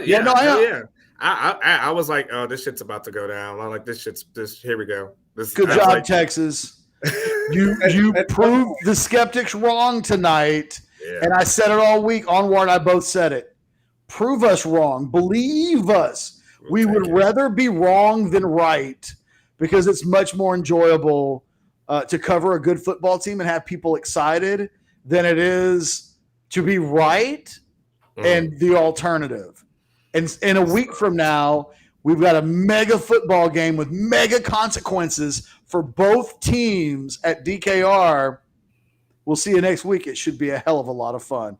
was like, oh, this shit's about to go down. I'm like, here we go. Good job, Texas. You proved the skeptics wrong tonight. Yeah. And I said it all week. Anwar and I both said it. Prove us wrong. Believe us. We would rather be wrong than right because it's much more enjoyable to cover a good football team and have people excited than it is to be right and the alternative. And in a week from now, we've got a mega football game with mega consequences for both teams at DKR. We'll see you next week. It should be a hell of a lot of fun.